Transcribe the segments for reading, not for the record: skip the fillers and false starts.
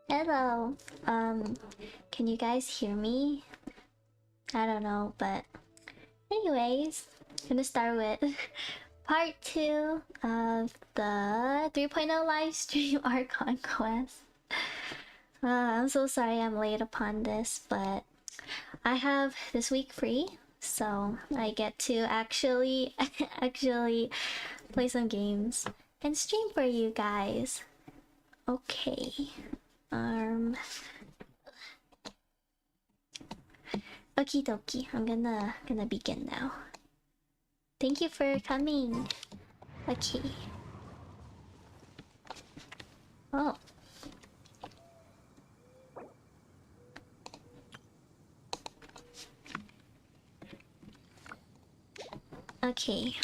Hello. Can you guys hear me? I don't know, but anyways, gonna start with part 2 of the 3.0 live stream Archon Quest. I'm so sorry I'm late upon this, but I have this week free, so I get to actually play some games and stream for you guys. Okay. Okie dokie, I'm gonna begin now. Thank you for coming. Okay. Oh. Okay.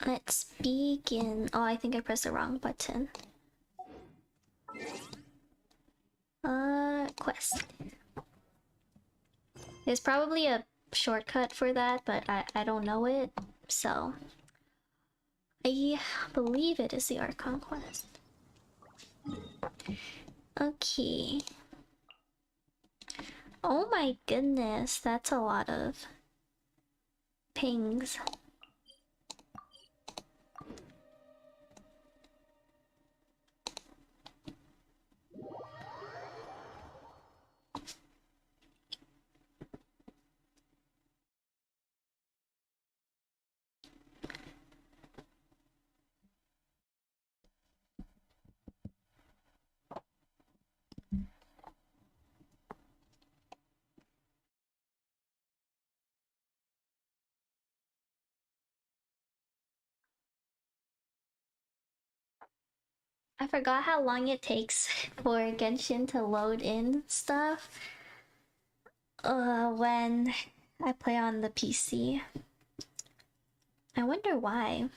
Let's begin. Oh, I think I pressed the wrong button. Quest. There's probably a shortcut for that, but I don't know it, so I believe it is the Archon Quest. Okay. Oh my goodness, that's a lot of pings. I forgot how long it takes for Genshin to load in stuff when I play on the PC. I wonder why.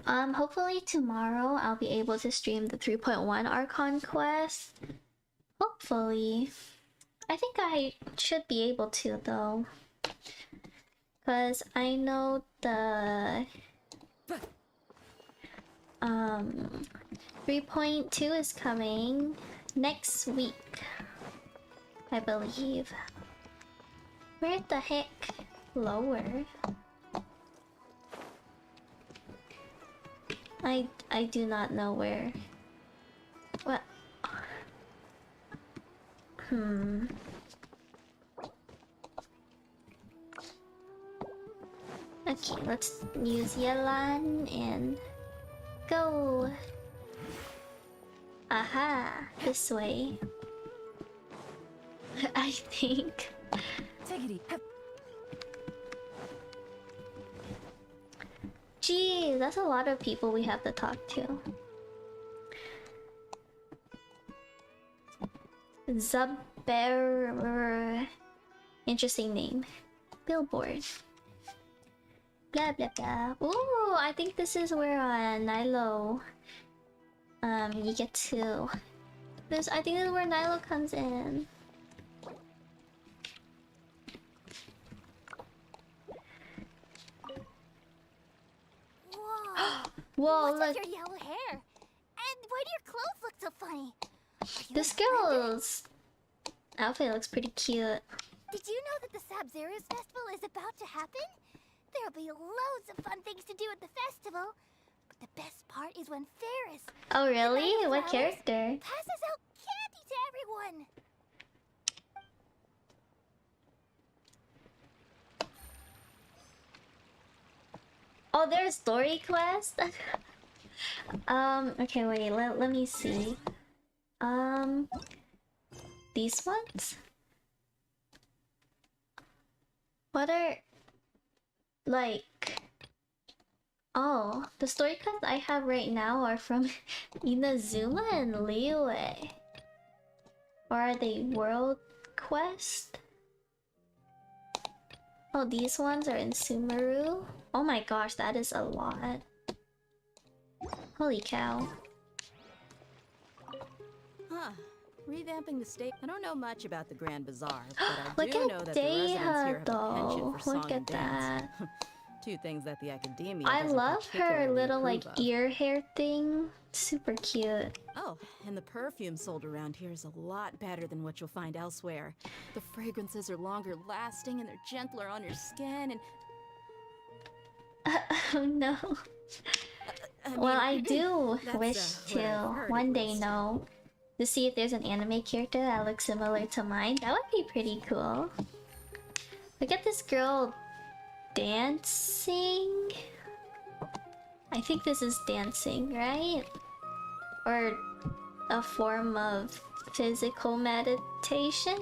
Hopefully tomorrow I'll be able to stream the 3.1 Archon Quest. Hopefully. I think I should be able to though. Cause I know the 3.2 is coming next week, I believe. Where the heck? Lower. I do not know where. What? Okay, let's use Yelan and go. Aha, this way. I think. Gee, that's a lot of people we have to talk to. Zubber. Interesting name. Billboard. Blah blah blah. Ooh, I think this is where Nilo you get to this. I think this is where Nilo comes in. Whoa, What's look. with your yellow hair? And why do your clothes look so funny? This girl's outfit looks pretty cute. Did you know that the Sabzeruz festival is about to happen? There'll be loads of fun things to do at the festival. But the best part is when Ferris, Oh really? the What Flowers, character? passes out candy to everyone. Oh, there's story quest? Okay, wait, let me see. These ones? What are... like... Oh, the story quests I have right now are from Inazuma and Liyue. Or are they world quest? Oh, these ones are in Sumeru? Oh my gosh, that is a lot. Holy cow. Huh. Revamping the state. I don't know much about the Grand Bazaar, but I Look do know at that the residents here Deha have a penchant though. for song Look at and dance. that. Two things that the academia I doesn't love her particularly little like approve of. ear hair thing. Super cute. Oh, and the perfume sold around here is a lot better than what you'll find elsewhere. The fragrances are longer lasting and they're gentler on your skin and Oh no. Well, I do that's, wish what I've to heard, one at day least. know to see if there's an anime character that looks similar to mine. That would be pretty cool. Look at this girl dancing. I think this is dancing, right? Or a form of physical meditation?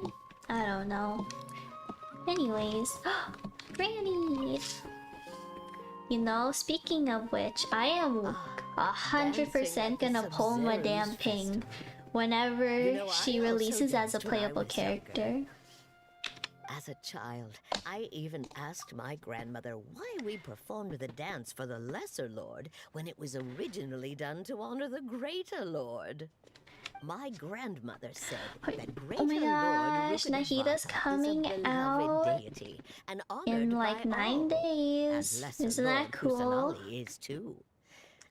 I don't know. Anyways, Granny! You know, speaking of which, I am 100% gonna pull Madame Ping whenever she releases as a playable character. As a child, I even asked my grandmother why we performed the dance for the Lesser Lord when it was originally done to honor the Greater Lord. My grandmother said that Greater Oh my Lord gosh, Rukadevata Nahida's coming is a beloved out deity and honored in by like 9 all, days. as Lesser Isn't that Lord cool? Kusanali is too.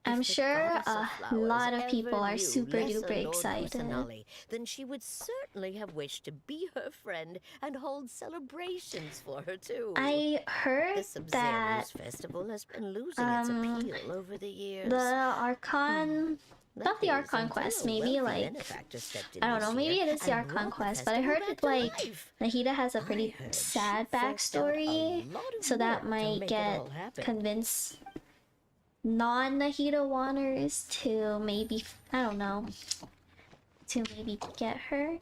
I'm If the sure goddess of a flowers lot of ever people are knew super Lesser duper Lord excited. Kusanali, then she would certainly have wished to be her friend and hold celebrations for her too. I heard The Sub-Zero's that festival has been losing its appeal over the years. the Archon, not the That is, Archon until Quest, a maybe wealthy like, benefactor stepped in I don't this know, maybe year it is the and Archon brought the Quest, but I festival heard back it to like life. Nahida has a I pretty heard sad she forked out a backstory, lot of so that work to might make it get all happen. convince non-Nahida wanners to maybe, I don't know, to maybe get her.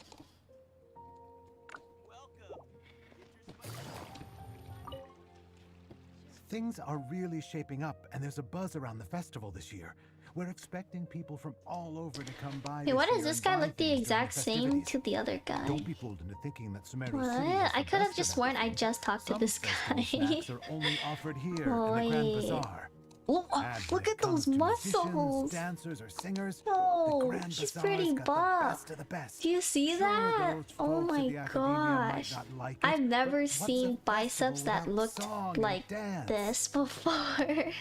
Things are really shaping up, and there's a buzz around the festival this year. We're expecting people from all over to come by. Hey, why this does year this and guy buy look the things during exact same festivities. to the other guy? Don't be fooled into thinking that Sumeru What? City is the I could have best just of sworn I everything. just talked to Some this festival guy. snacks are only offered here in the Grand Wait. Bazaar. Oh, And when look it at those comes to musicians, muscles! dancers, or singers, No, the Grand he's Bazaar's pretty got buff. the best of the best. Do you see Sure, that? those Oh folks at my the academia might gosh. not like it, I've but never what's a seen biceps festival that without looked song and like dance? this before.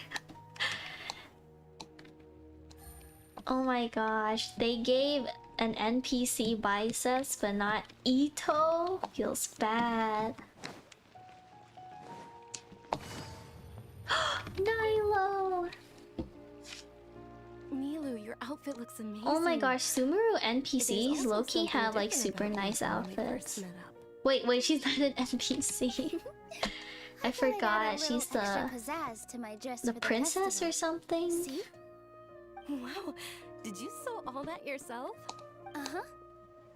Oh my gosh, they gave an NPC biceps but not Ito? Feels bad. Nilo! Milu, your outfit looks amazing. Oh my gosh, Sumeru But there's NPCs also low-key something have like different super about nice you when we first outfits. met up. Wait, she's not an NPC. I thought I'd add forgot, a she's little extra the pizzazz to my dress the for princess festival. or something. See? Wow, did you sew all that yourself? Uh-huh.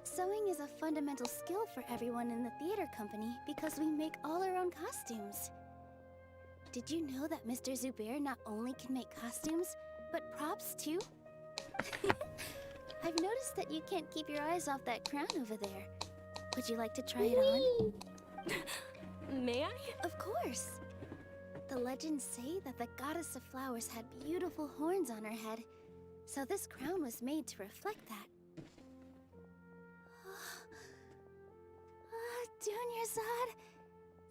Sewing is a fundamental skill for everyone in the theater company because we make all our own costumes. Did you know that Mr. Zubair not only can make costumes, but props too? I've noticed that you can't keep your eyes off that crown over there. Would you like to try it on? May I? Of course. The legends say that the goddess of flowers had beautiful horns on her head, so this crown was made to reflect that. Dunyazad,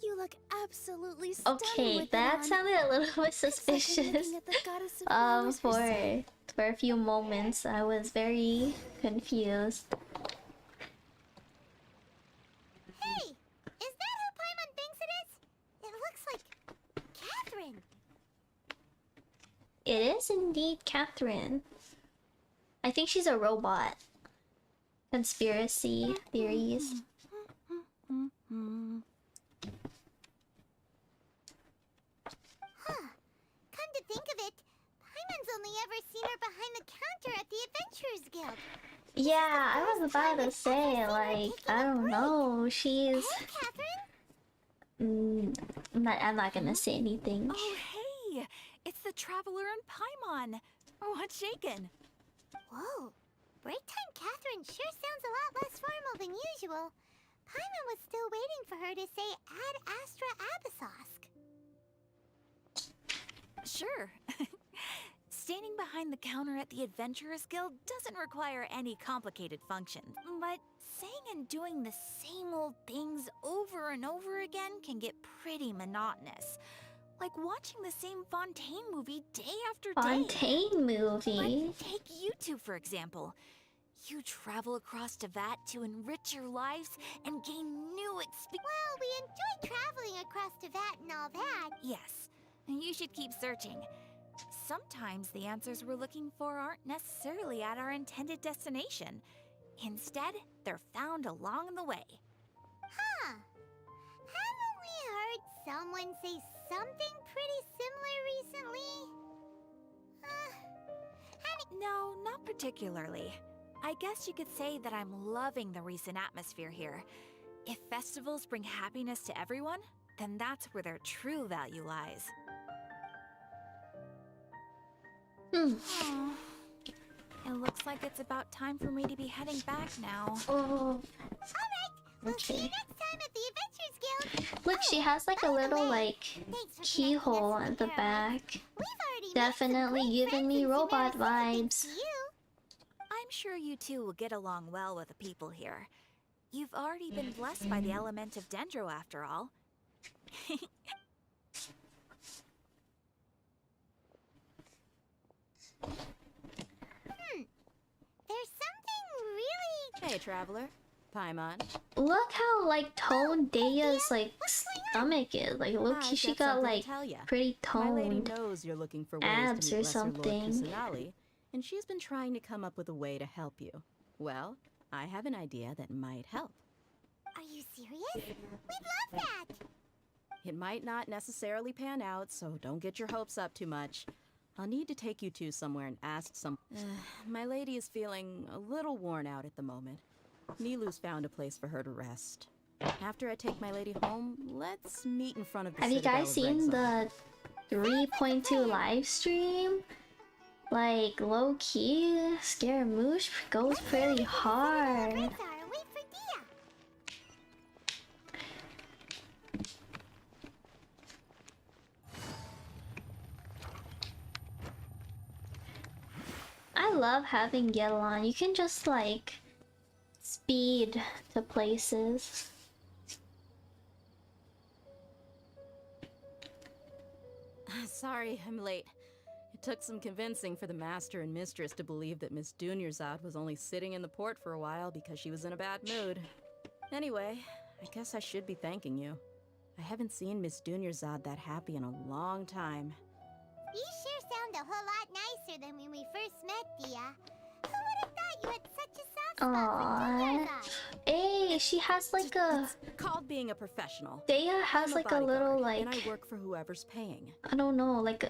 you look absolutely stunning Okay, with it that on. sounded a little bit It's like I'm suspicious. looking at the goddess of flowers herself. For a few moments, I was very confused. Hey, is that who Paimon thinks it is? It looks like Catherine. It is indeed Catherine. I think she's a robot. Conspiracy theories. Come to think of it, Paimon's only ever seen her behind the counter at the Adventurers Guild. Yeah, I was about to say, like, I don't know, she's... Hey, Catherine. I'm not gonna say anything. Oh, hey! It's the Traveler and Paimon. What's shaken? Whoa, break time Catherine sure sounds a lot less formal than usual. Paimon was still waiting for her to say Ad Astra Abyssosk. Sure. Standing behind the counter at the Adventurers Guild doesn't require any complicated functions, but saying and doing the same old things over and over again can get pretty monotonous. Like watching the same Fontaine movie day after day. Fontaine movie. But take you two, for example. You travel across Tevat to enrich your lives and gain new experiences. Well, we enjoy traveling across Tevat and all that. Yes, and you should keep searching. Sometimes the answers we're looking for aren't necessarily at our intended destination. Instead, they're found along the way. Huh. Haven't we heard someone say something pretty similar recently? No, not particularly. I guess you could say that I'm loving the recent atmosphere here. If festivals bring happiness to everyone, then that's where their true value lies. Aw. It looks like it's about time for me to be heading back now. Oh, We'll see you okay. next time at the Adventures Guild. Look, she has like a by the little way, like thanks for keyhole connecting us at the with Harold. back. We've already made some Definitely great giving friends me in robot Sumeru City thanks vibes. to you. I'm sure you two will get along well with the people here. You've already been blessed by the element of Dendro after all. There's something really... Hey, traveler. Paimon. Look how like toned Deia's like stomach is. Like look, I've she got got something to like tell ya. pretty My lady toned. knows you're looking for ways abs to or meet Lesser Lord something. Kusanali, and she's been trying to come up with a way to help you. Well, I have an idea that might help. Are you serious? We'd love that. It might not necessarily pan out, so don't get your hopes up too much. I'll need to take you two somewhere and ask some... my lady is feeling a little worn out at the moment. Nilu's found a place for her to rest. After I take my lady home, let's meet in front of the Have you Citadel guys of seen Rexxar. the 3.2 live stream? Like low key, Scaramouche goes pretty hard. Wait for Dia. I love having Yelan. You can just like speed to places. Sorry, I'm late. It took some convincing for the master and mistress to believe that Miss Dunyarzad was only sitting in the port for a while because she was in a bad mood. Anyway, I guess I should be thanking you. I haven't seen Miss Dunyarzad that happy in a long time. You sure sound a whole lot nicer than when we first met, Dia. Who would have thought you had such a soft spot for Aww. Dunyarzad? Hey, she has like a... It's called being a professional. Deia has I'm like a bodyguard, little like... and I work for whoever's paying. I don't know, like a...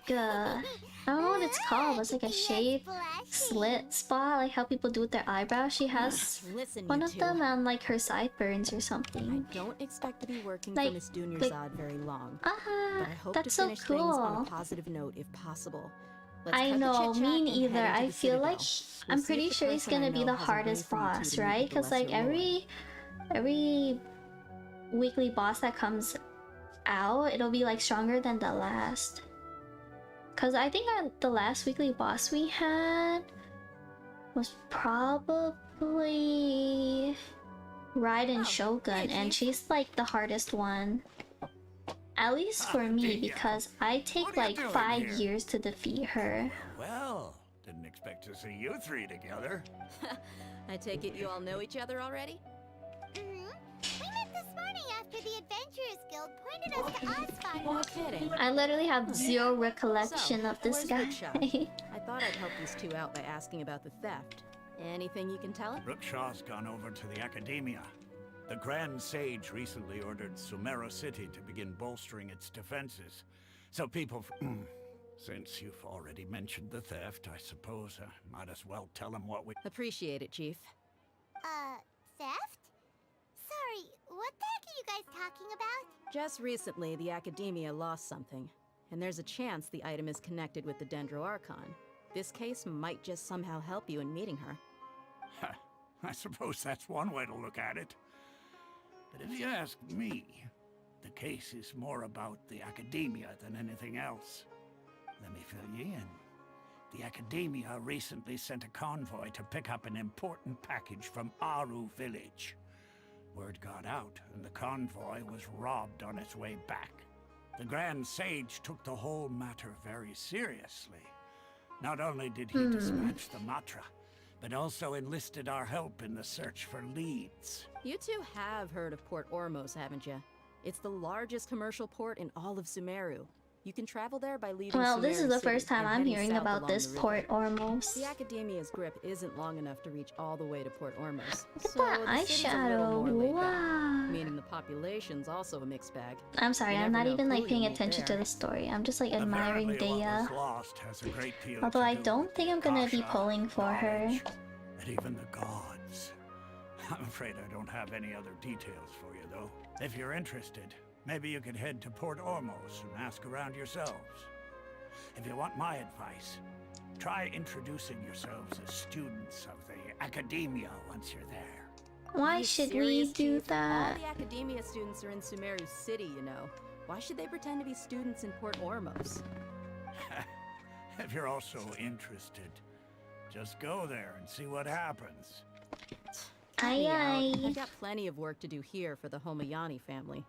I don't know what it's called. It's like a Dia's shave blushing. slit spot, like how people do with their eyebrows. She has Listen, one you of two. them on like her sideburns or I something. don't expect to be working Like- for Miss Dunyarzad very long. But Ah, I hope that's to so finish things on cool. a positive note if possible. Let's I cut the know, chit-chat me and neither. head into I the feel like Citadel. I'm We'll see pretty if the sure he's person I gonna be know the has a way hardest for you two boss, to meet right? with the Because like Lesser Lord. every weekly boss that comes out, it'll be like stronger than the last. Cause I think the last weekly boss we had was probably Raiden Shogun, and she's like the hardest one. At least for me, because I take What are you like doing 5 here? years to defeat her. Well, didn't expect to see you three together. I take it you all know each other already? We met this morning after the Adventurers Guild pointed us to Osfire. No kidding. I literally have zero recollection So, of this where's guy. Rickshaw? I thought I'd help these two out by asking about the theft. Anything you can tell us? Rookshaw's gone over to the Academia. The Grand Sage recently ordered Sumeru City to begin bolstering its defenses. So people... Since you've already mentioned the theft, I suppose I might as well tell them what we... Appreciate it, Chief. Theft? Sorry, what the heck are you guys talking about? Just recently, the Academia lost something, and there's a chance the item is connected with the Dendro Archon. This case might just somehow help you in meeting her. I suppose that's one way to look at it. But if you ask me, the case is more about the Academia than anything else. Let me fill you in. the Academia recently sent a convoy to pick up an important package from Aru village. Word got out, and the convoy was robbed on its way back. The Grand Sage took the whole matter very seriously. Not only did he dispatch the Matra, but also enlisted our help in the search for leads. You two have heard of Port Ormos, haven't you? It's the largest commercial port in all of Sumeru. You can travel there by leaving Well, this Sumeru is the City first time and I'm heading hearing south about along this the river. Port Ormos. The Academia's grip isn't long enough to reach all the way to Port Ormos. Look at So that the city's a little eyeshadow. more laid back, Wow. meaning the population's also a mixed bag. I'm sorry, You I'm never not know even who like you'll paying meet attention to there. the story. I'm just like admiring Apparently what Dea. was lost has a great deal Although to I do don't with think I'm gonna be Kasha, pulling for her. knowledge, and even the gods. I'm afraid I don't have any other details for you, though. If you're interested, maybe you could head to Port Ormos and ask around yourselves. If you want my advice, try introducing yourselves as students of the Academia once you're there. Why Are you should serious, we do Chief? that? All the Academia students are in Sumeru City, you know. Why should they pretend to be students in Port Ormos? If you're also interested, just go there and see what happens. Cut me out. Aye. I've got plenty of work to do here for the Homayani family.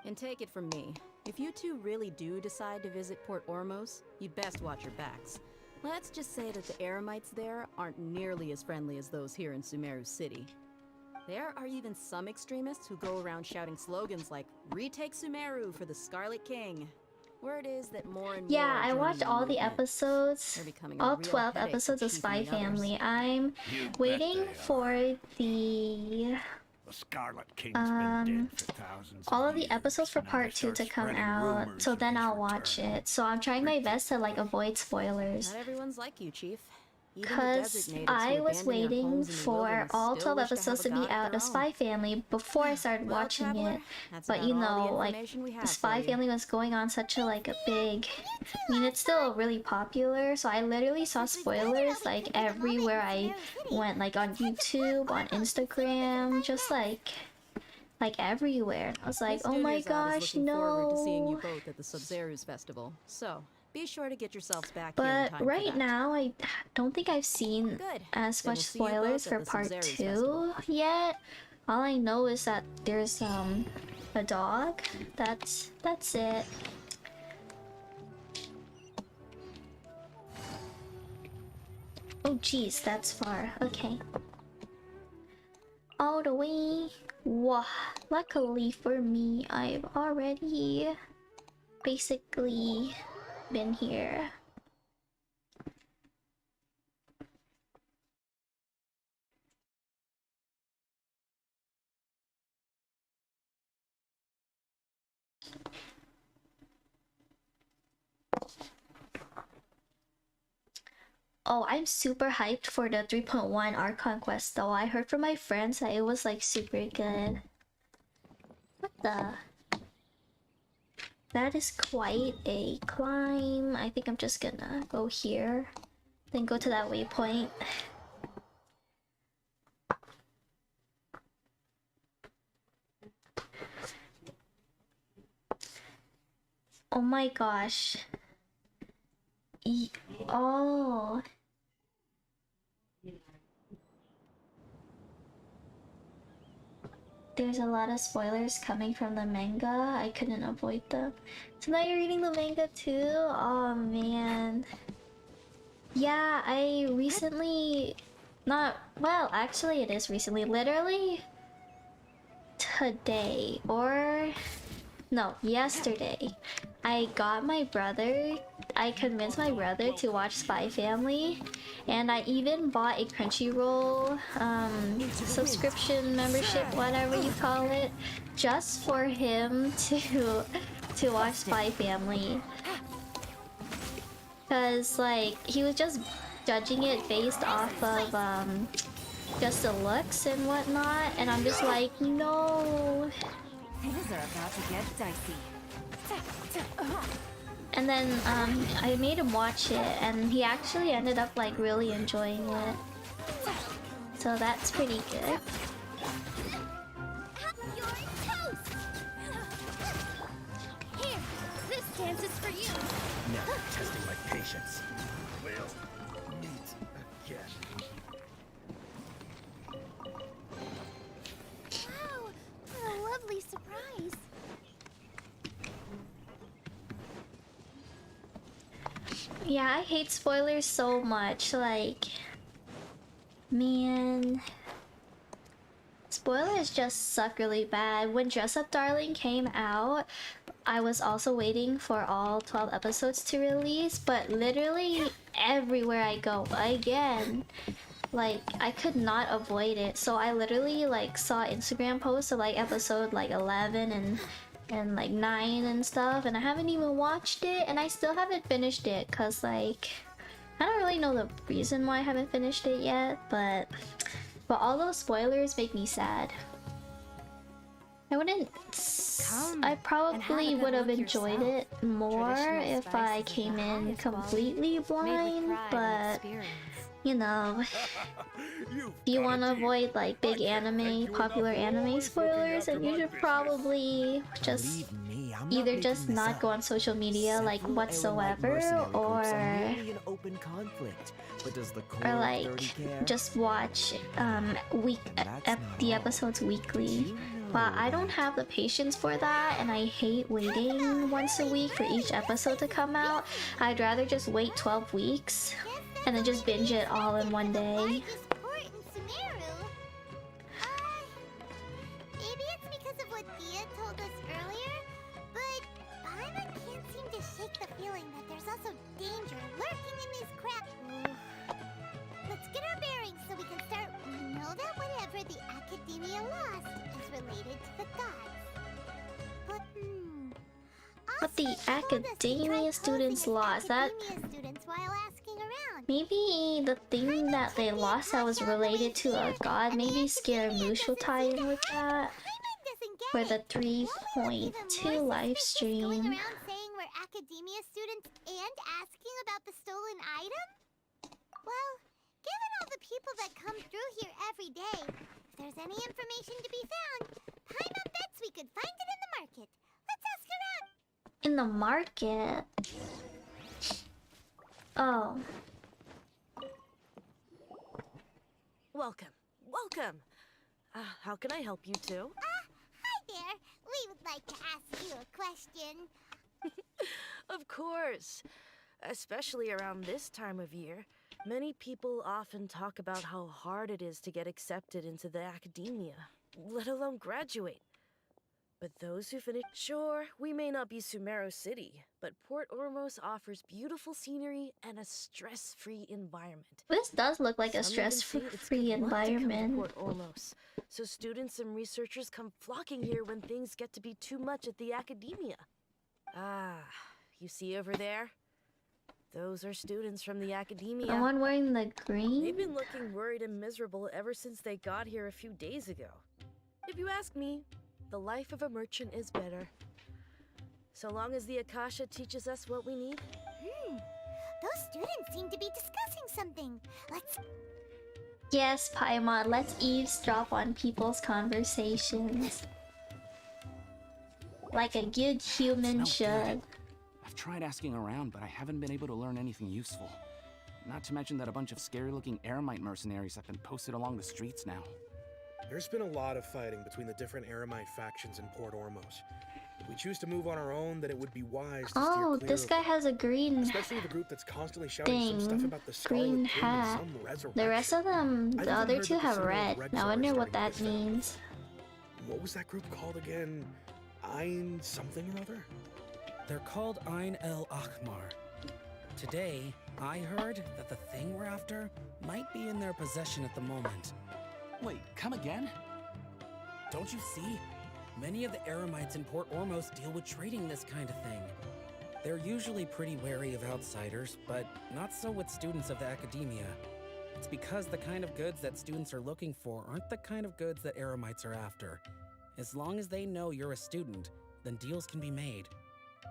And take it from me, if you two really do decide to visit Port Ormos, you'd best watch your backs. Let's just say that the Eremites there aren't nearly as friendly as those here in Sumeru City. There are even some extremists who go around shouting slogans like, "Retake Sumeru for the Scarlet King." Word is that more and more Yeah, are I joining watched the all the movement. episodes. They're becoming a All real 12 headache for episodes of Chief Spy and the others. Family. I'm You bet waiting they are. for the The Scarlet King's been dead for thousands all of of the years, episodes for and now part they 2 to start come spreading out, rumors so of then his I'll watch return. it. So I'm trying my best to like avoid spoilers. Not everyone's like you, Chief. Even the Because desert natives who I was abandon their waiting homes in the for wilderness all still 12 wish to have episodes a to be god of out their of own. Spy Family before I started Well, watching traveler, it. that's But about you all the know, like information we the have Spy for you. Family was going on such a like a big. I mean, it's still really popular. So I literally saw spoilers like everywhere I went, like on YouTube, on Instagram, just like everywhere. I was like, Miss oh my Dunyarzad is gosh, looking forward to seeing you no. both at the Sub-Zerus Festival. So, be sure to get yourselves back here in But time for right that. now, I don't think I've seen Good. as Then much we'll see you both spoilers at for the part Sub-Zerus 2 Festival. yet. All I know is that there's a dog. That's it. Oh jeez, that's far. Okay. All the way. Wow. Luckily for me, I've already basically been here. Oh, I'm super hyped for the 3.1 Archon quest though. I heard from my friends that it was like super good. What the? That is quite a climb. I think I'm just gonna go here, then go to that waypoint. Oh my gosh. Oh. There's a lot of spoilers coming from the manga. I couldn't avoid them. So now you're reading the manga too? Oh man. Yeah, I recently... Not... Well, actually it is recently. Literally... Today. Or... No, yesterday. I got my brother... I convinced my brother to watch Spy Family. And I even bought a Crunchyroll subscription membership, whatever you call it, just for him to watch Spy Family. Cause like he was just judging it based off of just the looks and whatnot, and I'm just like, no. Things are about to get dicey. And then I made him watch it, and he actually ended up like really enjoying it. So that's pretty good. Your toast! Here, this dance is for you. Now testing my patience. failed. Meet again. Wow, what a lovely surprise. Yeah, I hate spoilers so much. Like, man, spoilers just suck really bad. When Dress Up Darling came out, I was also waiting for all 12 episodes to release, but literally everywhere I go, again, like, I could not avoid it. So I literally like saw Instagram posts of like episode like 11 and like 9 and stuff, and I haven't even watched it, and I still haven't finished it because like I don't really know the reason why I haven't finished it yet, but all those spoilers make me sad. I wouldn't. I probably would have enjoyed it more if I came in completely blind, but you know, if you want to avoid like big anime, popular anime spoilers, then you should probably just either just not go on social media like whatsoever, or like just watch the episodes weekly. But I don't have the patience for that, and I hate waiting once a week for each episode to come out. I'd rather just wait 12 weeks and then just binge it all in one day. Maybe it's because of what Thea told us earlier, but Paimon can't seem to shake the feeling that there's also danger lurking in these crap. Let's get our bearings so we can start. We know that whatever the Academia lost is related to the gods. But But the Academia students lost that. students while asking around. Maybe the thing that they lost that was related to a god, maybe Scaramouche will tie in with that. For the 3.2 live stream. Going around saying we're Academia students and asking about the stolen item? Well, given all the people that come through here every day, if there's any information to be found, Paimon bets we could find it in the market. Let's ask around. In the market? Oh. Welcome. Welcome. How can I help you too? Hi there. We would like to ask you a question. Of course. Especially around this time of year, many people often talk about how hard it is to get accepted into the academia, let alone graduate. But those who finish... Sure, we may not be Sumeru City, but Port Ormos offers beautiful scenery and a stress-free environment. This does look like a Some even say it's stress-free good luck to come to environment. Port Ormos, so students and researchers come flocking here when things get to be too much at the academia. Ah, you see over there? Those are students from the academia. The one wearing the green? They've been looking worried and miserable ever since they got here a few days ago. If you ask me, the life of a merchant is better. So long as the Akasha teaches us what we need. Those students seem to be discussing something. Let's... Yes, Paimon, let's eavesdrop on people's conversations. Like a good human should. I've tried asking around, but I haven't been able to learn anything useful. Not to mention that a bunch of scary-looking Eremite mercenaries have been posted along the streets now. There's been a lot of fighting between the different Eremite factions in Port Ormos. If we choose to move on our own, then it would be wise to steer clear This guy has a green especially the group that's constantly shouting some stuff about the green Scarlet King and hat. some resurrection. The rest of them, I've the even other heard two that the have Summer red. Reds Now I are wonder what starting that to get means. What was that group called again? Ein something or other? They're called Ein El Akhmar. Today, I heard that the thing we're after might be in their possession at the moment. Wait, come again? Don't you see? Many of the Eremites in Port Ormos deal with trading this kind of thing. They're usually pretty wary of outsiders, but not so with students of the academia. It's because the kind of goods that students are looking for aren't the kind of goods that Eremites are after. As long as they know you're a student, then deals can be made.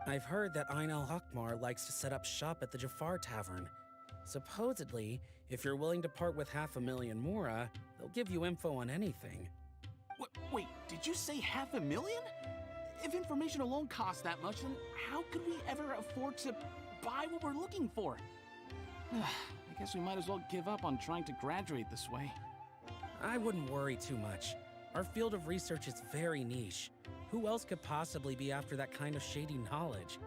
I've heard that Ein El Hakmar likes to set up shop at the Jafar Tavern. Supposedly, if you're willing to part with 500,000 Mora, they'll give you info on anything. Wait, did you say 500,000? If information alone costs that much, then how could we ever afford to buy what we're looking for? I guess we might as well give up on trying to graduate this way. I wouldn't worry too much. Our field of research is very niche. Who else could possibly be after that kind of shady knowledge?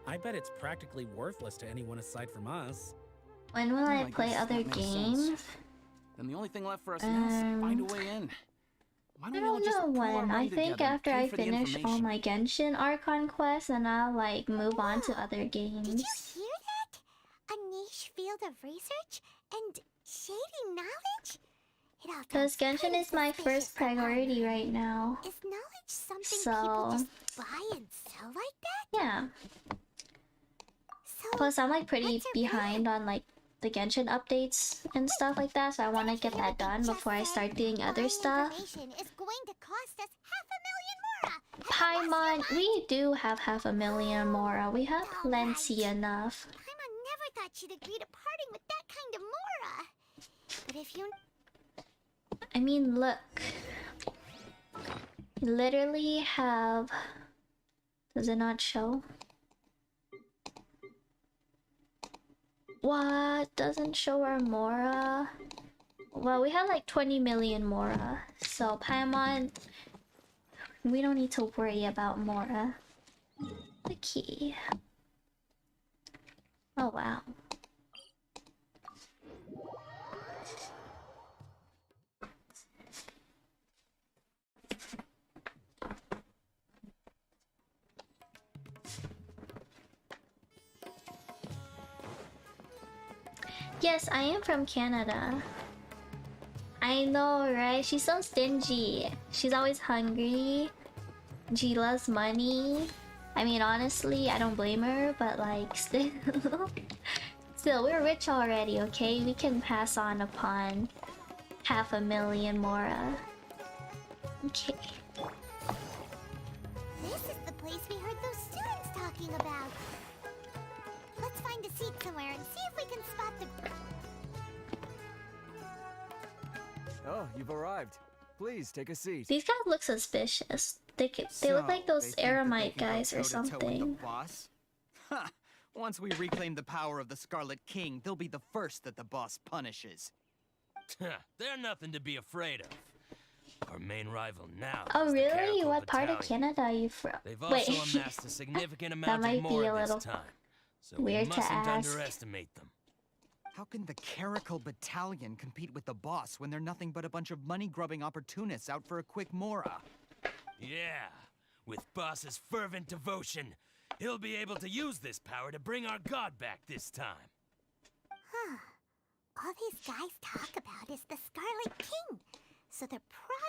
I bet it's practically worthless to anyone aside from us. When will I play guess other that makes games? sense. Then the only thing left for us now is to find a way in. Why I don't we all don't just know pool our when. I money think together and after pay I for the finish all information? my Genshin Archon quests, and I'll like move on to other games. Did you hear that? A niche field of research and shady knowledge? It all Because sounds Genshin pretty is my suspicious first priority right now. Is knowledge something people So, just buy and sell like that? yeah. So, Plus, I'm like pretty what's your behind on like the Genshin updates and stuff like that, so I want to get that done before I start doing other stuff. information is going to cost us 500,000 Mora. Paimon, we do have 500,000 Mora. We have plenty enough. Paimon never thought she'd agree to parting with that kind of Mora. But if you... I mean, look. Literally have... Does it not show? What? Doesn't show our Mora? Well, we have like 20 million Mora. So, Paimon, we don't need to worry about Mora. The key. Oh, wow. Yes, I am from Canada. I know, right? She's so stingy. She's always hungry. She loves money. I mean, honestly, I don't blame her, but like, still... Still, we're rich already, okay? We can pass on upon 500,000 Mora. Okay. This is the place we heard those students talking about. Let's find a seat somewhere and see if we can spot the... Oh, you've arrived. Please take a seat. These guys look suspicious. They look like those Aramite guys or something. Boss? Ha! Once we reclaim the power of the Scarlet King, they'll be the first that the boss punishes. They're nothing to be afraid of. Our main rival now. Oh is the really? Caracal What part of Battalion. Canada are you from? They've Wait, also amassed a significant that amount might of be more a this little time. So weird we to mustn't ask. underestimate them. How can the Caracal Battalion compete with the boss when they're nothing but a bunch of money-grubbing opportunists out for a quick Mora? Yeah, with Boss's fervent devotion, he'll be able to use this power to bring our god back this time. Huh. All these guys talk about is the Scarlet King. So they're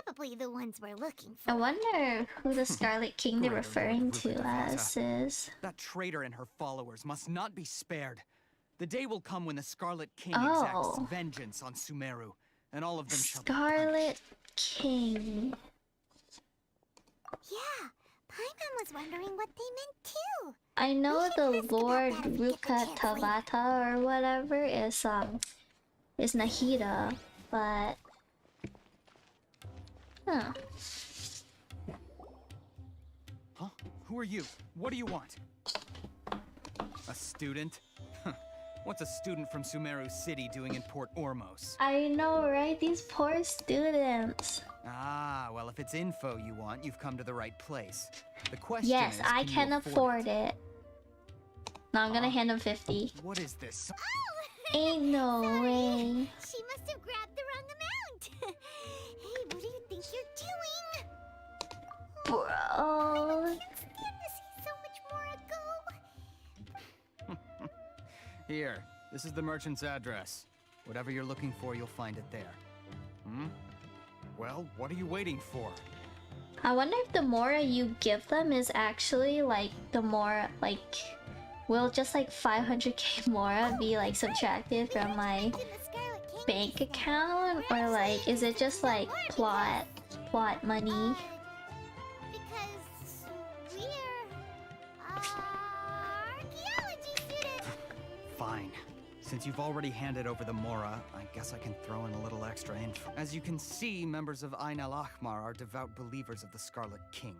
probably the ones we're looking for. I wonder who the Scarlet King they're Greater referring Lord to Rupert as is. That traitor and her followers must not be spared. The day will come when the Scarlet King Oh. exacts vengeance on Sumeru, and all of them shall be Scarlet King. Yeah, Paimon was wondering what they meant too. I know the Lord that if we get the Ruka chance later. Tabata or whatever is Nahida, but huh. Huh? Who are you? What do you want? A student? What's a student from Sumeru City doing in Port Ormos? I know, right? These poor students. Ah, well, if it's info you want, you've come to the right place. The question Yes, is, I can can you afford it. No, I'm gonna hand him 50. What is this? Ain't no way. She must have grabbed the wrong amount. Hey, what do you think you're doing? Bro. I can't stand to see so much more go. Here, this is the merchant's address. Whatever you're looking for, you'll find it there. Hmm? Well, what are you waiting for? I wonder if the Mora you give them is actually like the Mora, like, will just like 500k Mora be like subtracted from my bank account? Or like, is it just like plot money? Because we're archaeology students. Fine. Since you've already handed over the Mora, I guess I can throw in a little extra info. As you can see, members of Ain al-Ahmar are devout believers of the Scarlet King.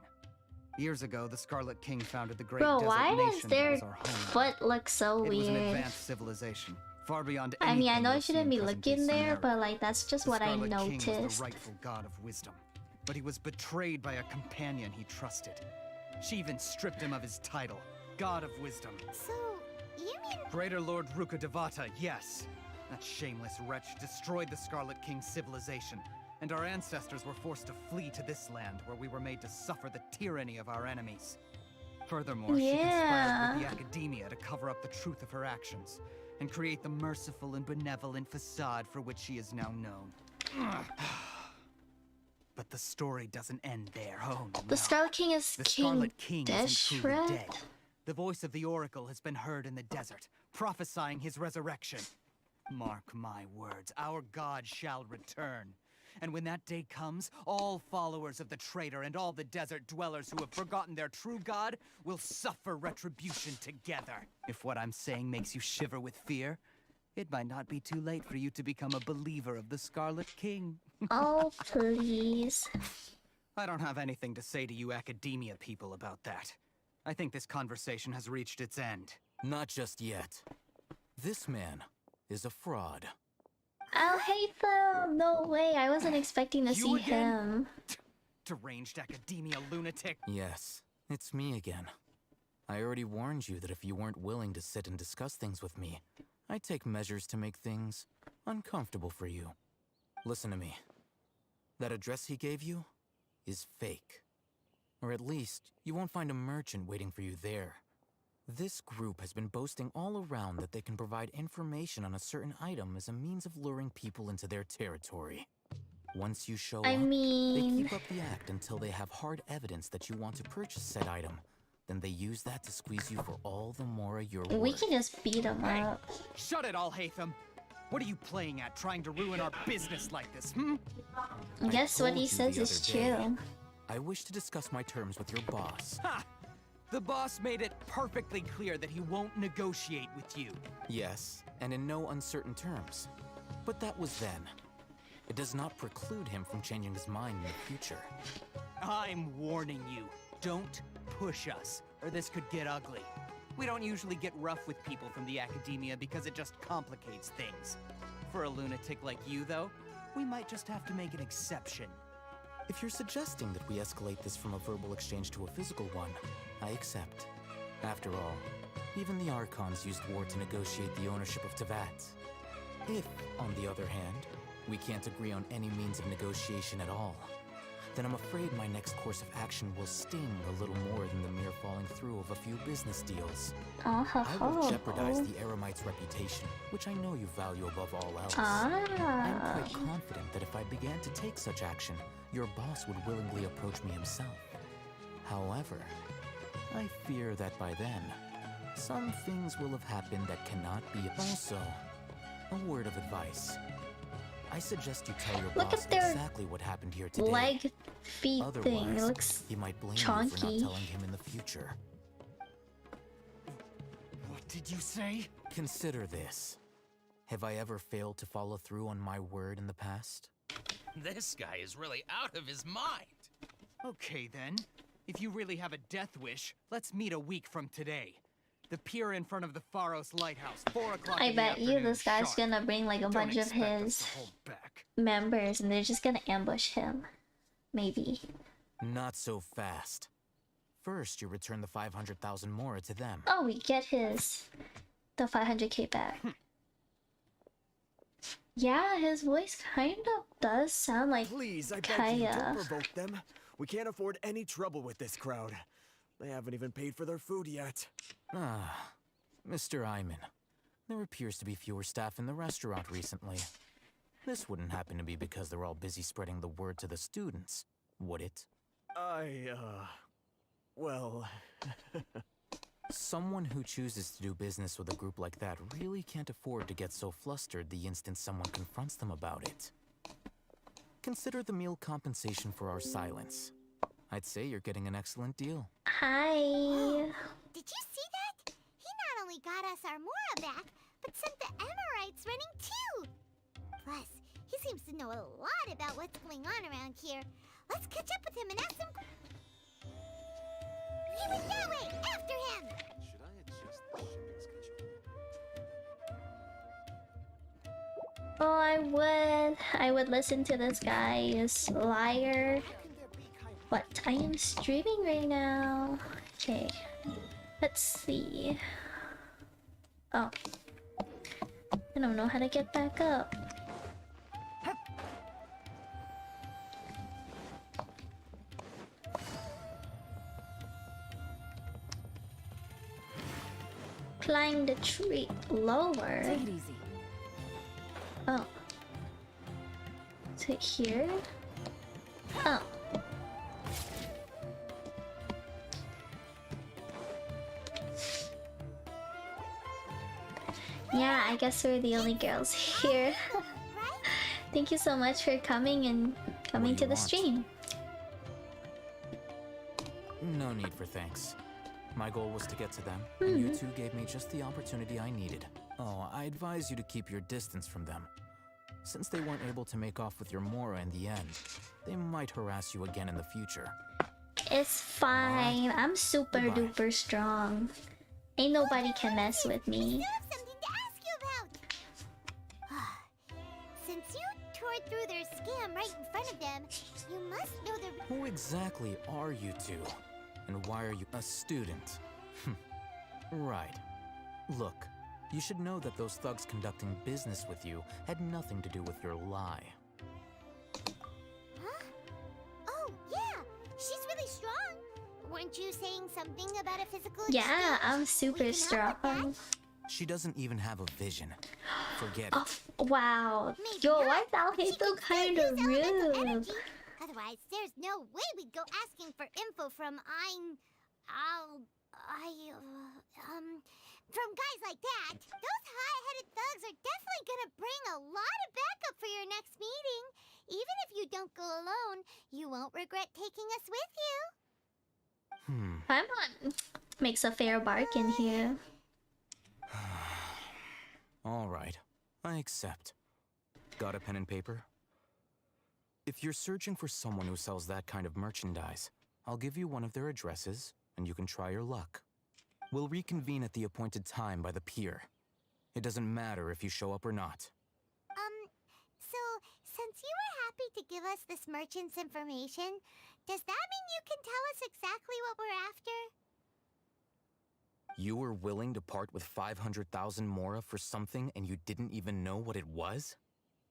Years ago, the Scarlet King founded the great Bro, desert why nation does that their was our home. foot look so It was an weird? advanced civilization, Far beyond I mean, I anything know I you'll see shouldn't in be present-day looking there, Sumeru. but like that's just The what I Scarlet King was noticed. the rightful god of wisdom, but he was betrayed by a companion he trusted. She even stripped him of his title, God of Wisdom. So, you mean... Greater Lord Rukkhadevata, yes. That shameless wretch destroyed the Scarlet King's civilization, and our ancestors were forced to flee to this land where we were made to suffer the tyranny of our enemies. Furthermore, she conspired with the Academia to cover up the truth of her actions, and create the merciful and benevolent facade for which she is now known. But the story doesn't end there. Oh no. The Scarlet King is The King Scarlet King isn't truly Deshret. dead. The voice of the Oracle has been heard in the desert, prophesying his resurrection. Mark my words, our god shall return. And when that day comes, all followers of the traitor and all the desert dwellers who have forgotten their true god will suffer retribution together. If what I'm saying makes you shiver with fear, it might not be too late for you to become a believer of the Scarlet King. Oh, please. I don't have anything to say to you Academia people about that. I think this conversation has reached its end. Not just yet. This man is a fraud. I'll hate them. No way. I wasn't expecting to see You again? him. Deranged Academia lunatic. Yes, it's me again. I already warned you that if you weren't willing to sit and discuss things with me, I'd take measures to make things uncomfortable for you. Listen to me. That address he gave you is fake. Or at least, you won't find a merchant waiting for you there. This group has been boasting all around that they can provide information on a certain item as a means of luring people into their territory. Once you show up, they keep up the act until they have hard evidence that you want to purchase said item. Then they use that to squeeze you for all the more you're worth. We can just beat him up. Shut it, Alhaitham! What are you playing at, trying to ruin our business like this, I guess what he says is true. I wish to discuss my terms with your boss. Ha! The boss made it perfectly clear that he won't negotiate with you. Yes, and in no uncertain terms. But that was then. It does not preclude him from changing his mind in the future. I'm warning you, don't push us, or this could get ugly. We don't usually get rough with people from the Academia because it just complicates things. For a lunatic like you, though, we might just have to make an exception. If you're suggesting that we escalate this from a verbal exchange to a physical one, I accept. After all, even the Archons used war to negotiate the ownership of Teyvat. If, on the other hand, we can't agree on any means of negotiation at all, then I'm afraid my next course of action will sting a little more than the mere falling through of a few business deals. I will jeopardize the Eremite's reputation, which I know you value above all else. I'm quite confident that if I began to take such action, your boss would willingly approach me himself. However, I fear that by then, some things will have happened that cannot be. Also, a word of advice. I suggest you tell your boss exactly what happened here today. Leg, feet thing. It looks he might blame chunky. you for not telling him in the future. What did you say? Consider this. Have I ever failed to follow through on my word in the past? This guy is really out of his mind. Okay then. If you really have a death wish, let's meet a week from today. The pier in front of the Pharos Lighthouse, 4 o'clock. I bet you this guy's gonna bring like a bunch of his members and they're just gonna ambush him. Maybe. Not so fast. First, you return the 500,000 mora to them. Oh, we get the 500k back. Yeah, his voice kind of does sound like Please, I beg you, don't provoke them. We can't afford any trouble with this crowd. They haven't even paid for their food yet. Ah, Mr. Iman. There appears to be fewer staff in the restaurant recently. This wouldn't happen to be because they're all busy spreading the word to the students, would it? Well... Someone who chooses to do business with a group like that really can't afford to get so flustered the instant someone confronts them about it. Consider the meal compensation for our silence. I'd say you're getting an excellent deal. Hi. Did you see that? He not only got us our Mora back, but sent the Emirites running too. Plus, he seems to know a lot about what's going on around here. Let's catch up with him and ask him. He went that way! After him! Should I adjust the shipping schedule? Oh, I would listen to this guy's liar. But I am streaming right now. Okay, let's see. Oh, I don't know how to get back up. Climb the tree lower. Take it easy. Oh. Is it here? Oh. Yeah, I guess we're the only girls here. Thank you so much for coming and coming to the stream. No need for thanks. My goal was to get to them, and you two gave me just the opportunity I needed. Oh, I advise you to keep your distance from them. Since they weren't able to make off with your Mora in the end, they might harass you again in the future. It's fine. I'm super duper strong. Ain't nobody can mess with me. Since you tore through their scam right in front of them, you must know the... Who exactly are you two? And why are you a student? Right. Look, you should know that those thugs conducting business with you had nothing to do with your lie. Huh? Oh, yeah! She's really strong! Weren't you saying something about a physical Yeah, I'm super strong. She doesn't even have a vision. Forget Oh, it. wow. Yo, I found it so kind of rude. Otherwise, there's no way we'd go asking for info from from guys like that. Those hot-headed thugs are definitely gonna bring a lot of backup for your next meeting. Even if you don't go alone, you won't regret taking us with you. I'm on. Makes a fair bargain here. All right, I accept. Got a pen and paper? If you're searching for someone who sells that kind of merchandise, I'll give you one of their addresses, and you can try your luck. We'll reconvene at the appointed time by the pier. It doesn't matter if you show up or not. So, since you were happy to give us this merchant's information, does that mean you can tell us exactly what we're after? You were willing to part with 500,000 Mora for something and you didn't even know what it was?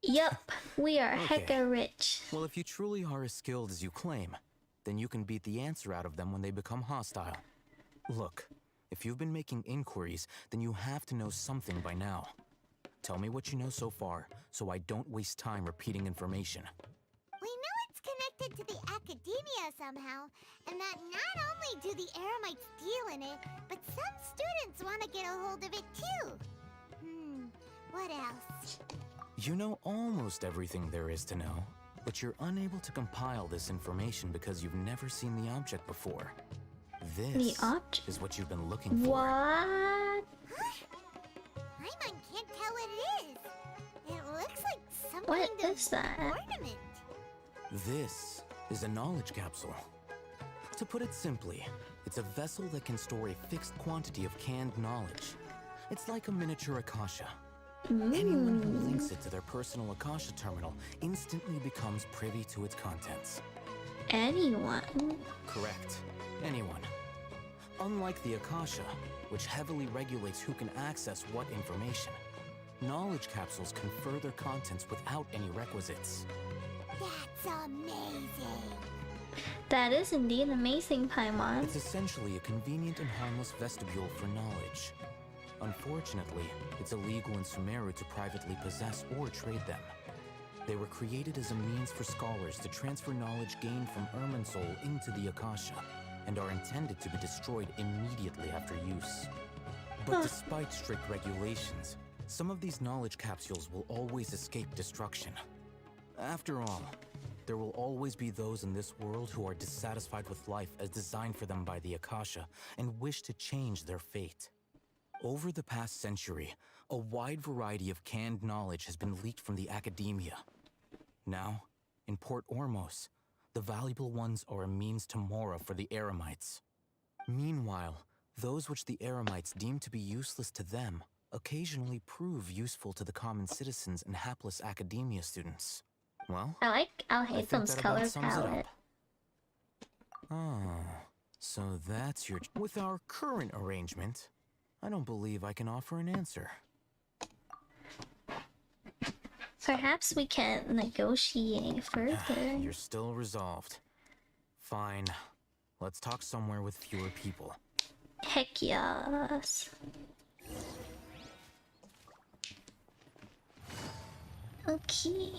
Yup, we are Okay. hecka rich. Well, if you truly are as skilled as you claim, then you can beat the answer out of them when they become hostile. Look, if you've been making inquiries, then you have to know something by now. Tell me what you know so far, so I don't waste time repeating information. We know it's connected to the academia somehow, and that not only do the Eremites deal in it, but some students want to get a hold of it too. What else? You know almost everything there is to know, but you're unable to compile this information because you've never seen the object before. This is what you've been looking for. What? Paimon can't tell what it is. It looks like some What kind of is that? ornament. This is a knowledge capsule. To put it simply, it's a vessel that can store a fixed quantity of canned knowledge. It's like a miniature Akasha. Anyone who links it to their personal Akasha terminal instantly becomes privy to its contents. Anyone? Correct. Anyone. Unlike the Akasha, which heavily regulates who can access what information, knowledge capsules can further contents without any requisites. That's amazing. That is indeed amazing, Paimon. It's essentially a convenient and harmless vestibule for knowledge. Unfortunately, it's illegal in Sumeru to privately possess or trade them. They were created as a means for scholars to transfer knowledge gained from Irminsul into the Akasha, and are intended to be destroyed immediately after use. But despite strict regulations, some of these knowledge capsules will always escape destruction. After all, there will always be those in this world who are dissatisfied with life as designed for them by the Akasha and wish to change their fate. Over the past century, a wide variety of canned knowledge has been leaked from the academia. Now, in Port Ormos, the valuable ones are a means to Mora for the Eremites. Meanwhile, those which the Eremites deem to be useless to them occasionally prove useful to the common citizens and hapless academia students. Well, I'll I hate think them's that about color sums it palette. up. Oh, so that's your... With our current arrangement, I don't believe I can offer an answer. Perhaps we can negotiate further. You're still resolved. Fine. Let's talk somewhere with fewer people. Heck yes. Okay.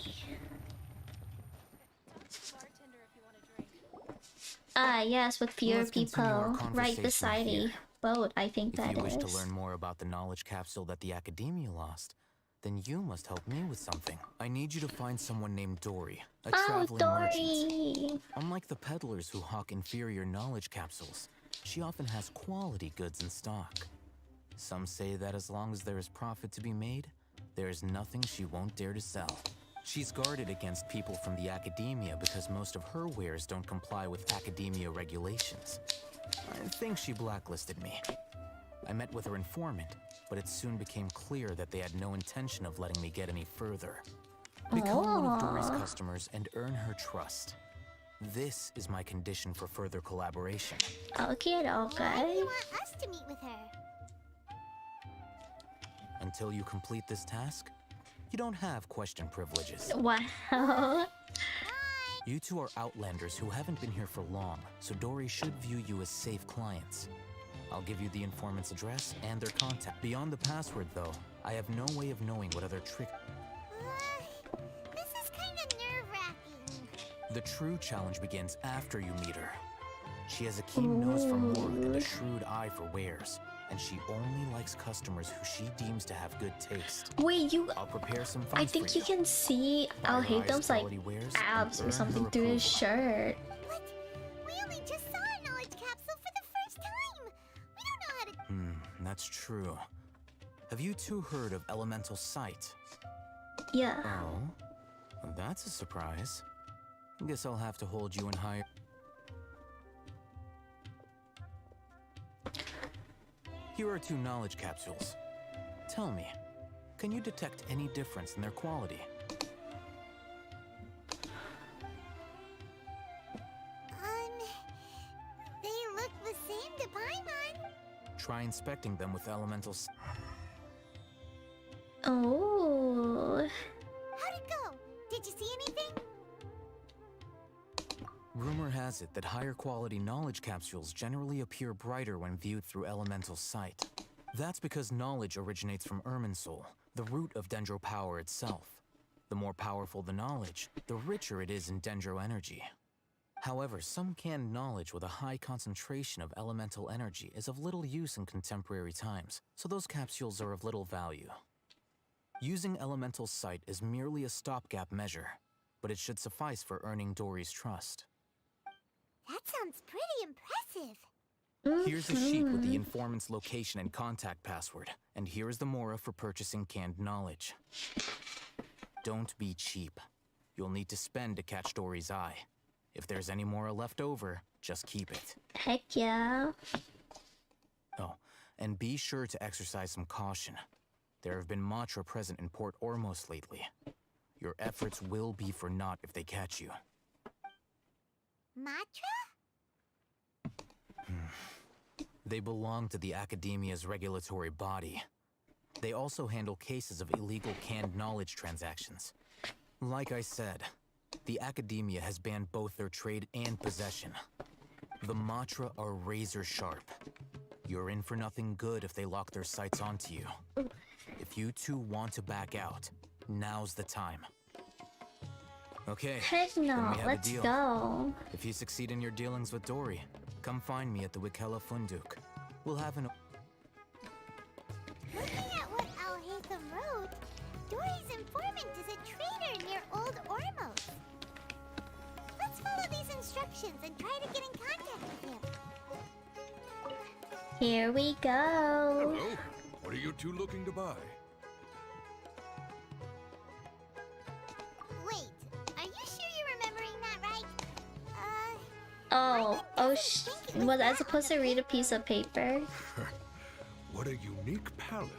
Yes, with fewer Let's continue our people right conversation beside here. a boat, I think If that you wish is. to learn more about the knowledge capsule that the Academia lost, then you must help me with something. I need you to find someone named Dory, a traveling merchant. Dory! Unlike the peddlers who hawk inferior knowledge capsules, she often has quality goods in stock. Some say that as long as there is profit to be made, there is nothing she won't dare to sell. She's guarded against people from the Academia because most of her wares don't comply with Academia regulations. I think she blacklisted me. I met with her informant, but it soon became clear that they had no intention of letting me get any further. Become one of Dory's customers and earn her trust. This is my condition for further collaboration. Okay. Why do you want us to meet with her? Until you complete this task, you don't have question privileges. Wow. You two are outlanders who haven't been here for long, so Dory should view you as safe clients. I'll give you the informant's address and their contact. Beyond the password, though, I have no way of knowing what other trick... This is kind of nerve-wracking. The true challenge begins after you meet her. She has a keen nose for Mora and a shrewd eye for wares, and she only likes customers who she deems to have good taste. Wait, I'll prepare some I funds think for you can see Buy I'll her hate them's like highest quality wares abs and or earn something her through his shirt. What? We only just saw a knowledge capsule for the first time. We don't know how to... That's true. Have you two heard of elemental sight? Yeah. Oh, well, that's a surprise. Guess I'll have to hold you in higher... Here are 2 knowledge capsules. Tell me, can you detect any difference in their quality? They look the same to Paimon. Try inspecting them with elemental... Oh. How'd it go? Did you see anything? Rumor has it that higher quality knowledge capsules generally appear brighter when viewed through elemental sight. That's because knowledge originates from Irminsul, the root of Dendro power itself. The more powerful the knowledge, the richer it is in Dendro energy. However, some canned knowledge with a high concentration of elemental energy is of little use in contemporary times, so those capsules are of little value. Using elemental sight is merely a stopgap measure, but it should suffice for earning Dory's trust. That sounds pretty impressive. Here's a sheet with the informant's location and contact password, and here is the Mora for purchasing canned knowledge. Don't be cheap. You'll need to spend to catch Dory's eye. If there's any Mora left over, just keep it. Heck yeah. Oh, and be sure to exercise some caution. There have been Matra present in Port Ormos lately. Your efforts will be for naught if they catch you. Matra? They belong to the Academia's regulatory body. They also handle cases of illegal canned knowledge transactions. Like I said, the Academia has banned both their trade and possession. The Matra are razor sharp. You're in for nothing good if they lock their sights onto you. If you two want to back out, now's the time. Okay, Heck then no, we have let's a deal. go. If you succeed in your dealings with Dory, come find me at the Wikela Funduk. We'll have an... Looking at what Al-Haytham wrote, Dory's informant is a trader near Old Ormos. Let's follow these instructions and try to get in contact with him. Here we go. Hello. What are you two looking to buy? Wait, are you sure you're remembering that right? Was I supposed to read a piece of paper? What a unique palette.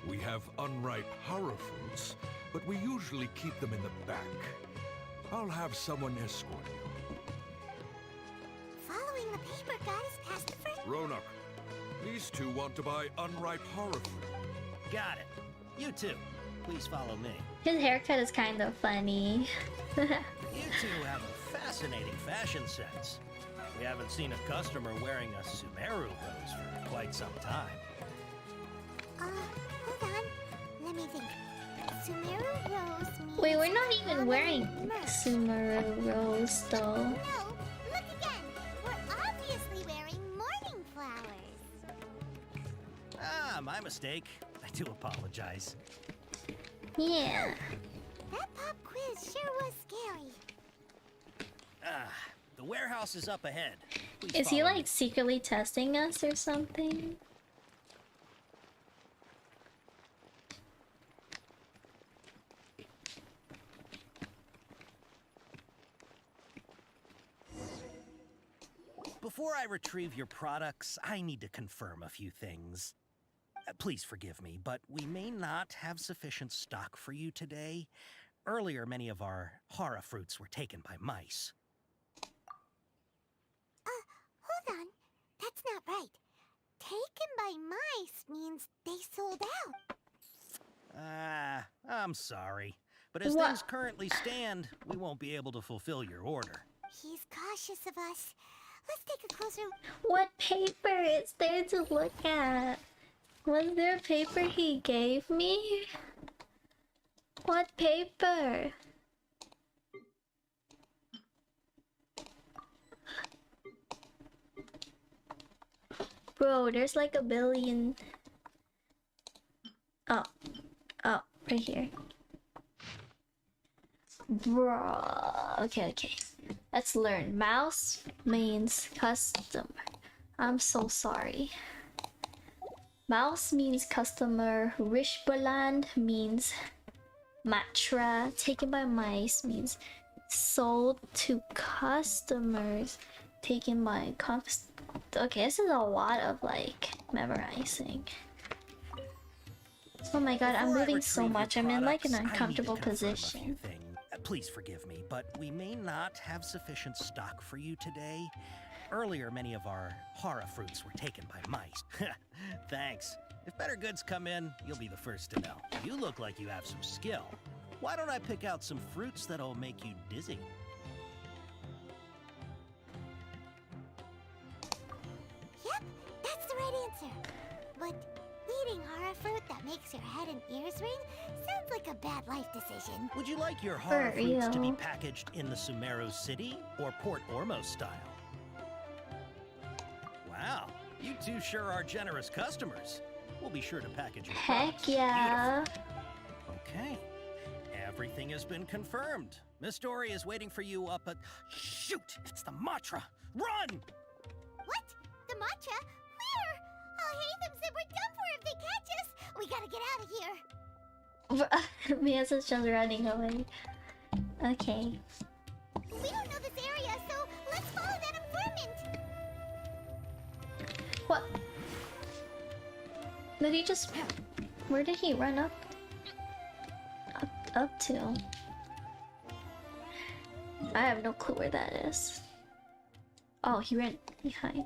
We have unripe horror fruits, but we usually keep them in the back. I'll have someone escort you. Following the paper guys past the first... Ronak, these two want to buy unripe horror fruit. Got it. You too. Please follow me. His haircut is kind of funny. You two have a fascinating fashion sense. We haven't seen a customer wearing a Sumeru rose for quite some time. Hold on. Let me think. Sumeru rose means... Wait, we're not even wearing merch. Sumeru rose though. No, look again. We're obviously wearing morning flowers. Ah, my mistake. I do apologize. Yeah. That pop quiz sure was scary. Ah, the warehouse is up ahead. Please Is he follow me. like secretly testing us or something? Before I retrieve your products, I need to confirm a few things. Please forgive me, but we may not have sufficient stock for you today. Earlier, many of our hara fruits were taken by mice. Hold on. That's not right. Taken by mice means they sold out. Ah, I'm sorry. But as What? things currently stand, we won't be able to fulfill your order. He's cautious of us. Let's take a closer... What paper is there to look at? Was there a paper he gave me? What paper? Bro, there's like a billion. Oh, right here. Bro, okay. Let's learn. Mouse means customer. I'm so sorry. Mouse means customer. Rishbaland means matra. Taken by mice means sold to customers. Taken by okay, this is a lot of like memorizing. Oh my god, I'm Before I moving so retrieve much. your I'm in like an products, I need to uncomfortable confirm a few position. things. Please forgive me, but we may not have sufficient stock for you today. Earlier, many of our hara fruits were taken by mice. Thanks. If better goods come in, you'll be the first to know. You look like you have some skill. Why don't I pick out some fruits that'll make you dizzy? Yep, that's the right answer. But eating hara fruit that makes your head and ears ring sounds like a bad life decision. Would you like your hara For fruits to be real. packaged in the Sumeru City or Port Ormos style? Wow, you two sure are generous customers. We'll be sure to package your Heck products yeah. beautifully. Okay, everything has been confirmed. Miss Dory is waiting for you up at... Shoot, it's the Matra! Run! What? The matcha? Where? Oh, Hatham said we're done for if they catch us. We gotta get out of here. Mia's just running away. Okay. We don't know this area, so let's follow that informant. What? Did he just... Where did he run up to? I have no clue where that is. Oh, he ran behind.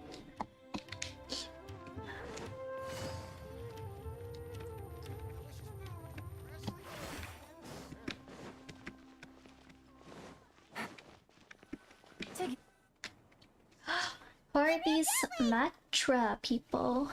Who are these Matra people?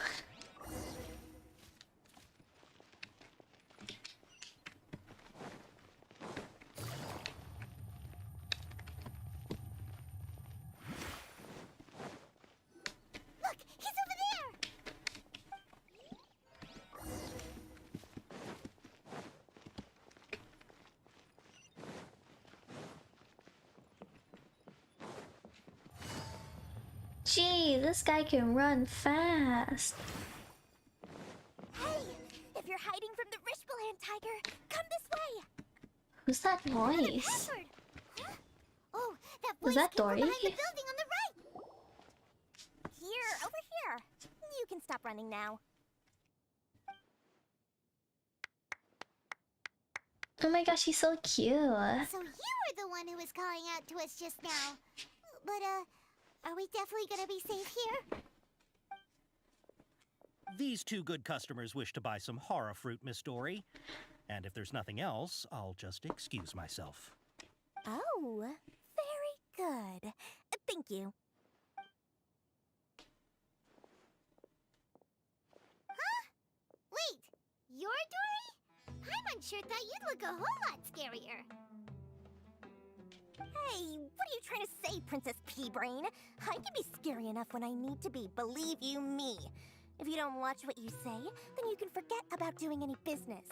Look, he's over there. Gee, this guy can run fast. Hey, if you're hiding from the Rishbaland tiger, come this way. Who's that voice? Password. Huh? Oh, that Was voice that came from Dory? behind the building on the right. Here, over here. You can stop running now. Oh my gosh, she's so cute. So you were the one who was calling out to us just now. But, are we definitely gonna be safe here? These two good customers wish to buy some horror fruit, Miss Dory. And if there's nothing else, I'll just excuse myself. Oh, very good. Thank you. Huh? Wait, you're Dory? Paimon sure thought you'd look a whole lot scarier. Hey, what are you trying to say, Princess Pea-Brain? I can be scary enough when I need to be, believe you me. If you don't watch what you say, then you can forget about doing any business.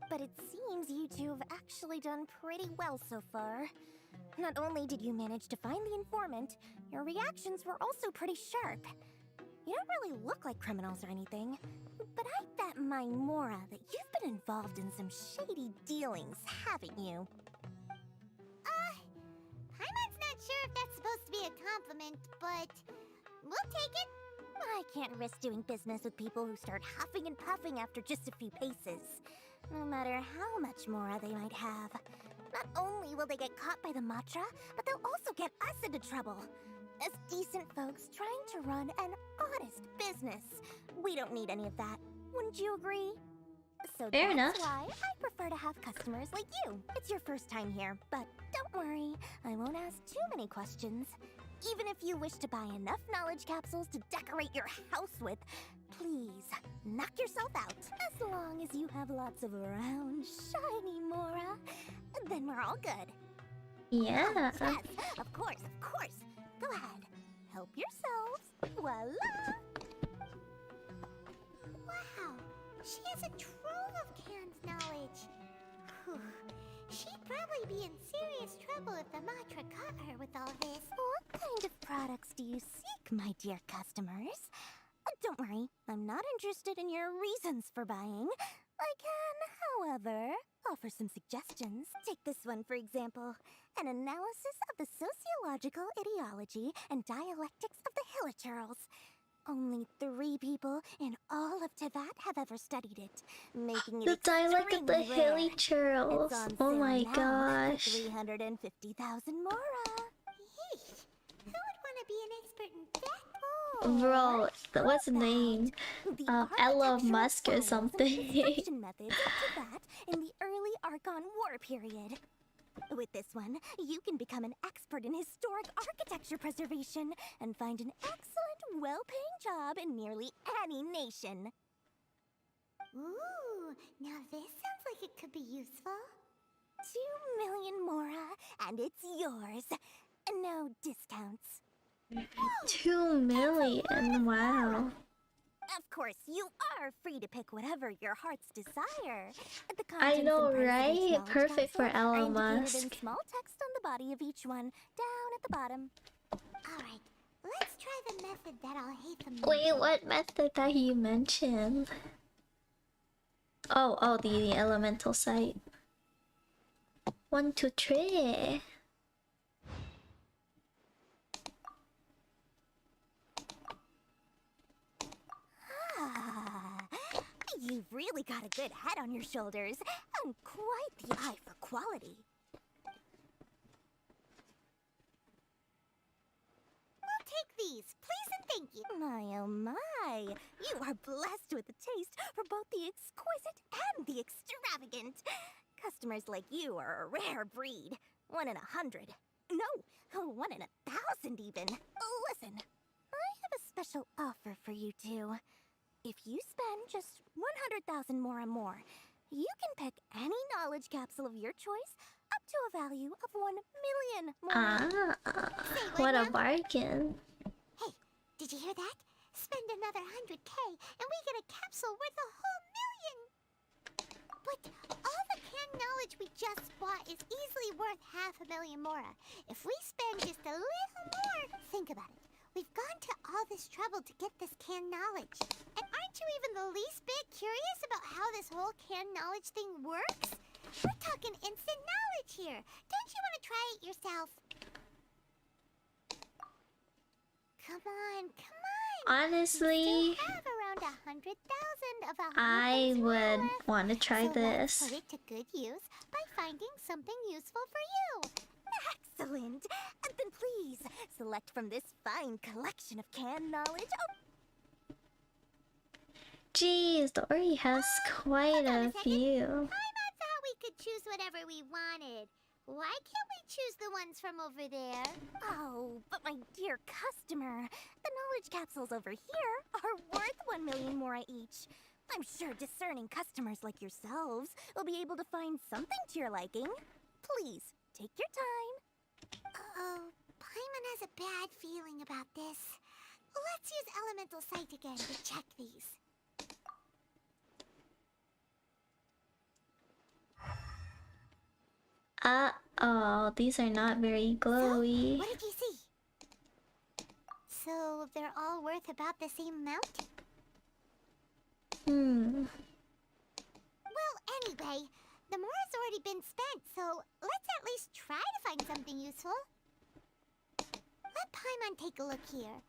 But it seems you two have actually done pretty well so far. Not only did you manage to find the informant, your reactions were also pretty sharp. You don't really look like criminals or anything, but I bet my Mora that you've been involved in some shady dealings, haven't you? Paimon's not sure if that's supposed to be a compliment, but we'll take it. I can't risk doing business with people who start huffing and puffing after just a few paces, no matter how much Mora they might have. Not only will they get caught by the Matra, but they'll also get us into trouble. As decent folks trying to run an honest business, we don't need any of that. Wouldn't you agree? So Fair enough. that's why I prefer to have customers like you. It's your first time here, but don't worry, I won't ask too many questions. Even if you wish to buy enough knowledge capsules to decorate your house with, please, knock yourself out. As long as you have lots of round, shiny Mora, then we're all good. Yeah. Oh, yes, of course, of course. Go ahead, help yourselves. Voila! Wow, she has a trove of canned knowledge. Whew. She'd probably be in serious trouble if the Matra caught her with all this. What kind of products do you seek, my dear customers? Don't worry, I'm not interested in your reasons for buying. I can, however, offer some suggestions. Take this one, for example. An analysis of the sociological ideology and dialectics of the Hilichurls. Only 3 people in all of Teyvat have ever studied it, making it The dialect of the extremely rare. Hilichurls. It's on Oh sale my now gosh. for 350,000 Mora. Yeesh, who would want to be an expert in that? Bro, what's the name? Elon Musk or something. Construction methods to that in the early Archon War period. With this one, you can become an expert in historic architecture preservation and find an excellent, well-paying job in nearly any nation. Ooh, now this sounds like it could be useful. 2 million Mora, and it's yours. No discounts. 2 million, wow. Of course, you are free to pick whatever your heart's desire. The I contents know, and price of each right? knowledge Perfect for capsule are Elon indicated Musk. in small text on the body of each one, down at the bottom. Alright, let's try the method that I'll hate the most. Wait, what method that you mentioned? Oh, the elemental site. 1, 2, 3. You've really got a good head on your shoulders, and quite the eye for quality. We'll take these, please and thank you. My oh my, you are blessed with a taste for both the exquisite and the extravagant. Customers like you are a rare breed. 1 in 100. No, 1 in 1,000 even. Listen, I have a special offer for you two. If you spend just 100,000 more and more, you can pick any knowledge capsule of your choice up to a value of 1 million more. What a bargain. Hey, did you hear that? Spend another 100K and we get a capsule worth a whole million. But all the canned knowledge we just bought is easily worth 500,000 Mora. If we spend just a little more, think about it. We've gone to all this trouble to get this canned knowledge. And aren't you even the least bit curious about how this whole canned knowledge thing works? We're talking instant knowledge here. Don't you want to try it yourself? Come on, come on. Honestly, We still have around 100,000 of a I would want to try so this. let's put it to good use by finding something useful for you. Excellent. And then please select from this fine collection of canned knowledge. Oh, Geez, Dory has quite a few. I thought we could choose whatever we wanted. Why can't we choose the ones from over there? Oh, but my dear customer, the knowledge capsules over here are worth 1 million mora each. I'm sure discerning customers like yourselves will be able to find something to your liking. Please, take your time. Uh-oh, Paimon has a bad feeling about this. Let's use Elemental Sight again to check these. Uh-oh, these are not very glowy. What did you see? So they're all worth about the same amount? Well, anyway, the mora's already been spent, so let's at least try to find something useful. Let Paimon take a look here.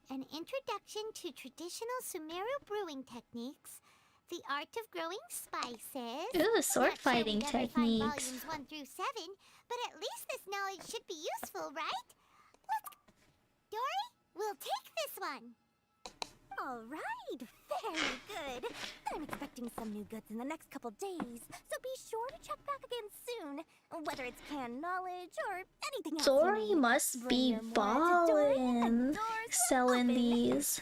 An introduction to traditional Sumeru brewing techniques, the art of growing spices. Ooh, sword fighting Not sure we'd ever find techniques. volumes 1 through 7, but at least this knowledge should be useful, right? Dory, we'll take this one. All right, very good. I'm expecting some new goods in the next couple days, so be sure to check back again soon. Whether it's canned knowledge or anything else. Dory must be ballin' selling these.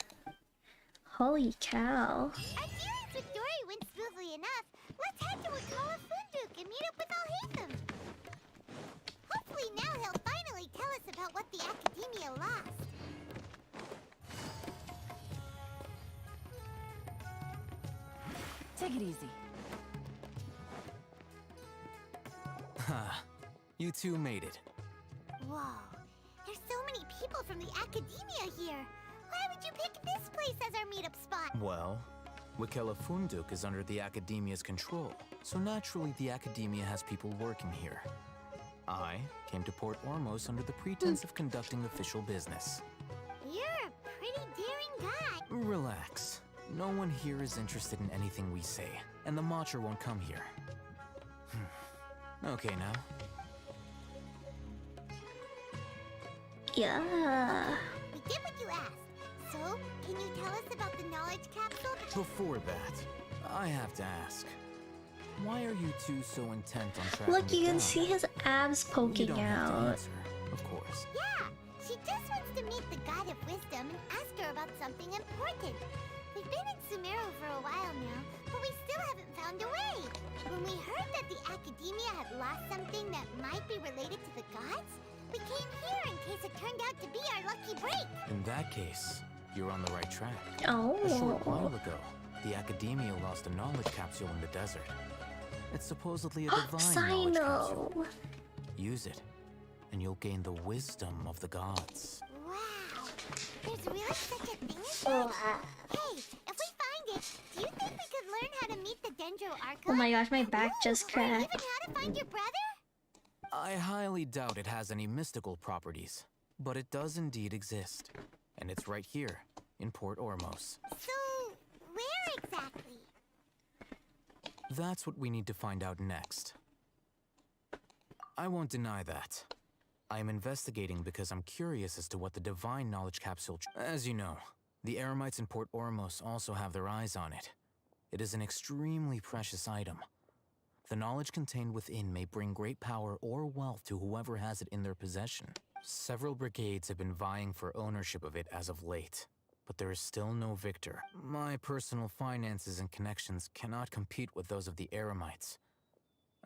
Holy cow. Our dealings with Dory went smoothly enough. Let's head to Wakala Funduk and meet up with Alhaitham. Hopefully now he'll finally tell us about what the Academia lost. Take it easy. Ha, you two made it. Whoa, there's so many people from the Academia here. Why would you pick this place as our meetup spot? Well, Wakela Funduk is under the Academia's control, so naturally the Academia has people working here. I came to Port Ormos under the pretense of conducting official business. You're a pretty daring guy. Relax. No one here is interested in anything we say, and the Matcher won't come here. Okay now. Yeah. We did what you asked. So, can you tell us about the knowledge capsule? Before that, I have to ask. Why are you two so intent on tracking Look, it you can down? see his abs You poking don't have to out. answer, of course. Yeah, she just wants to meet the God of Wisdom and ask her about something important. We've been in Sumeru for a while now, but we still haven't found a way. When we heard that the Academia had lost something that might be related to the gods, we came here in case it turned out to be our lucky break. In that case, you're on the right track. Oh. A short while ago, the Academia lost a knowledge capsule in the desert. It's supposedly a divine knowledge capsule. Sino. Use it, and you'll gain the wisdom of the gods. Wow, there's really such a thing as that? Hey, if we find it, do you think we could learn how to meet the Dendro Archon? Oh my gosh, my back just Or even cracked. how to find your brother? I highly doubt it has any mystical properties, but it does indeed exist. And it's right here, in Port Ormos. So, where exactly? That's what we need to find out next. I won't deny that. I am investigating because I'm curious as to what the divine knowledge capsule... As you know, the Eremites in Port Ormos also have their eyes on it. It is an extremely precious item. The knowledge contained within may bring great power or wealth to whoever has it in their possession. Several brigades have been vying for ownership of it as of late, but there is still no victor. My personal finances and connections cannot compete with those of the Eremites.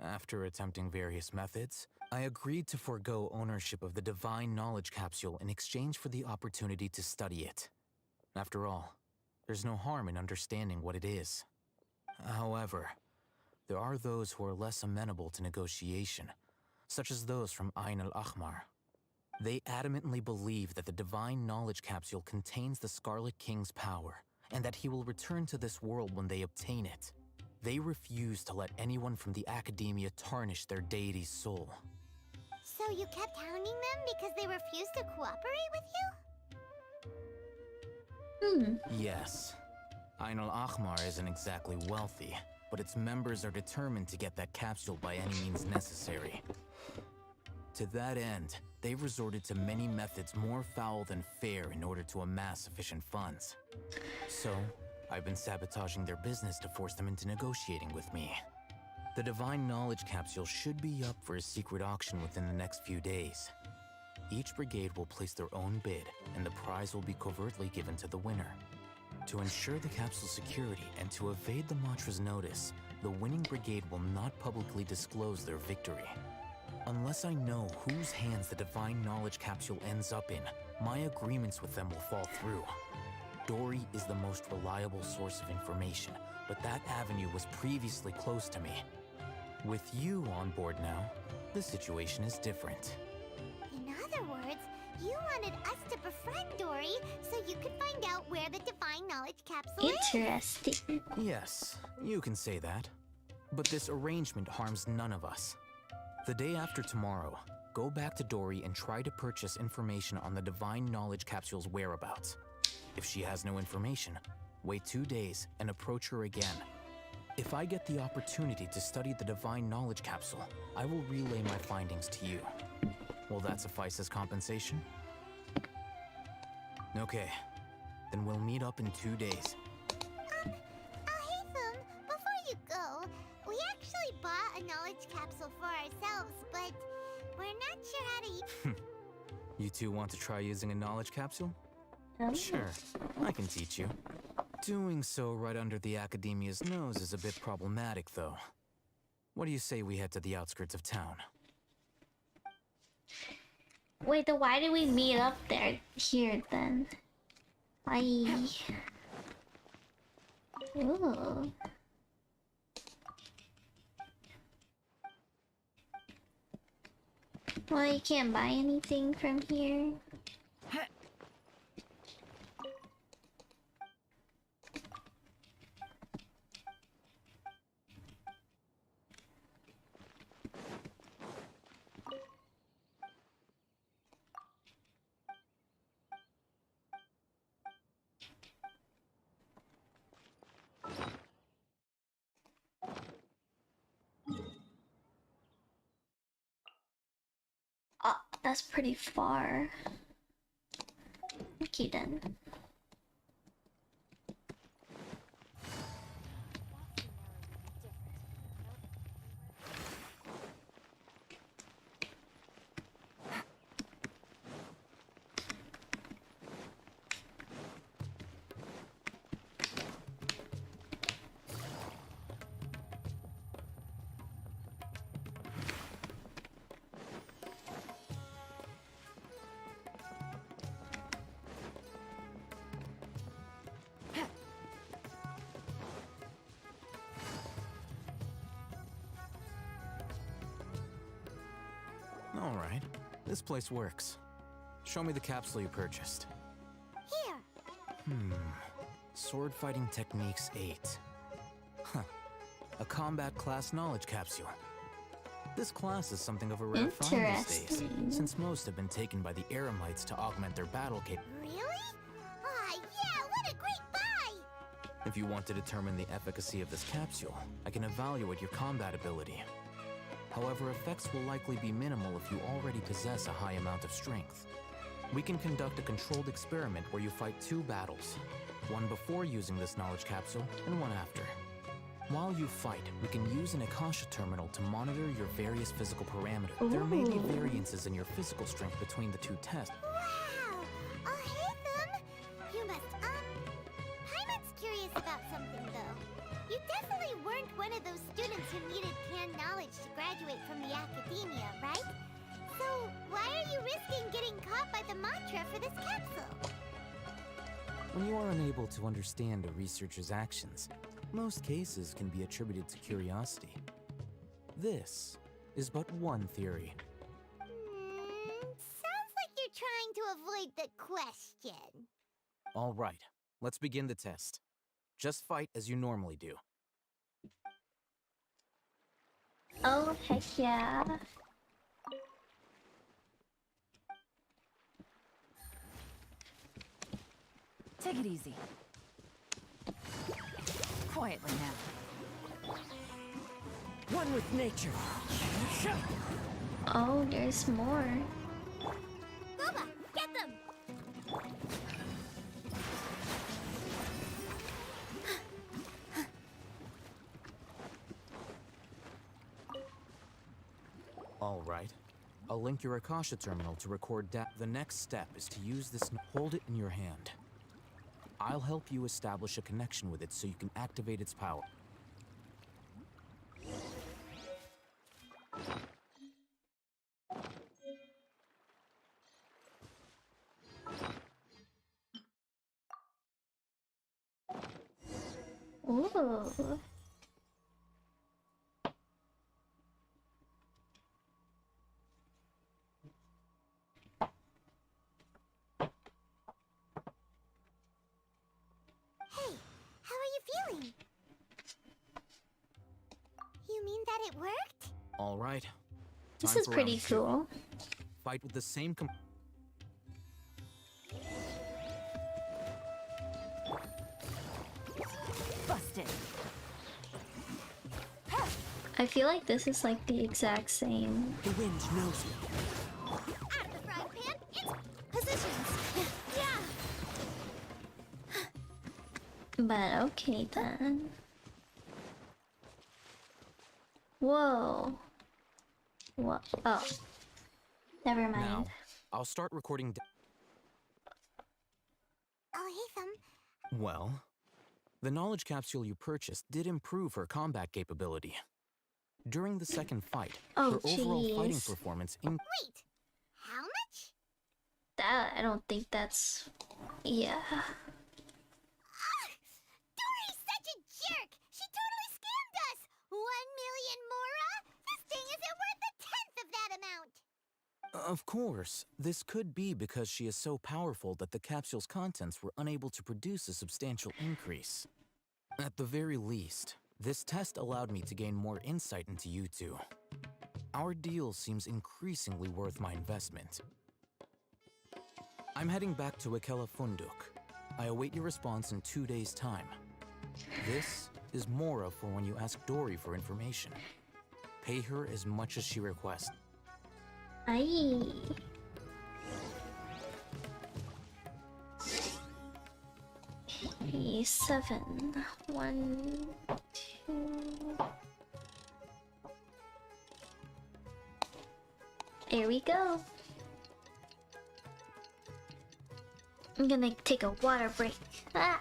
After attempting various methods, I agreed to forego ownership of the divine knowledge capsule in exchange for the opportunity to study it. After all, there's no harm in understanding what it is. However, there are those who are less amenable to negotiation, such as those from Ain al-Ahmar. They adamantly believe that the divine knowledge capsule contains the Scarlet King's power, and that he will return to this world when they obtain it. They refuse to let anyone from the Academia tarnish their deity's soul. So you kept hounding them because they refused to cooperate with you? Yes. Ain al-Ahmar isn't exactly wealthy, but its members are determined to get that capsule by any means necessary. To that end, they've resorted to many methods more foul than fair in order to amass sufficient funds. So, I've been sabotaging their business to force them into negotiating with me. The Divine Knowledge Capsule should be up for a secret auction within the next few days. Each brigade will place their own bid, and the prize will be covertly given to the winner. To ensure the capsule's security and to evade the Mantra's notice, the winning brigade will not publicly disclose their victory. Unless I know whose hands the Divine Knowledge Capsule ends up in, my agreements with them will fall through. Dory is the most reliable source of information, but that avenue was previously closed to me. With you on board now, the situation is different. In other words, you wanted us to befriend Dory so you could find out where the Divine Knowledge Capsule is. Interesting. Yes, you can say that. But this arrangement harms none of us. The day after tomorrow, go back to Dory and try to purchase information on the Divine Knowledge Capsule's whereabouts. If she has no information, wait 2 days and approach her again. If I get the opportunity to study the Divine Knowledge Capsule, I will relay my findings to you. Will that suffice as compensation? Okay, then we'll meet up in 2 days. Haytham, before you go, we actually bought a knowledge capsule for ourselves, but we're not sure how to use. You two want to try using a knowledge capsule? Oh. Sure, I can teach you. Doing so right under the Academia's nose is a bit problematic, though. What do you say we head to the outskirts of town? Wait, then why did we meet up there here then? Ooh. Well, you can't buy anything from here. Oh, that's pretty far. Okay then. All right, this place works. Show me the capsule you purchased. Here. Sword Fighting Techniques 8. Huh. A combat class knowledge capsule. This class is something of a rare find these days, since most have been taken by the Eremites to augment their battle capability. Really? Yeah, what a great buy! If you want to determine the efficacy of this capsule, I can evaluate your combat ability. However, effects will likely be minimal if you already possess a high amount of strength. We can conduct a controlled experiment where you fight 2 battles, one before using this knowledge capsule and one after. While you fight, we can use an Akasha terminal to monitor your various physical parameters. There may be variances in your physical strength between the 2 tests. Wow! Haytham! You must, Paimon's curious about something, though. You definitely weren't one of those students who needed canned knowledge to graduate from the academia, right? So, why are you risking getting caught by the mantra for this capsule? When you are unable to understand a researcher's actions, most cases can be attributed to curiosity. This is but one theory. Sounds like you're trying to avoid the question. All right, let's begin the test. Just fight as you normally do. Oh, heck yeah. Take it easy. Quietly now. One with nature. Oh, there's more. Boba, get them! All right. I'll link your Akasha terminal to record The next step is to use this. Hold it in your hand. I'll help you establish a connection with it so you can activate its power. Ooh. Hey, how are you feeling? You mean that it worked? All right. This Time is for pretty round two. cool. Fight with the same Busted. I feel like this is like the exact same. The wind knows me. Out of the frying pan, it's positions. Yeah. But okay then. Whoa. What? Oh. Never mind. Now, I'll start recording. Oh, hey, Thumb. Well, the knowledge capsule you purchased did improve her combat capability. During the second fight, Oh, her overall fighting jeez. performance Wait, how much? That I don't think that's. Yeah. Dory's such a jerk! She totally scammed us! 1,000,000 Mora? This thing isn't worth a tenth of that amount! Of course, this could be because she is so powerful that the capsule's contents were unable to produce a substantial increase. At the very least, this test allowed me to gain more insight into you two. Our deal seems increasingly worth my investment. I'm heading back to Akela Funduk. I await your response in 2 days' time. This is Mora for when you ask Dory for information. Pay her as much as she requests. Aye. Okay, 7. 1, 2. There we go. I'm gonna take a water break. Ah.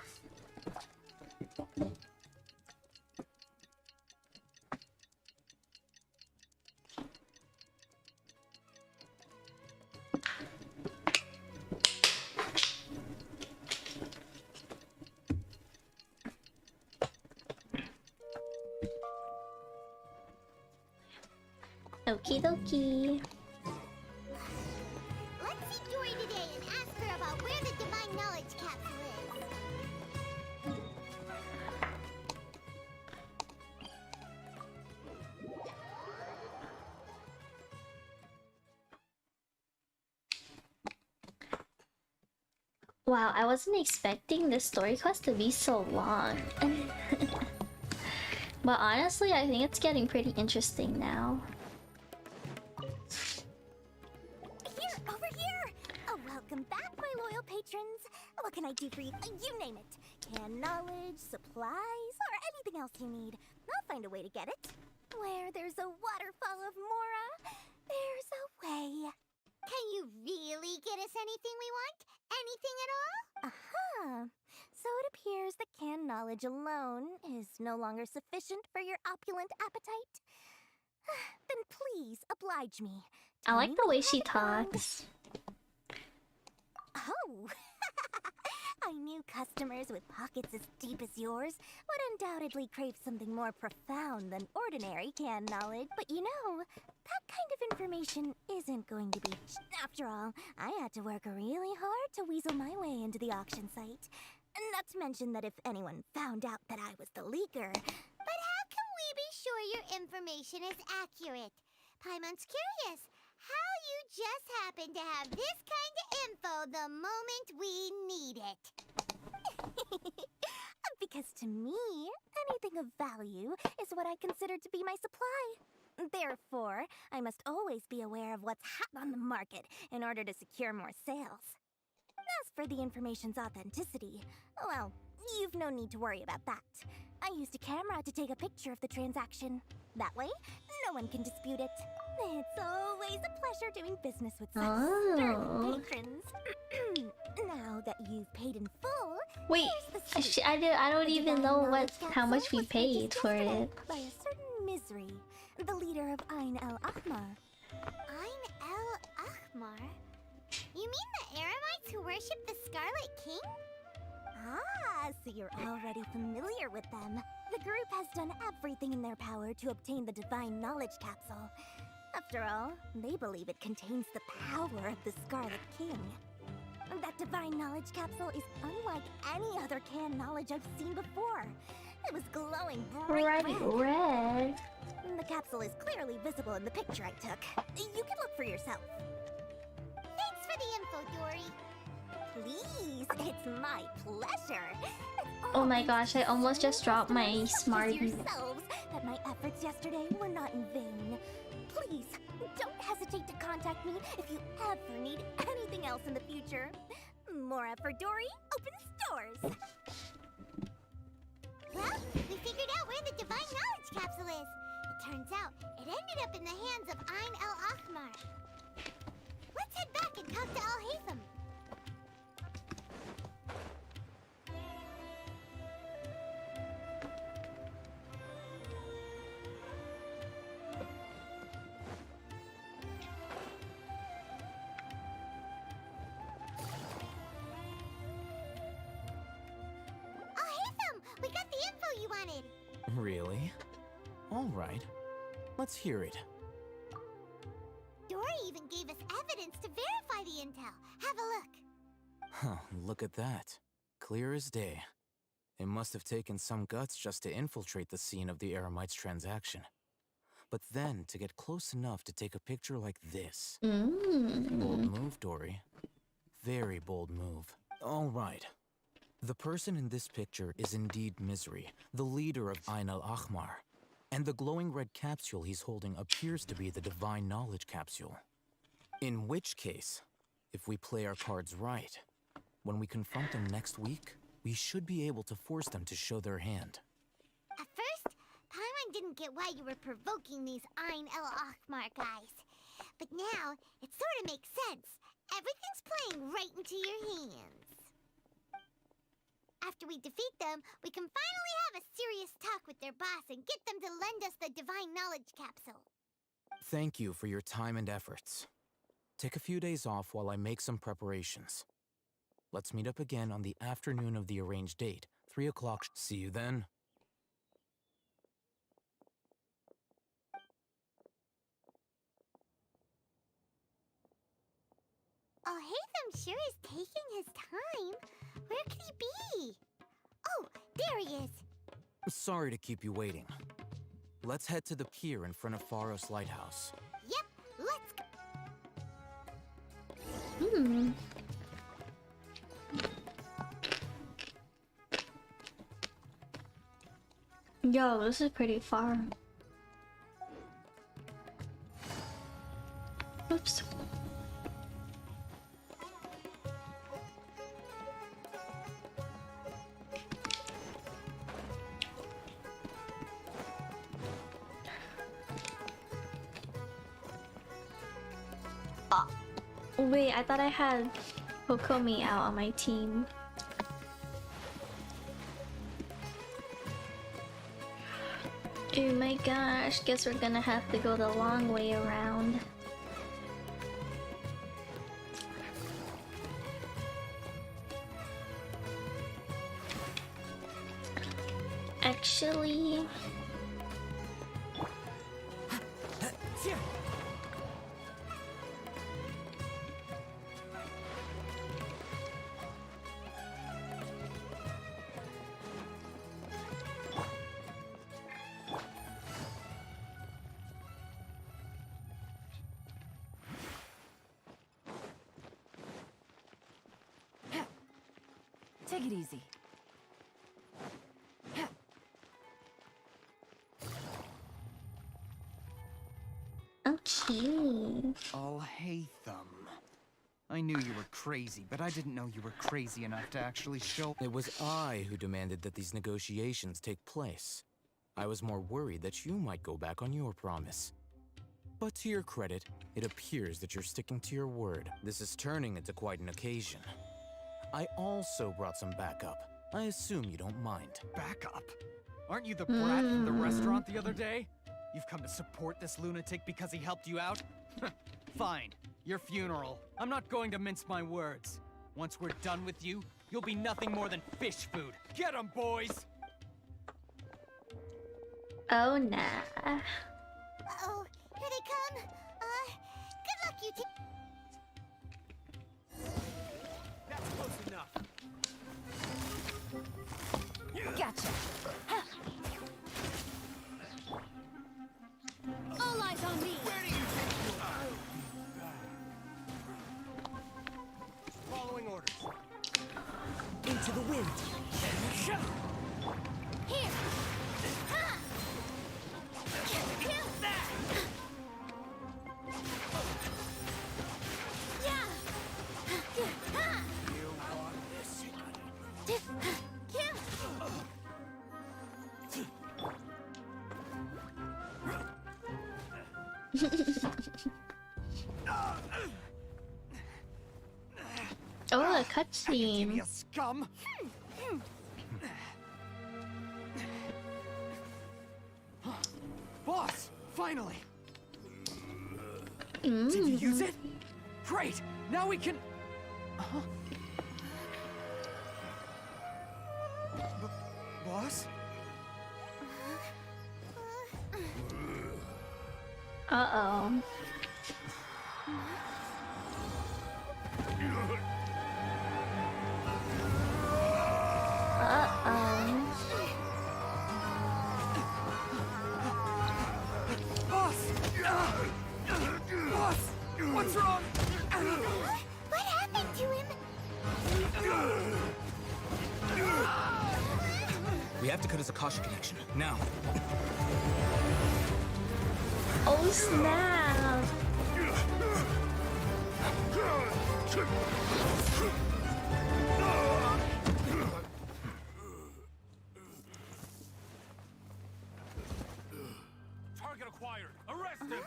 Okie dokie. Let's see Dory today and ask her about where the divine knowledge capsule is. Wow, I wasn't expecting this story quest to be so long. But honestly, I think it's getting pretty interesting now. Here, over here! Oh, welcome back, my loyal patrons. What can I do for you? You name it. Canned knowledge, supplies, or anything else you need. I'll find a way to get it. Where there's a waterfall of Mora, there's a way. Can you really get us anything we want? Anything at all? Aha! So it appears that canned knowledge alone is no longer sufficient for your opulent appetite. Then please oblige me. I Tell like me the what way you she have in mind. talks. Oh! I knew customers with pockets as deep as yours would undoubtedly crave something more profound than ordinary canned knowledge. But you know, that kind of information isn't going to be... After all, I had to work really hard to weasel my way into the auction site. Not to mention that if anyone found out that I was the leaker... But how can we be sure your information is accurate? Paimon's curious how you just happen to have this kind of info the moment we need it. Because to me, anything of value is what I consider to be my supply. Therefore, I must always be aware of what's hot on the market in order to secure more sales. As for the information's authenticity, well, you've no need to worry about that. I used a camera to take a picture of the transaction. That way, no one can dispute it. It's always a pleasure doing business with such stern patrons. Now that you've paid in full, Wait, I don't even know how much we paid for it. By a certain Misery, the leader of Ain el Ahmar. Ain el Ahmar? You mean the Eremites who worship the Scarlet King? Ah, so you're already familiar with them. The group has done everything in their power to obtain the Divine Knowledge Capsule. After all, they believe it contains the power of the Scarlet King. That Divine Knowledge Capsule is unlike any other canned knowledge I've seen before. It was glowing bright red. The capsule is clearly visible in the picture I took. You can look for yourself. Thanks for the info, Dory. Please, it's my pleasure. Oh my gosh, I almost just dropped my Smartie. Yourselves that my efforts yesterday were not in vain. Please, don't hesitate to contact me if you ever need anything else in the future. Mora for Dory opens doors. Well, we figured out where the Divine Knowledge Capsule is. It turns out it ended up in the hands of Ain el Ahmar. Let's head back and talk to Al-Haytham. We got the info you wanted! Really? All right. Let's hear it. Dory even gave us evidence to verify the intel. Have a look. Huh, look at that. Clear as day. It must have taken some guts just to infiltrate the scene of the Eremites' transaction. But then, to get close enough to take a picture like this. Bold move, Dory. Very bold move. All right. The person in this picture is indeed Misery, the leader of Ain el Ahmar. And the glowing red capsule he's holding appears to be the Divine Knowledge Capsule. In which case, if we play our cards right, when we confront them next week, we should be able to force them to show their hand. At first, Paimon didn't get why you were provoking these Ain el Ahmar guys. But now, it sort of makes sense. Everything's playing right into your hands. After we defeat them, we can finally have a serious talk with their boss and get them to lend us the Divine Knowledge Capsule. Thank you for your time and efforts. Take a few days off while I make some preparations. Let's meet up again on the afternoon of the arranged date, 3 o'clock. See you then. Al-Haytham sure is taking his time. Where could he be? Oh, there he is. Sorry to keep you waiting. Let's head to the pier in front of Pharos Lighthouse. Yep, let's go. Yo, this is pretty far. Oops. Wait, I thought I had Kokomi out on my team. Oh my gosh, guess we're gonna have to go the long way around. Actually... Take it easy. Alhaitham. I knew you were crazy, but I didn't know you were crazy enough to actually show. It was I who demanded that these negotiations take place. I was more worried that you might go back on your promise. But to your credit, it appears that you're sticking to your word. This is turning into quite an occasion. I also brought some backup. I assume you don't mind. Backup? Aren't you the brat from the restaurant the other day? You've come to support this lunatic because he helped you out? Fine. Your funeral. I'm not going to mince my words. Once we're done with you, you'll be nothing more than fish food. Get 'em, boys! Oh, nah. Uh-oh, here they come. Good luck, you two. That's close enough. Gotcha. All eyes on me. Where do you think you are? Following orders. Into the wind. Here. Ha! Kill that. Yeah. Ha! You want this? Kill. Oh, a cutscene. Scum! Boss! Finally! Did you use it? Great! Now we can... Boss? Uh-oh. Boss! Boss! What's wrong? What happened to him? We have to cut his Akasha connection, now. Oh, snap. Target acquired. Arrest him.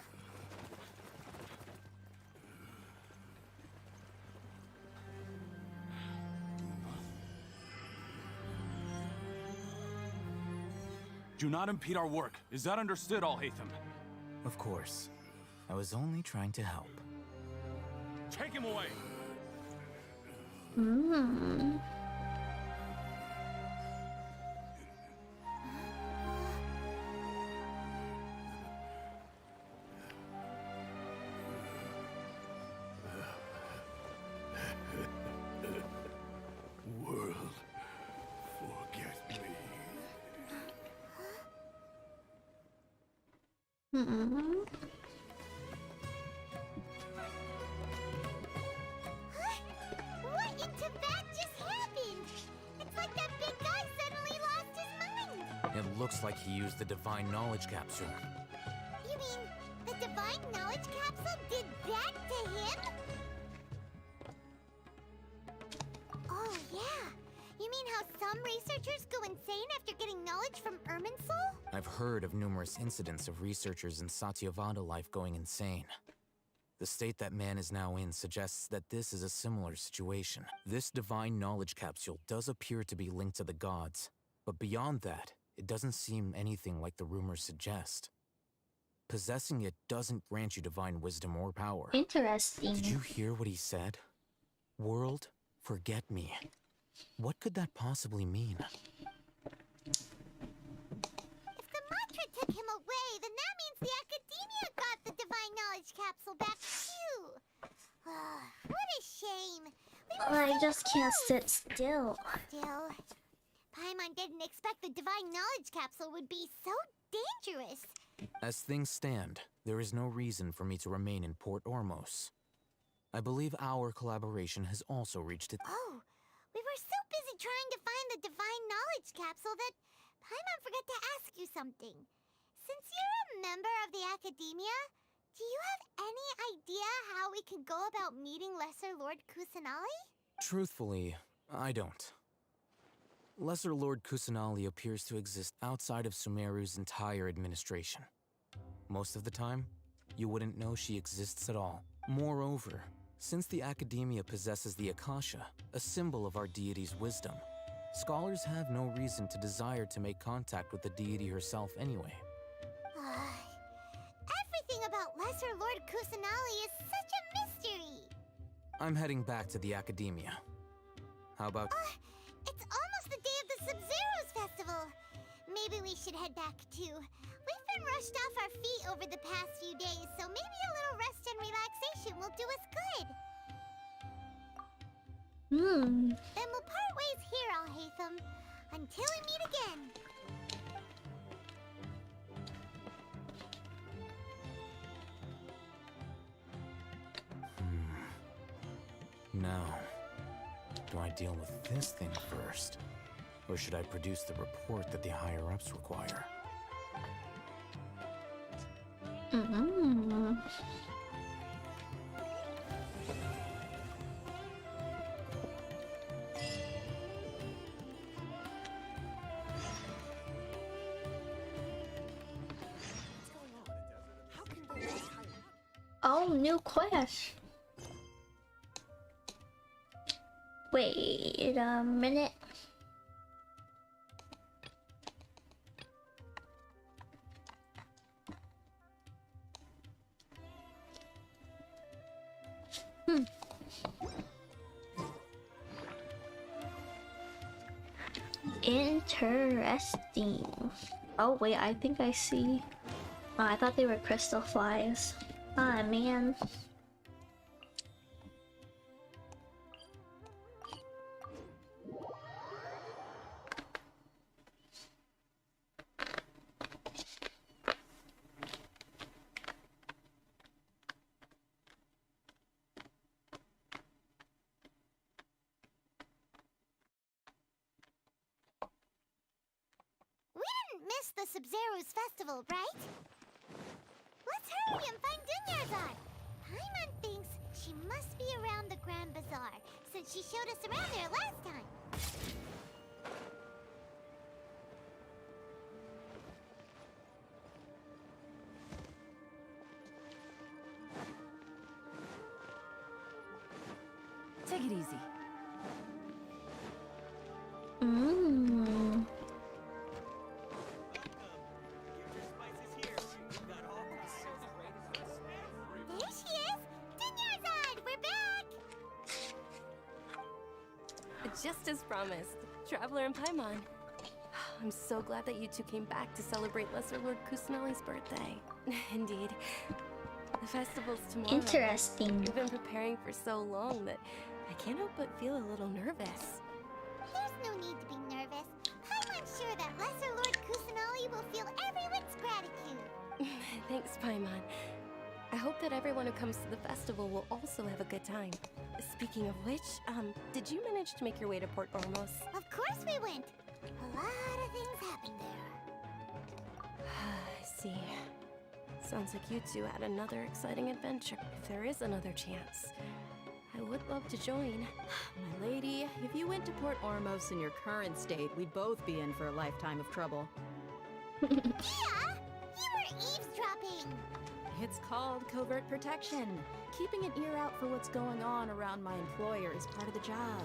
Do not impede our work. Is that understood, Alhaitham? Of course. I was only trying to help. Take him away. World, forget me. What in Tibet just happened? It's like that big guy suddenly lost his mind. It looks like he used the Divine Knowledge Capsule. You mean the Divine Knowledge Capsule did that to him? Oh, yeah. You mean how some researchers go insane after getting knowledge from Irminsul? I've heard of numerous incidents of researchers in Satyavada life going insane. The state that man is now in suggests that this is a similar situation. This divine knowledge capsule does appear to be linked to the gods, but beyond that, it doesn't seem anything like the rumors suggest. Possessing it doesn't grant you divine wisdom or power. Interesting. Did you hear what he said? World, forget me. What could that possibly mean? If the mantra took him away, then that means the Academia got the Divine Knowledge Capsule back too. What a shame. I just can't sit still. Still, Paimon didn't expect the Divine Knowledge Capsule would be so dangerous. As things stand, there is no reason for me to remain in Port Ormos. I believe our collaboration has also reached its... Oh, we were so busy trying to find the Divine Knowledge Capsule that Paimon forgot to ask you something. Since you're a member of the Academia, Do you have any idea how we could go about meeting Lesser Lord Kusanali? Truthfully, I don't. Lesser Lord Kusanali appears to exist outside of Sumeru's entire administration. Most of the time, you wouldn't know she exists at all. Moreover, since the Academia possesses the Akasha, a symbol of our deity's wisdom, scholars have no reason to desire to make contact with the deity herself anyway. Everything about Lesser Lord Kusanali is such a mystery! I'm heading back to the Academia. How about... It's almost the day of the Sub-Zero's festival! Maybe we should head back too. We've been rushed off our feet over the past few days, so maybe a little rest and relaxation will do us good. Then we'll part ways here, Alhaitham. Until we meet again. Now, do I deal with this thing first? Or should I produce the report that the higher-ups require? Oh, new quest. Wait a minute. Interesting. Oh wait, I think I see. Oh, I thought they were crystal flies. Ah, man. Miss the Sub-Zero's festival, right? Let's hurry and find Dunyarzad! Paimon thinks she must be around the Grand Bazaar, since she showed us around there last time. Take it easy. There she is! Dunyarzad, we're back! Just as promised, Traveler and Paimon. I'm so glad that you two came back to celebrate Lesser Lord Kusanali's birthday. Indeed. The festival's tomorrow. Interesting. We've been preparing for so long that I can't help but feel a little nervous. There's no need to be nervous. Paimon's sure that Lesser Lord Kusanali will feel everyone's gratitude. Thanks, Paimon. I hope that everyone who comes to the festival will also have a good time. Speaking of which, did you manage to make your way to Port Ormos? Of course we went. A lot of things happened there. I see. Sounds like you two had another exciting adventure. If there is another chance, I would love to join. My lady, if you went to Port Ormos in your current state, we'd both be in for a lifetime of trouble. Yeah, you were eavesdropping. It's called covert protection. Keeping an ear out for what's going on around my employer is part of the job.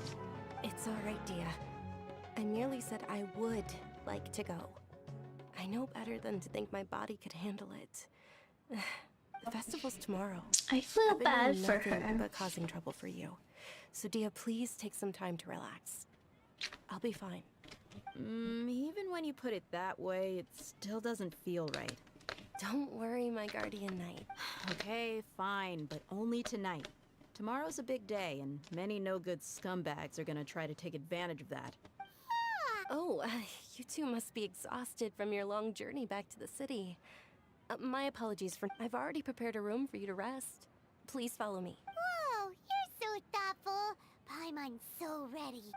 It's all right, Dia. I merely said I would like to go. I know better than to think my body could handle it. The festival's tomorrow. I feel I've been bad doing for nothing her. but causing trouble for you. So Dia, please take some time to relax. I'll be fine. Even when you put it that way, it still doesn't feel right. Don't worry, my guardian knight. Okay, fine, but only tonight. Tomorrow's a big day, and many no-good scumbags are gonna try to take advantage of that. Oh, you two must be exhausted from your long journey back to the city. My apologies for... I've already prepared a room for you to rest. Please follow me. Whoa, you're so thoughtful. Paimon's so ready.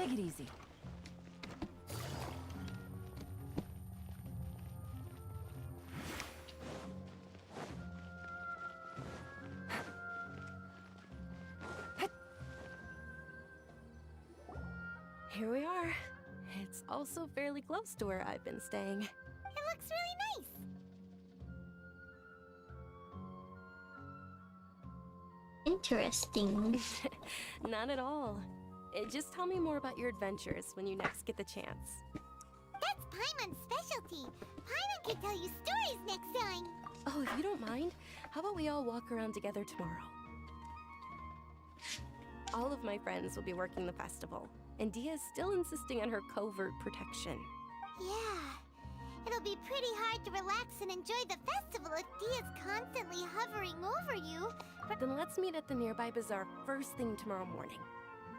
Take it easy. Here we are. It's also fairly close to where I've been staying. It looks really nice. Interesting. Not at all. Just tell me more about your adventures when you next get the chance. That's Paimon's specialty. Paimon can tell you stories next time. Oh, if you don't mind, how about we all walk around together tomorrow? All of my friends will be working the festival, and Dia's still insisting on her covert protection. Yeah. It'll be pretty hard to relax and enjoy the festival if Dia's constantly hovering over you. Then let's meet at the nearby bazaar first thing tomorrow morning.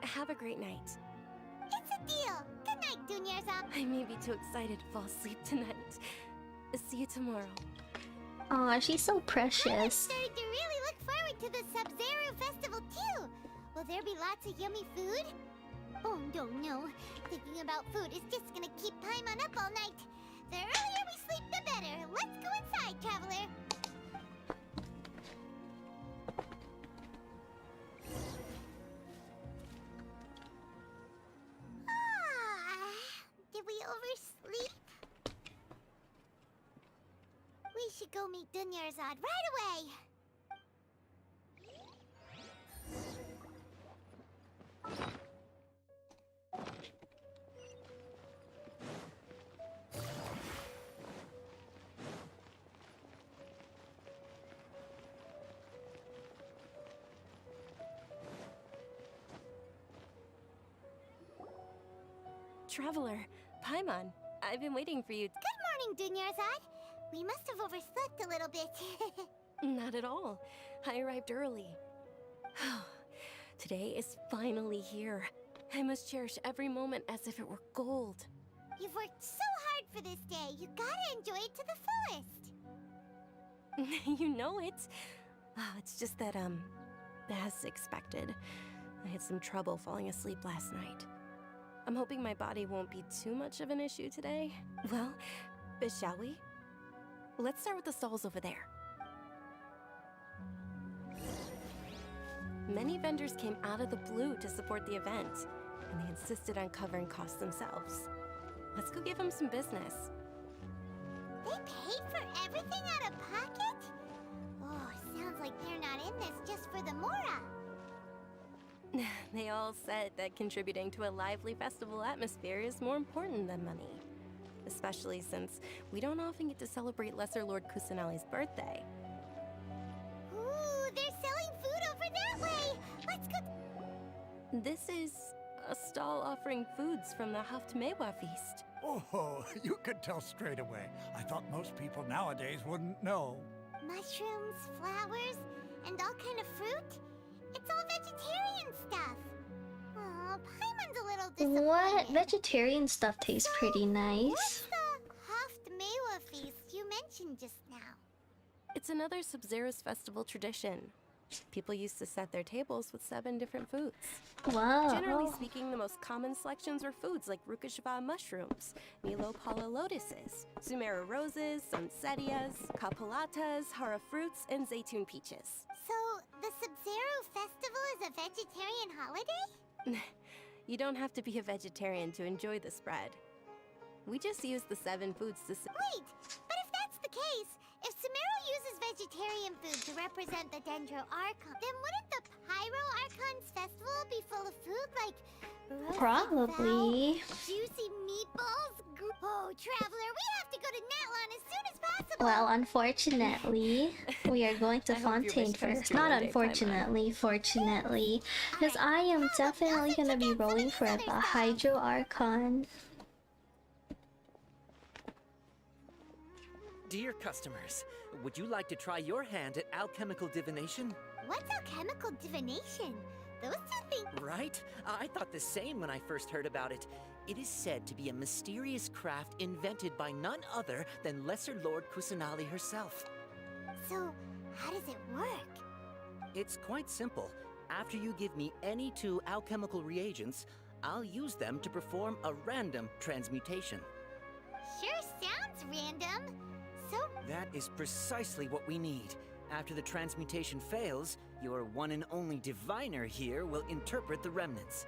Have a great night. It's a deal. Good night, Dunyarzad. I may be too excited to fall asleep tonight. See you tomorrow. Aw, she's so precious. I'm starting to really look forward to the Sub-Zero festival too. Will there be lots of yummy food? Oh no. Thinking about food is just gonna keep Paimon up all night. The earlier we sleep, the better. Let's go inside, traveler. Did we oversleep? We should go meet Dunyarzad right away. Traveler, Paimon, I've been waiting for you. Good morning, Dunyarzad. We must have overslept a little bit. Not at all. I arrived early. Today is finally here. I must cherish every moment as if it were gold. You've worked so hard for this day. You gotta enjoy it to the fullest. You know it. It's just that, as expected, I had some trouble falling asleep last night. I'm hoping my body won't be too much of an issue today. Well, shall we? Let's start with the stalls over there. Many vendors came out of the blue to support the event, and they insisted on covering costs themselves. Let's go give them some business. They paid for everything out of pocket? Oh, sounds like they're not in this just for the Mora. They all said that contributing to a lively festival atmosphere is more important than money. Especially since we don't often get to celebrate Lesser Lord Kusanali's birthday. Ooh, they're selling food over that way! Let's go... This is a stall offering foods from the Haftmewa feast. Oh, you could tell straight away. I thought most people nowadays wouldn't know. Mushrooms, flowers, and all kind of fruit? It's all vegetarian stuff. Oh, Paimon's a little disappointed. What? Vegetarian stuff tastes pretty nice. What's the Haftmewa feast you mentioned just now? It's another Sub-Zero's festival tradition. People used to set their tables with 7 different foods. Wow. Generally speaking, the most common selections were foods like Rukashava mushrooms, Nilopala lotuses, Sumera roses, Sunsettias, Kapalatas, Hara fruits, and Zaytun peaches. So, the Sub-Zero festival is a vegetarian holiday? You don't have to be a vegetarian to enjoy the spread. We just use the 7 foods to... Wait, but if that's the case, if Sumero uses vegetarian food to represent the Dendro Archon, then wouldn't the Pyro Archon's festival be full of food like... Probably. Juicy meatballs? Oh, Traveler, we have to go to Natlan as soon as possible! Well, unfortunately, we are going to Fontaine first. Not unfortunately, fortunately. Because I am definitely going to be rolling for the Hydro Archon. Dear customers, would you like to try your hand at alchemical divination? What's alchemical divination? Those two things... Right? I thought the same when I first heard about it. It is said to be a mysterious craft invented by none other than Lesser Lord Kusanali herself. So, how does it work? It's quite simple. After you give me any 2 alchemical reagents, I'll use them to perform a random transmutation. Sure sounds random. So, That is precisely what we need. After the transmutation fails, your one and only diviner here will interpret the remnants.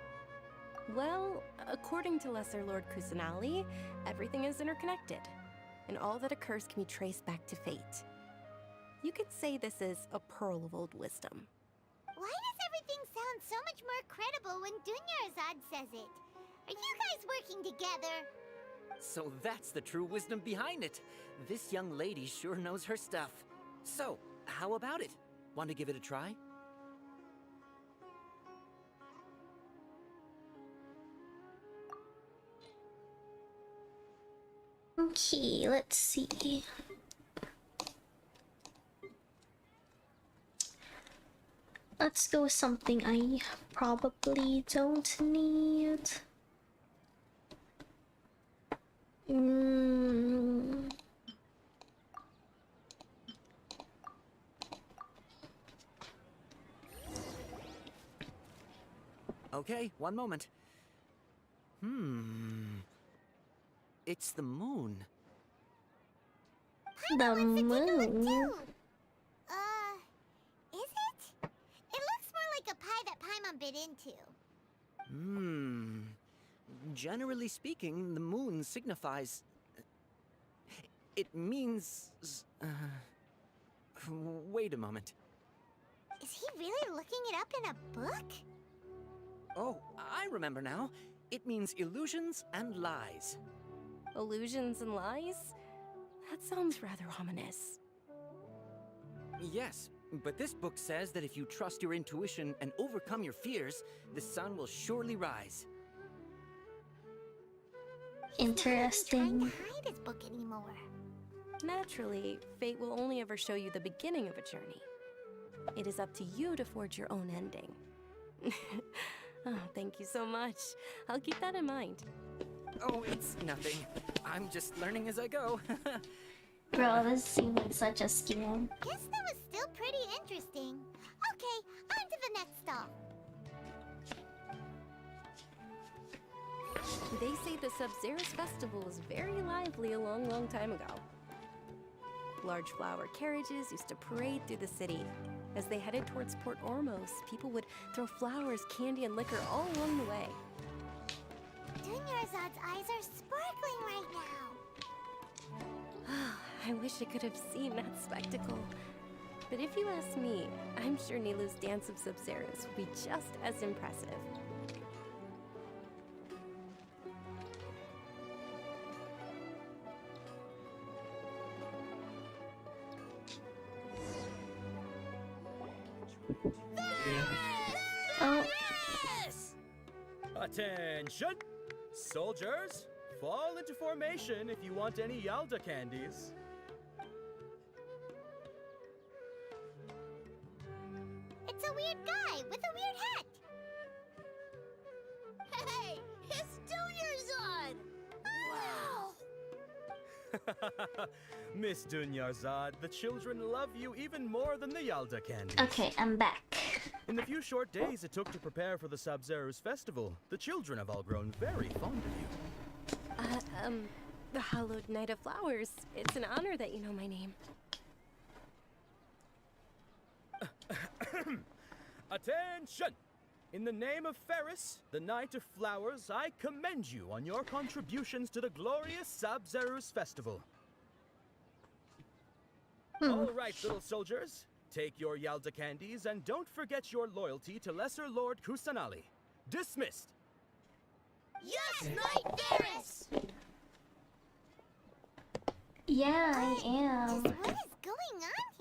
Well, according to Lesser Lord Kusanali, everything is interconnected, and all that occurs can be traced back to fate. You could say this is a pearl of old wisdom. why does everything sound so much more credible when Dunyarzad says it? Are you guys working together? So that's the true wisdom behind it. This young lady sure knows her stuff. So, how about it? Want to give it a try? Okay, let's see. Let's go with something I probably don't need. Okay, one moment. It's the moon. The moon. Is it? It looks more like a pie that Paimon bit into. Generally speaking, the moon signifies... It means... Wait a moment. Is he really looking it up in a book? Oh, I remember now. It means illusions and lies. Illusions and lies? That sounds rather ominous. Yes, but this book says that if you trust your intuition and overcome your fears, the sun will surely rise. Interesting. Trying to hide his book anymore. Naturally, fate will only ever show you the beginning of a journey. It is up to you to forge your own ending. Oh, thank you so much. I'll keep that in mind. Oh, it's nothing. I'm just learning as I go. Bro, this seems like such a scam. Guess that was still pretty interesting. Okay, on to the next stop. They say the Sub-Zerus festival was very lively a long, long time ago. Large flower carriages used to parade through the city. As they headed towards Port Ormos, people would throw flowers, candy, and liquor all along the way. Dunyarzad's eyes are sparkling right now. I wish I could have seen that spectacle. But if you ask me, I'm sure Nilu's Dance of Sub-Zerus will be just as impressive. Attention! Soldiers, fall into formation if you want any Yalda candies. It's a weird guy with a weird hat. Hey, it's Dunyarzad! Wow! Miss Dunyarzad, the children love you even more than the Yalda candies. Okay, I'm back. In the few short days it took to prepare for the Sub-Zerus festival, the children have all grown very fond of you. The Hallowed Knight of Flowers. It's an honor that you know my name. Attention! In the name of Ferris, the Knight of Flowers, I commend you on your contributions to the glorious Sub-Zerus festival. All right, little soldiers. Take your Yalda candies and don't forget your loyalty to Lesser Lord Kusanali. Dismissed! Yes, Knight Ferris! Yeah, I am. Just what is going on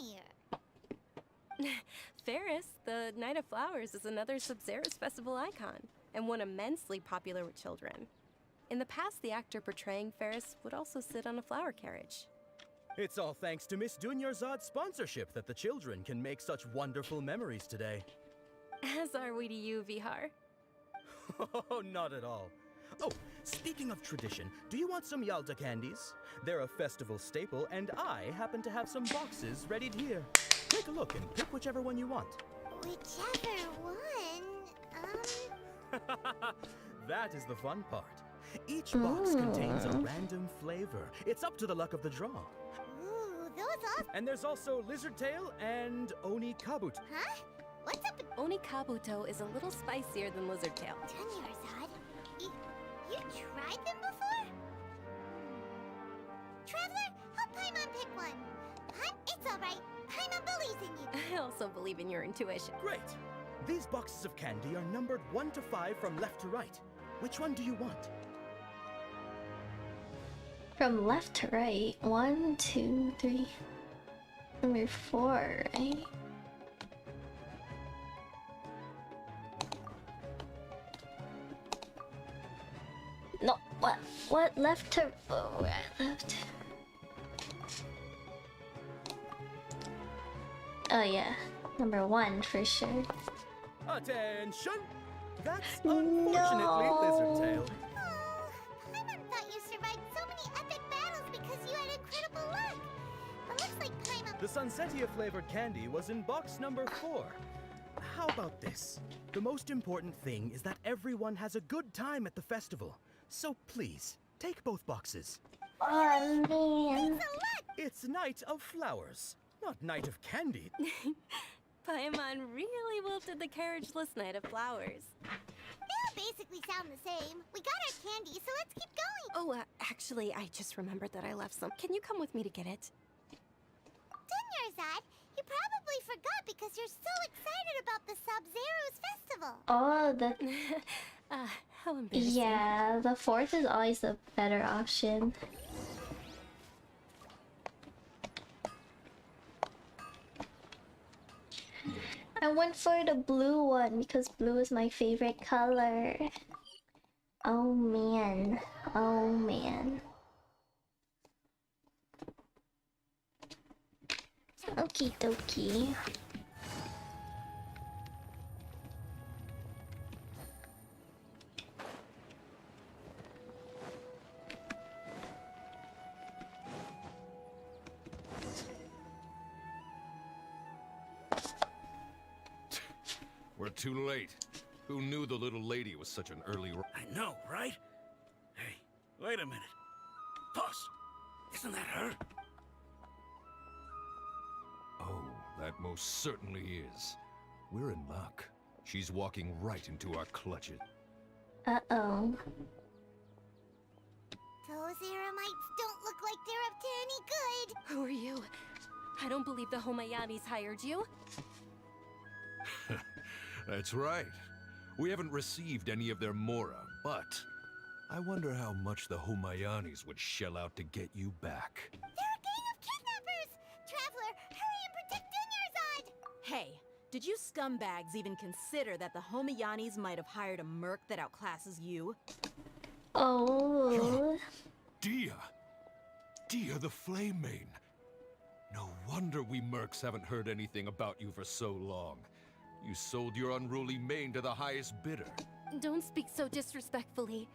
here? Ferris, the Knight of Flowers, is another Sub-Zerus festival icon, and one immensely popular with children. In the past, the actor portraying Ferris would also sit on a flower carriage. It's all thanks to Miss Dunyarzad's sponsorship that the children can make such wonderful memories today. As are we to you, Vihar. Oh, not at all. Oh, speaking of tradition, do you want some Yalda candies? They're a festival staple, and I happen to have some boxes ready here. Take a look and pick whichever one you want. Whichever one, That is the fun part. Each box contains a random flavor. It's up to the luck of the draw. Ooh, those are... And there's also lizard tail and oni kabuto. Huh? What's up with... Oni kabuto is a little spicier than lizard tail. Dunyarzad, you tried them before? Traveler, help Paimon pick one. Hun, it's alright. Paimon believes in you. I also believe in your intuition. Great. These boxes of candy are numbered 1 to 5 from left to right. Which one do you want? From left to right. 1, 2, 3. Number 4, right? No, what? What? Left to... Oh, right, left. Oh yeah, number 1 for sure. Attention! That's unfortunately lizard tail. Paimon thought you survived so many epic battles because you had incredible luck. But looks like Paimon... The Sunsetia flavored candy was in box number 4. How about this? The most important thing is that everyone has a good time at the festival. So please, take both boxes. Oh man. It's Night of Flowers, not Night of Candy. Paimon really wilted the carriageless Night of Flowers. They all basically sound the same. We got our candy, so let's keep going. Oh, actually, I just remembered that I left some. Can you come with me to get it? Dunyarzad, you probably forgot because you're so excited about the Sub-Zero's festival. Oh, the... How embarrassing. Yeah, the 4th is always the better option. I went for the blue one because blue is my favorite color. Oh man. Oh man. Okie dokie. We're too late. Who knew the little lady was such an early... I know, right? Hey, wait a minute. Pause. Isn't that her? Oh, that most certainly is. We're in luck. She's walking right into our clutches. Uh-oh. Those Eremites don't look like they're up to any good. Who are you? I don't believe the Homayanis hired you. That's right. We haven't received any of their mora, but I wonder how much the Homayanis would shell out to get you back. They're a gang of kidnappers! Traveler, hurry and protect Dunyarzad! Hey, did you scumbags even consider that the Homayanis might have hired a merc that outclasses you? Oh. Dia! Dia the Flame Mane! No wonder we mercs haven't heard anything about you for so long. You sold your unruly mane to the highest bidder. Don't speak so disrespectfully.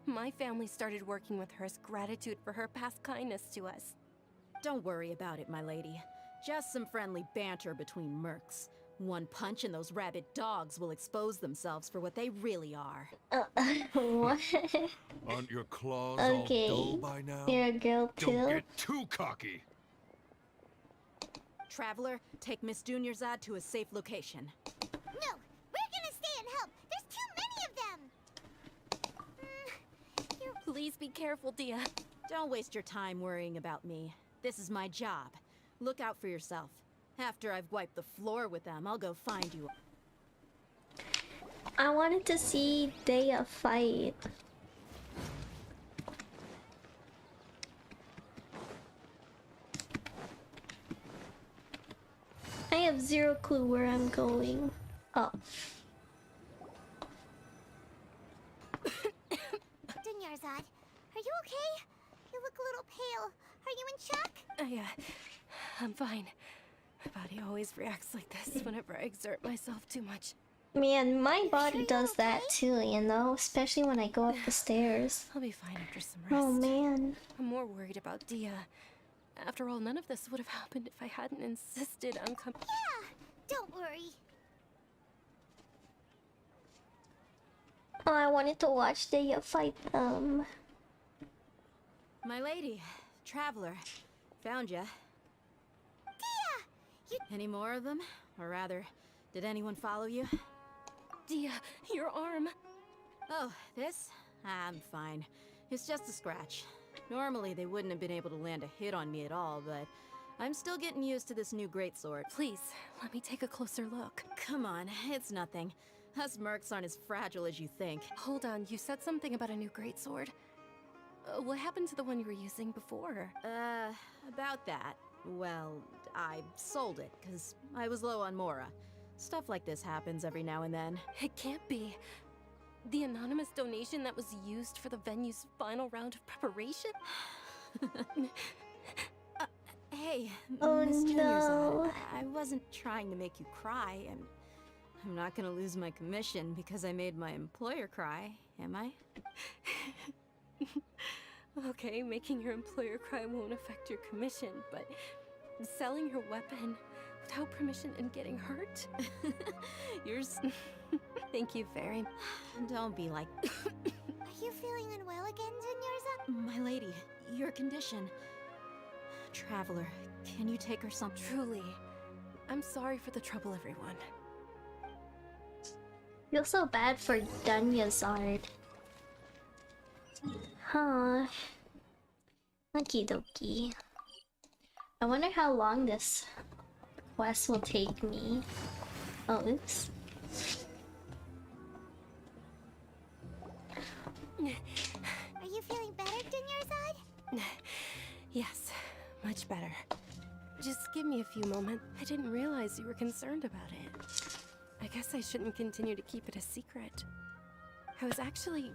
My family started working with her as gratitude for her past kindness to us. Don't worry about it, my lady. Just some friendly banter between mercs. One punch and those rabid dogs will expose themselves for what they really are. What? Aren't your claws Okay. all dull by now? You're a girl too? Don't get too cocky! Traveler, take Miss Dunyarzad to a safe location. No, we're gonna stay and help. There's too many of them. Please be careful, Dia. Don't waste your time worrying about me. This is my job. Look out for yourself. After I've wiped the floor with them, I'll go find you. I wanted to see Dea fight. I have zero clue where I'm going. Oh. Dunyarzad, are you okay? You look a little pale. Are you in shock? I'm fine. My body always reacts like this whenever I exert myself too much. Man, my body does that too, you know? Especially when I go up the stairs. I'll be fine after some rest. Oh man. I'm more worried about Dia. After all, none of this would have happened if I hadn't insisted on coming. Yeah, don't worry. Oh, I wanted to watch the fight them. My lady, traveler, found ya. Dia! Any more of them? Or rather, did anyone follow you? Dia, your arm. Oh, this? I'm fine. It's just a scratch. Normally, they wouldn't have been able to land a hit on me at all, but I'm still getting used to this new greatsword. Please, let me take a closer look. Come on, it's nothing. Us mercs aren't as fragile as you think. Hold on, you said something about a new greatsword. What happened to the one you were using before? About that. Well, I sold it, because I was low on Mora. Stuff like this happens every now and then. It can't be. The anonymous donation that was used for the venue's final round of preparation? Hey, Oh Miss Junior's no. I wasn't trying to make you cry, and I'm not gonna lose my commission because I made my employer cry, am I? Okay, making your employer cry won't affect your commission, but selling your weapon without permission and getting hurt? Thank you very much. Don't be like... Are you feeling unwell again, Dunyorza? My lady, your condition. Traveler, can you take her some... Truly, I'm sorry for the trouble, everyone. Feel so bad for Dunyazard. Huh. Okie dokie. I wonder how long this quest will take me. Oh, oops. Are you feeling better, Dunyorzad? Yes, much better. Just give me a few moments. I didn't realize you were concerned about it. I guess I shouldn't continue to keep it a secret. I was actually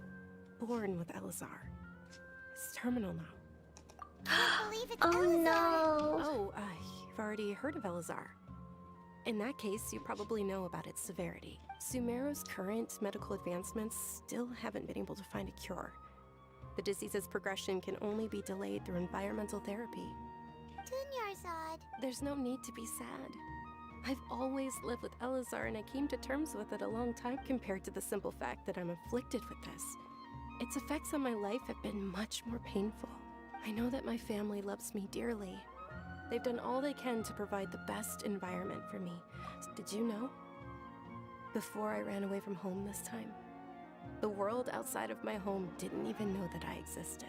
born with Elazar. It's terminal now. I believe it's Oh Elazar. no. Oh, you've already heard of Elazar. In that case, you probably know about its severity. Sumeru's current medical advancements still haven't been able to find a cure. The disease's progression can only be delayed through environmental therapy. Dunyorzad. There's no need to be sad. I've always lived with Elazar, and I came to terms with it a long time compared to the simple fact that I'm afflicted with this. Its effects on my life have been much more painful. I know that my family loves me dearly. They've done all they can to provide the best environment for me. Did you know? Before I ran away from home this time, the world outside of my home didn't even know that I existed.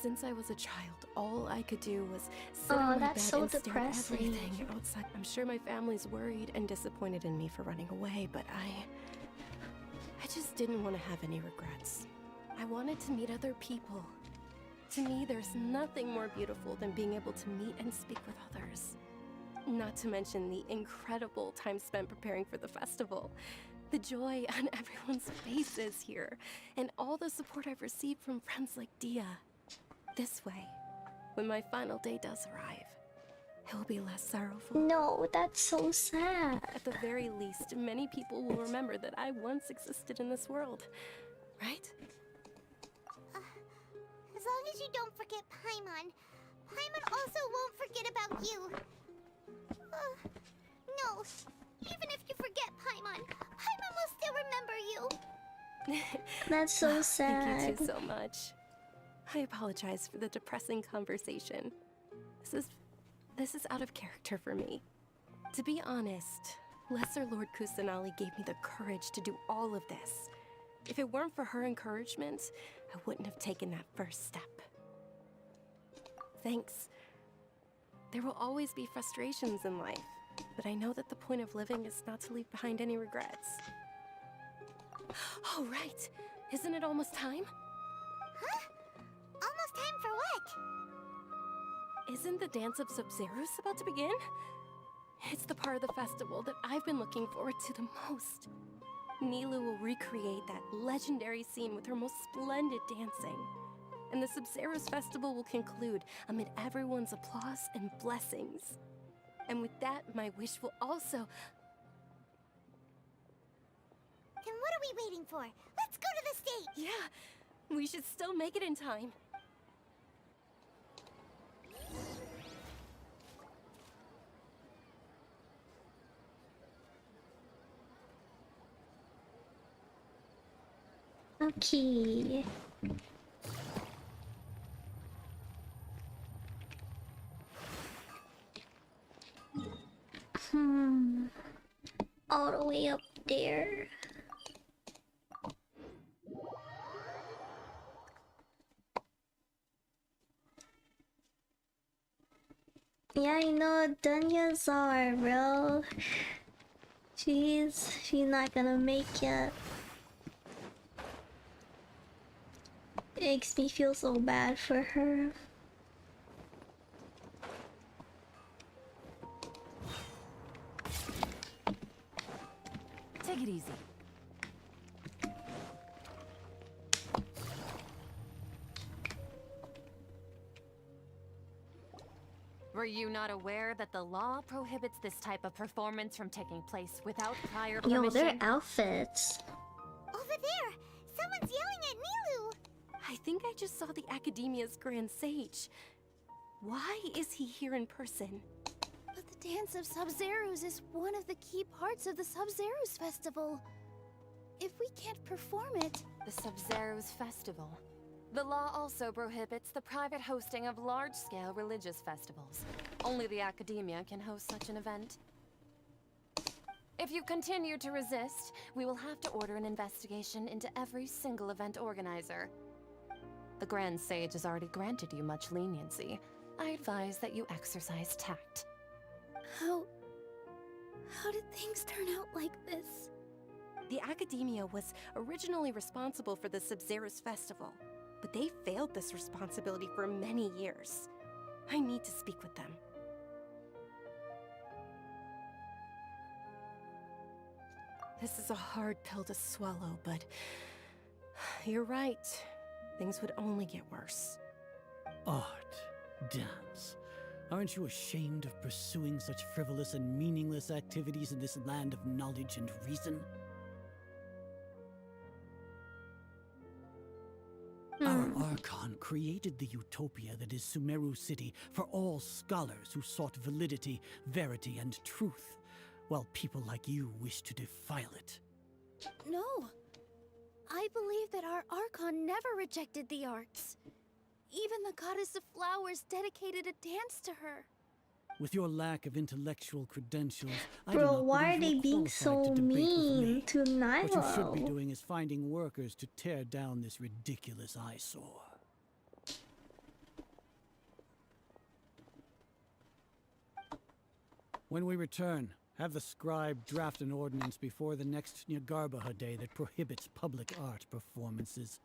Since I was a child, all I could do was sit on my bed so and stare at depressing. everything outside. I'm sure my family's worried and disappointed in me for running away, but I just didn't want to have any regrets. I wanted to meet other people. To me, there's nothing more beautiful than being able to meet and speak with others. Not to mention the incredible time spent preparing for the festival. The joy on everyone's faces here, and all the support I've received from friends like Dia. This way, when my final day does arrive, it will be less sorrowful. No, that's so sad. At the very least, many people will remember that I once existed in this world, right? As long as you don't forget Paimon. Paimon also won't forget about you. No, even if you forget Paimon, Paimon will still remember you. That's so sad. Thank you two so much. I apologize for the depressing conversation. This is out of character for me. To be honest, Lesser Lord Kusanali gave me the courage to do all of this. If it weren't for her encouragement, I wouldn't have taken that first step. Thanks. There will always be frustrations in life, but I know that the point of living is not to leave behind any regrets. Oh, right. Isn't it almost time? Huh? Almost time for what? Isn't the Dance of Sub-Zeros about to begin? It's the part of the festival that I've been looking forward to the most. Nilu will recreate that legendary scene with her most splendid dancing. And the Sub-Zeros festival will conclude amid everyone's applause and blessings. And with that, my wish will also... Then what are we waiting for? Let's go to the stage! Yeah, we should still make it in time. Okay. All the way up there. Yeah, I know Dunya's are, bro. She's not gonna make it. It makes me feel so bad for her. Take it easy. Were you not aware that the law prohibits this type of performance from taking place without prior permission? Yo, their outfits. Over there! Someone's yelling at Nilu! I think I just saw the Academia's Grand Sage. Why is he here in person? But the Dance of Sub-Zerus is one of the key parts of the Sub-Zerus Festival. If we can't perform it... The Sub-Zerus Festival. The law also prohibits the private hosting of large-scale religious festivals. Only the Academia can host such an event. If you continue to resist, we will have to order an investigation into every single event organizer. The Grand Sage has already granted you much leniency. I advise that you exercise tact. How did things turn out like this? The Academia was originally responsible for the Sub-Zerus Festival, but they failed this responsibility for many years. I need to speak with them. This is a hard pill to swallow, but you're right. Things would only get worse. Art, dance. Aren't you ashamed of pursuing such frivolous and meaningless activities in this land of knowledge and reason? Our Archon created the utopia that is Sumeru City for all scholars who sought validity, verity, and truth, while people like you wish to defile it. No. I believe that our Archon never rejected the arts. Even the goddess of flowers dedicated a dance to her. With your lack of intellectual credentials, I do Bro, not why are believe they you're being qualified so to debate with mean me. to What you should be Nilo? doing is finding workers to tear down this ridiculous eyesore. When we return, have the scribe draft an ordinance before the next Nyargarbaha Day that prohibits public art performances.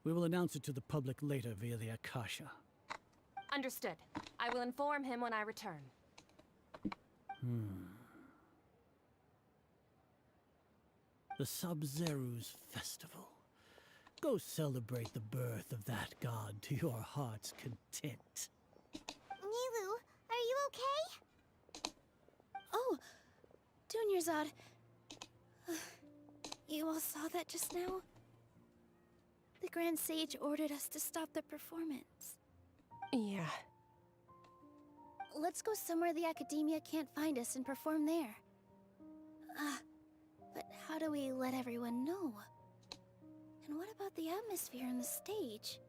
We will announce it to the public later via the Akasha. Understood. I will inform him when I return. The Sub-Zerus Festival. Go celebrate the birth of that god to your heart's content. Nilu, are you okay? Oh, Dunyarzad. You all saw that just now? The Grand Sage ordered us to stop the performance. Yeah. Let's go somewhere the Academia can't find us and perform there. But how do we let everyone know? And what about the atmosphere on the stage?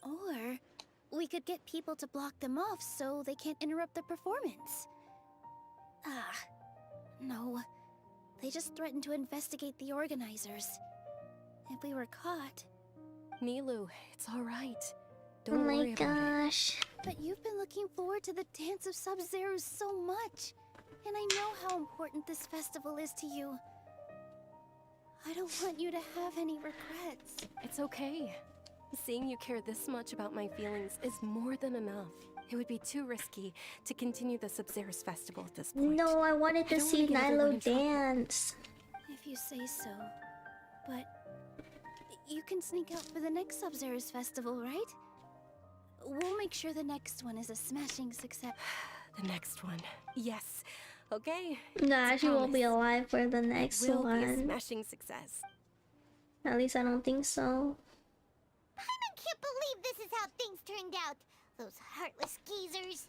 Or we could get people to block them off so they can't interrupt the performance. No. They just threatened to investigate the organizers. If we were caught... Nilu, it's alright. Oh Don't my worry about it. gosh. But you've been looking forward to the Dance of Sub-Zerus so much. And I know how important this festival is to you. I don't want you to have any regrets. It's okay. Seeing you care this much about my feelings is more than enough. It would be too risky to continue the Sub-Zerus Festival at this point. No, I wanted to don't see wanna get everyone Nilo in trouble. dance. If you say so. But you can sneak out for the next Sub-Zerus Festival, right? We'll make sure the next one is a smashing success. The next one. Yes. Okay. Nah, It's a she won't be promise. alive for the next Will be a one. smashing success. At least I don't think so. I can't believe this is how things turned out. Those heartless geezers.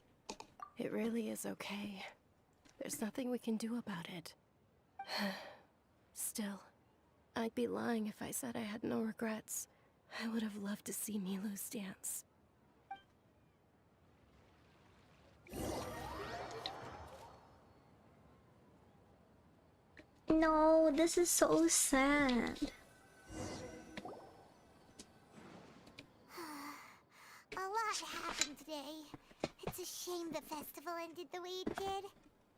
It really is okay. There's nothing we can do about it. Still, I'd be lying if I said I had no regrets. I would have loved to see Milu's dance. No, this is so sad. A lot happened today. It's a shame the festival ended the way it did.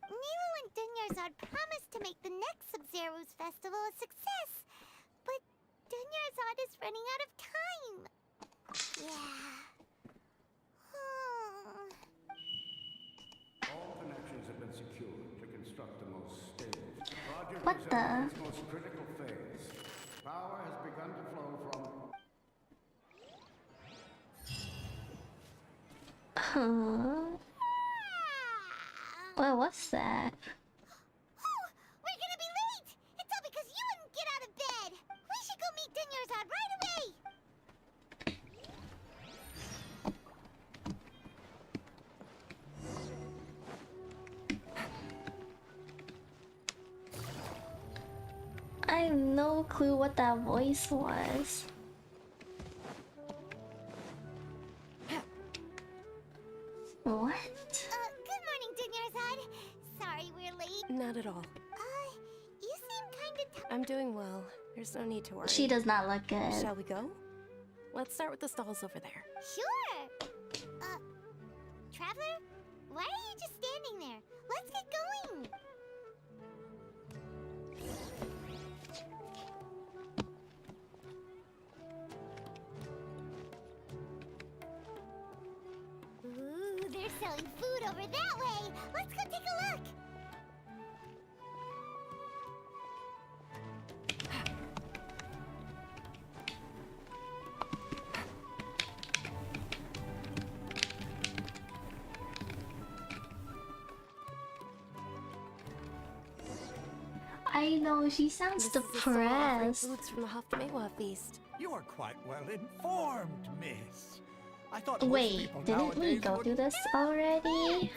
Nilu and Dunyarzad promised to make the next Sub-Zero's festival a success, but Dunyarzad is running out of time. Yeah. All connections have been secured to construct the most stable. Project What is the? entering its most critical phase. Power has begun to flow from... Huh? Well, what's that? We're gonna be late! It's all because you wouldn't get out of bed! We should go meet Dunyarzad right away! I have no clue what that voice was. What? Good morning, Dunyarzad. Sorry we're late. Not at all. You seem kinda I'm doing well. There's no need to worry. She does not look good. Shall we go? Let's start with the stalls over there. Sure! Traveler? Why are you just standing there? Let's get going! Ooh, they're selling food over that way! Let's go take a look! I know, she sounds This is a stall offering depressed. foods from the Hafmewa feast. You are quite well informed, miss. I thought most Wait, people didn't we nowadays go would... through this already?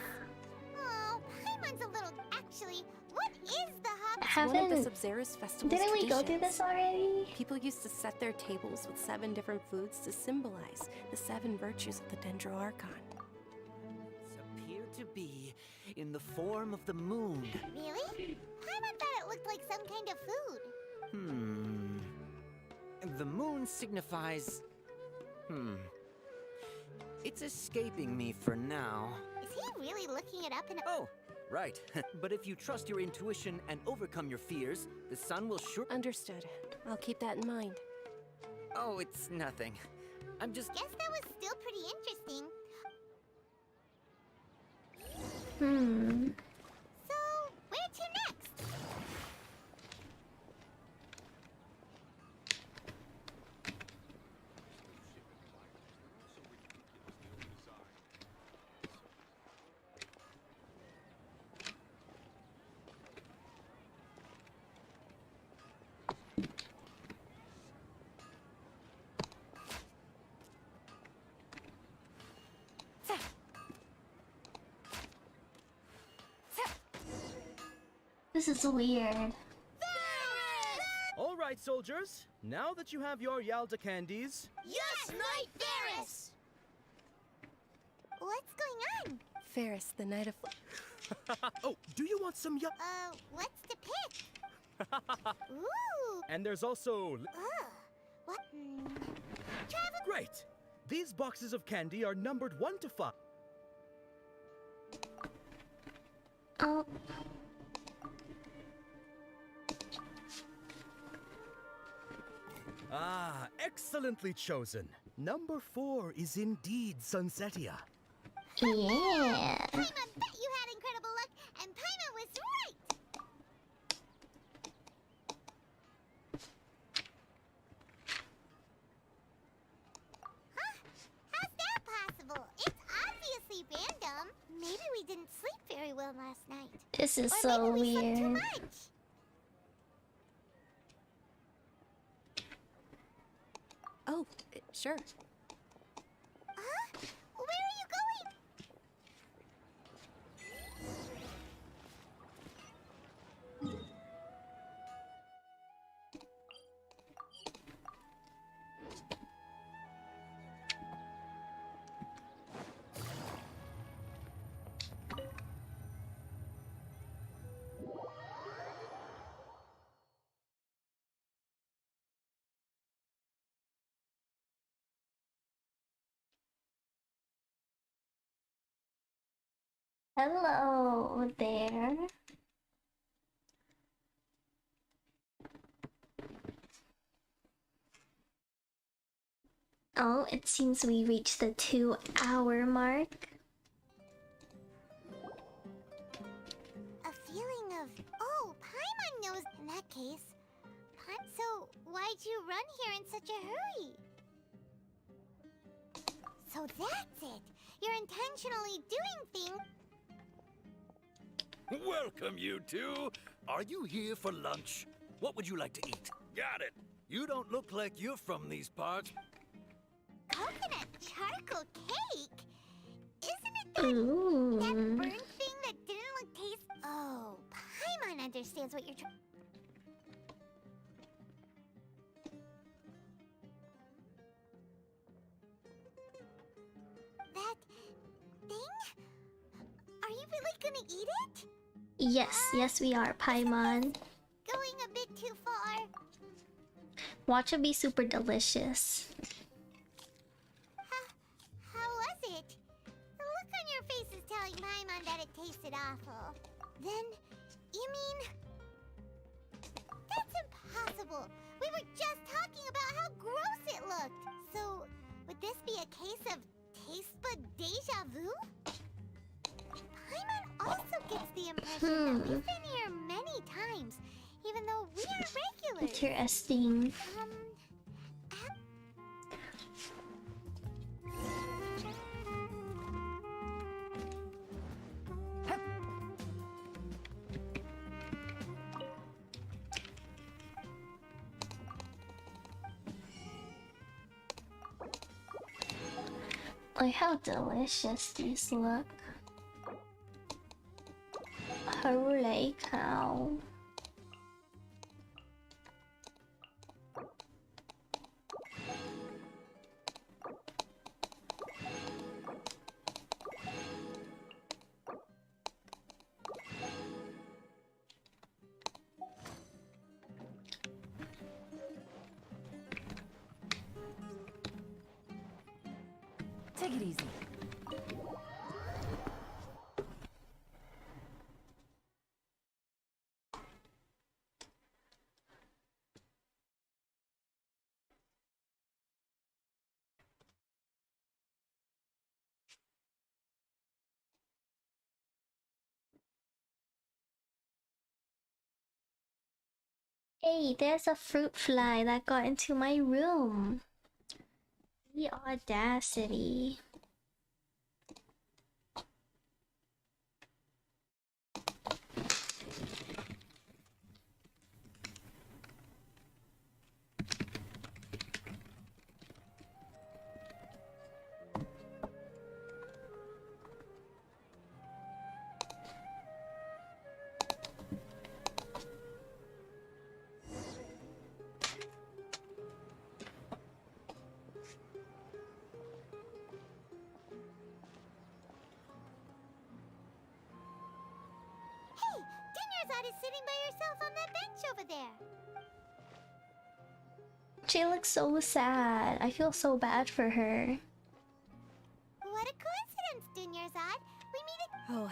Oh, Paimon's a little... Actually, what is the hop? It's one of the Haven't- Sub-Zero's festival's Didn't we go through traditions. this already? People used to set their tables with 7 different foods to symbolize the 7 virtues of the Dendro Archon. Appear to be in the form of the moon. Really? Paimon thought it looked like some kind of food. The moon signifies... It's escaping me for now. Is he really looking it up in a... Oh, right. But if you trust your intuition and overcome your fears, the sun will sure... Understood. I'll keep that in mind. Oh, it's nothing. I'm just... Guess that was still pretty interesting. So, where to next? This is weird. All right, soldiers. Now that you have your Yalda candies, Yes, Knight Ferris! What's going on? Ferris, the Knight of... oh, do you want some What's to pick? Ooh! And there's also... What? Great! These boxes of candy are numbered 1 to 5. Oh. Ah, excellently chosen. Number 4 is indeed Sunsetia. Yeah. Paimon bet you had incredible luck, and Paimon was right! Huh? How's that possible? It's obviously random. Maybe we didn't sleep very well last night. This is Or so maybe we slept too weird. much. Oh, sure. Huh? Where are you going? Hello there. Oh, it seems we reached the 2-hour mark. A feeling of, oh, Paimon knows. In that case, so why'd you run here in such a hurry? So that's it. You're intentionally doing things. Welcome, you two. Are you here for lunch? What would you like to eat? Got it. You don't look like you're from these parts. Coconut charcoal cake? Isn't it that burnt thing that didn't look taste? Oh, Paimon understands what you're trying. That thing? Are you really gonna eat it? Yes, we are, Paimon. Going a bit too far. Watch it be super delicious. How was it? The look on your face is telling Paimon that it tasted awful. Then, you mean... That's impossible! We were just talking about how gross it looked! So, would this be a case of taste bud deja vu? Paimon also gets the impression that we've been here many times, even though we are regulars. Interesting. Like how delicious these look. Holy cow. Take it easy. Hey, there's a fruit fly that got into my room. The audacity. Is sitting by herself on that bench over there. She looks so sad. I feel so bad for her. What a coincidence, Dunyarzad. We meet at... Oh,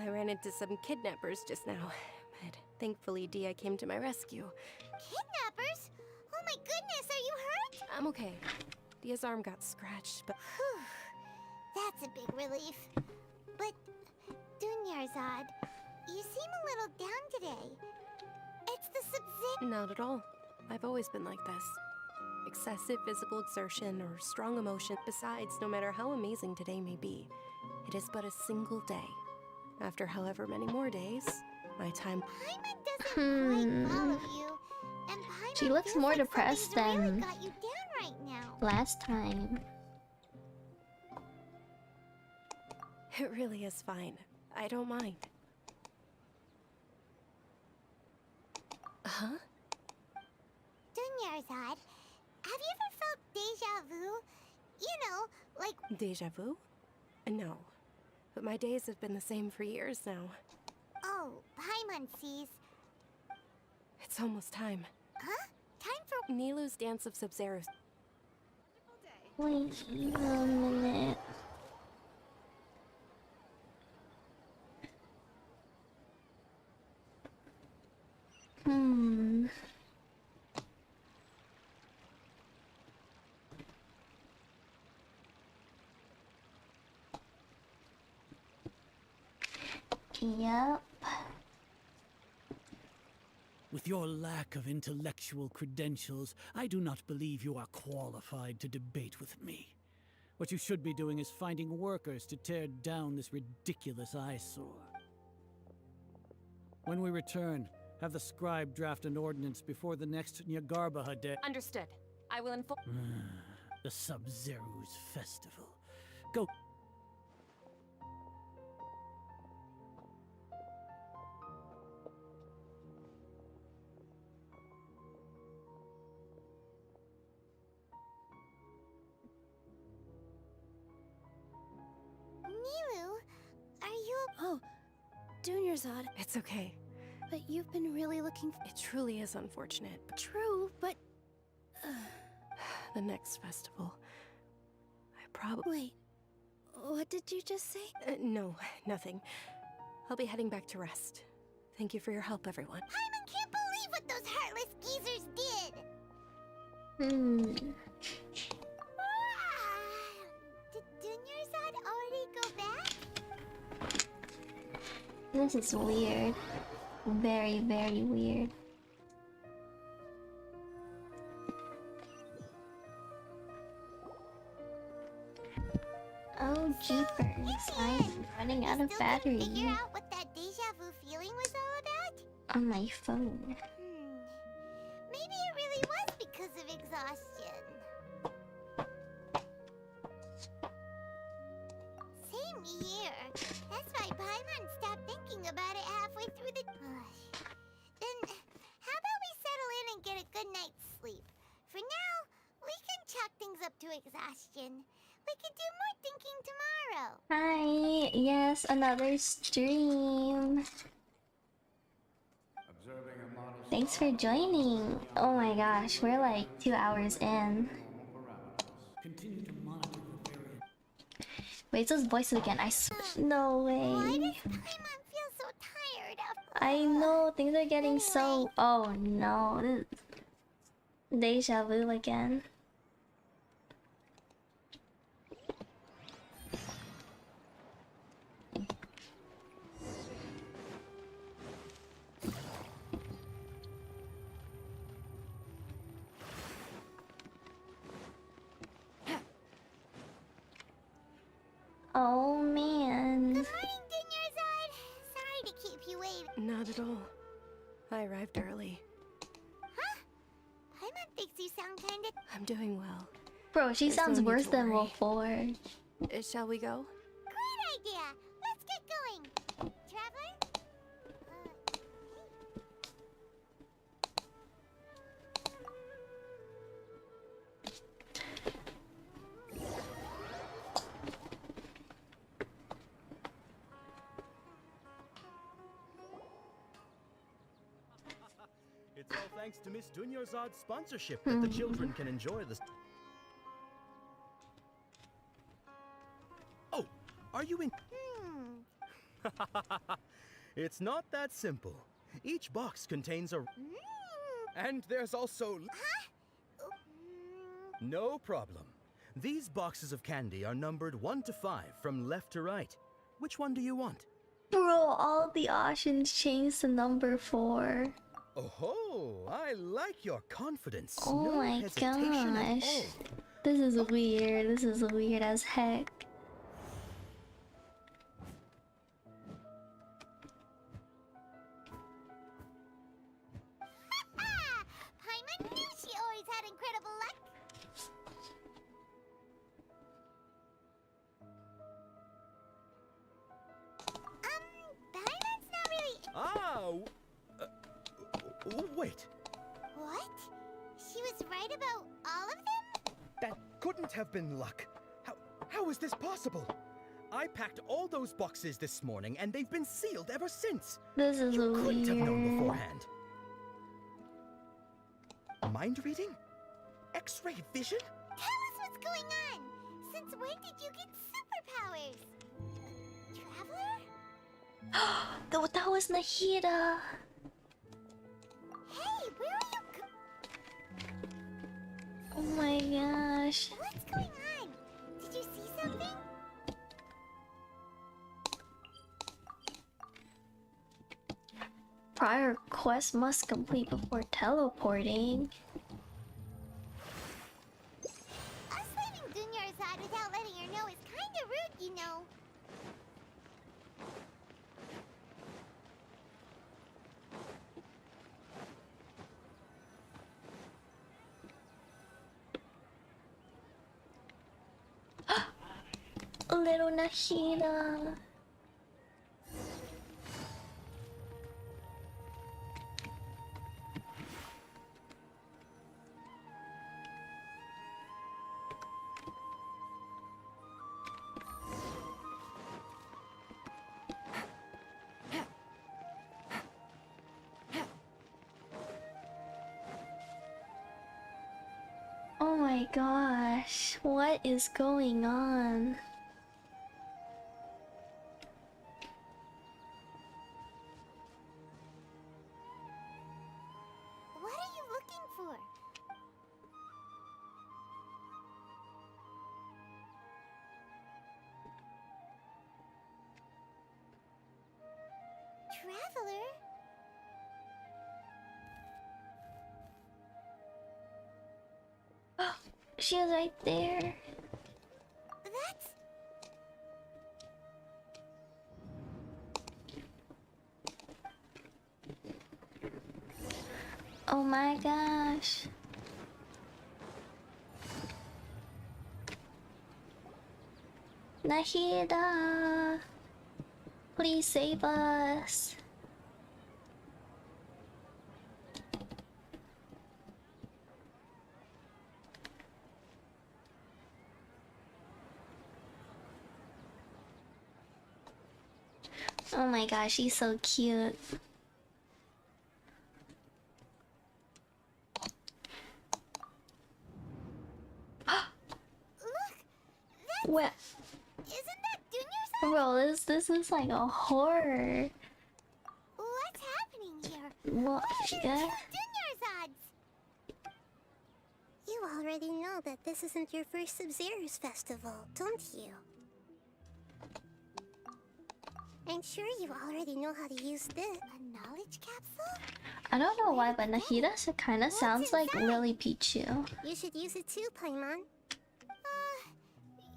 I ran into some kidnappers just now, but thankfully Dia came to my rescue. Kidnappers? Oh my goodness, are you hurt? I'm okay. Dia's arm got scratched, but... That's a big relief. But, Dunyarzad, you seem a little down today. It's the sub-zip... Not at all. I've always been like this. Excessive physical exertion or strong emotion. Besides, no matter how amazing today may be, it is but a single day. After however many more days, my time... Paimon doesn't quite follow you. And Paimon She looks more depressed than really got you down right now. last time. It really is fine. I don't mind. Huh? Dunyarzad, have you ever felt deja vu? You know, like... Deja vu? No. But my days have been the same for years now. Oh, Paimon sees. It's almost time. Huh? Time for... Nilou's Dance of Sub-Zero. Wait a minute. Hmm. Yep. With your lack of intellectual credentials, I do not believe you are qualified to debate with me. What you should be doing is finding workers to tear down this ridiculous eyesore. When we return, have the scribe draft an ordinance before the next Nyagarbaha Day. Understood. I will inform. The Sub-Zeru's festival. Go. Nilu, are you? Oh, Dunyarzad. It's okay. But you've been really looking. It truly is unfortunate. True, but The next festival. I probably. wait. What did you just say? No, nothing. I'll be heading back to rest. Thank you for your help, everyone. Paimon can't believe what those heartless geezers did! Hmm. Did Dunyarzad already go back? This is weird. Very, very weird. Oh, jeepers. I'm running out of battery Figure out what that deja vu feeling was all about? on my phone. Maybe it really was because of exhaustion. Same here. That's why Paimon stopped thinking about it halfway through the... Then, how about we settle in and get a good night's sleep? For now, we can chalk things up to exhaustion. We can do more thinking tomorrow. Hi, yes, another stream. Thanks for joining. Oh my gosh, we're like 2 hours in. Continue to monitor the variant. Wait, it's those voices again. No Why way. does Paimon feel so tired of... I know, things are getting so... Oh no. This is deja vu again. Oh man. Good morning, Dunyarzad. Sorry to keep you waiting. Not at all. I arrived early. Huh? Paimon thinks you sound kinda... I'm doing well. Bro, she There's sounds no need worse to than worry. before. Shall we go? Great idea! Let's get going! Traveler? It's all thanks to Miss Dunyarzad's sponsorship that the children can enjoy this. Oh, are you in? It's not that simple. Each box contains a... And there's also... No problem. These boxes of candy are numbered 1 to 5 from left to right. Which one do you want? Bro, all the options changed to number 4. Oh, I like your confidence. Oh no my hesitation at gosh. all. This is weird. This is weird as heck. Paimon knew she always had incredible luck. Paimon's not really... Wait. What? She was right about all of them? That couldn't have been luck. How is this possible? I packed all those boxes this morning, and they've been sealed ever since. This is You couldn't have known weird. beforehand. Mind reading? X-ray vision? Tell us what's going on! Since when did you get superpowers? Traveler? That was Nahida. Hey, where are you? Oh my gosh. What's going on? Did you see something? Prior quest must complete before teleporting. Us leaving Dunya's side without letting her know is kinda rude, you know. Little Nahida. Oh my gosh, what is going on? What are you looking for? Traveler? She is right there. That's... Oh my gosh. Nahida, please save us. Oh my gosh, she's so cute. What? Isn't that Dunya's? Bro, this is like a horror. What's happening here? What? Yeah. Dunya's odds. You already know that this isn't your first Sub-Zero's festival, don't you? I'm sure you already know how to use this. A knowledge capsule? I don't know why, but Nahida kind of sounds like Lily Pichu. You should use it too, Paimon.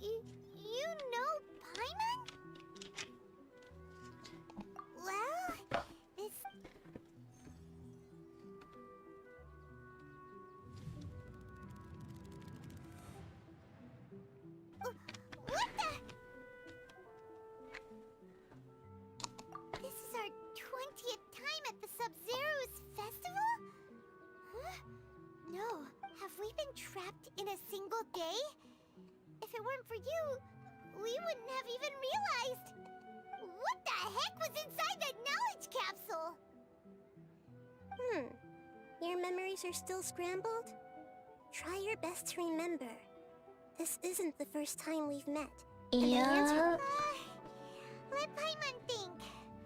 You know Paimon? Well, this... What the... This is our 20th time at the Sub-Zero's festival? Huh? No, have we been trapped in a single day? If it weren't for you, we wouldn't have even realized. What the heck was inside that knowledge capsule? Your memories are still scrambled? Try your best to remember. This isn't the first time we've met. Yeah. Let Paimon think.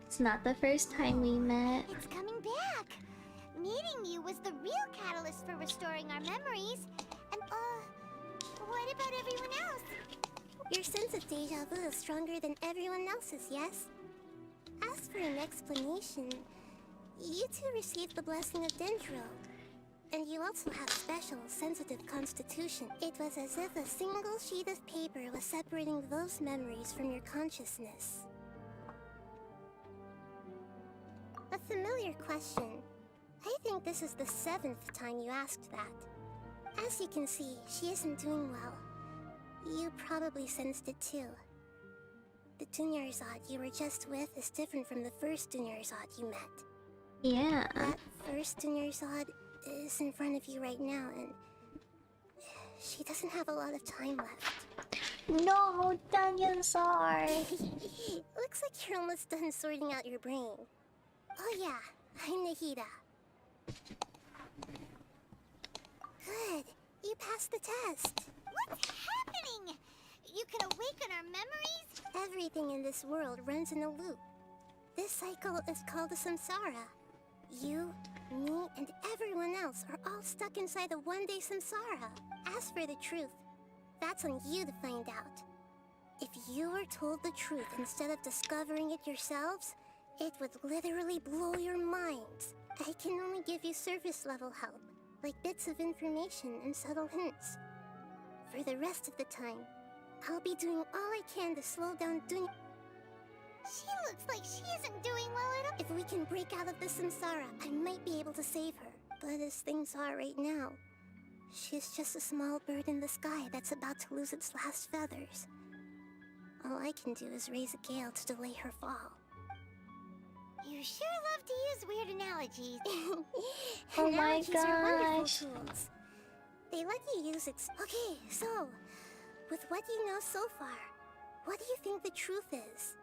It's not the first time we met. It's coming back. Meeting you was the real catalyst for restoring our memories. And, what about everyone else? Your sense of deja vu is stronger than everyone else's, yes? As for an explanation, you two received the blessing of Dendro. And you also have special, sensitive constitution. It was as if a single sheet of paper was separating those memories from your consciousness. A familiar question. I think this is the 7th time you asked that. As you can see, she isn't doing well. You probably sensed it too. The Dunyarzad you were just with is different from the first Dunyarzad you met. Yeah. That first Dunyarzad is in front of you right now, and she doesn't have a lot of time left. No, Dunyarzad. Looks like you're almost done sorting out your brain. Oh yeah, I'm Nahida. Good. You passed the test. What's happening? You can awaken our memories? Everything in this world runs in a loop. This cycle is called the samsara. You Me and everyone else are all stuck inside the one-day samsara. As for the truth, that's on you to find out. If you were told the truth instead of discovering it yourselves, it would literally blow your minds. I can only give you surface-level help, like bits of information and subtle hints. For the rest of the time, I'll be doing all I can to slow down Dunya. She looks like she isn't doing well at all. If we can break out of the samsara, I might be able to save her. But as things are right now, she's just a small bird in the sky that's about to lose its last feathers. All I can do is raise a gale to delay her fall. You sure love to use weird analogies. Oh my Analogies are wonderful gosh. tools. They let you use Okay, so, with what you know so far, what do you think the truth is?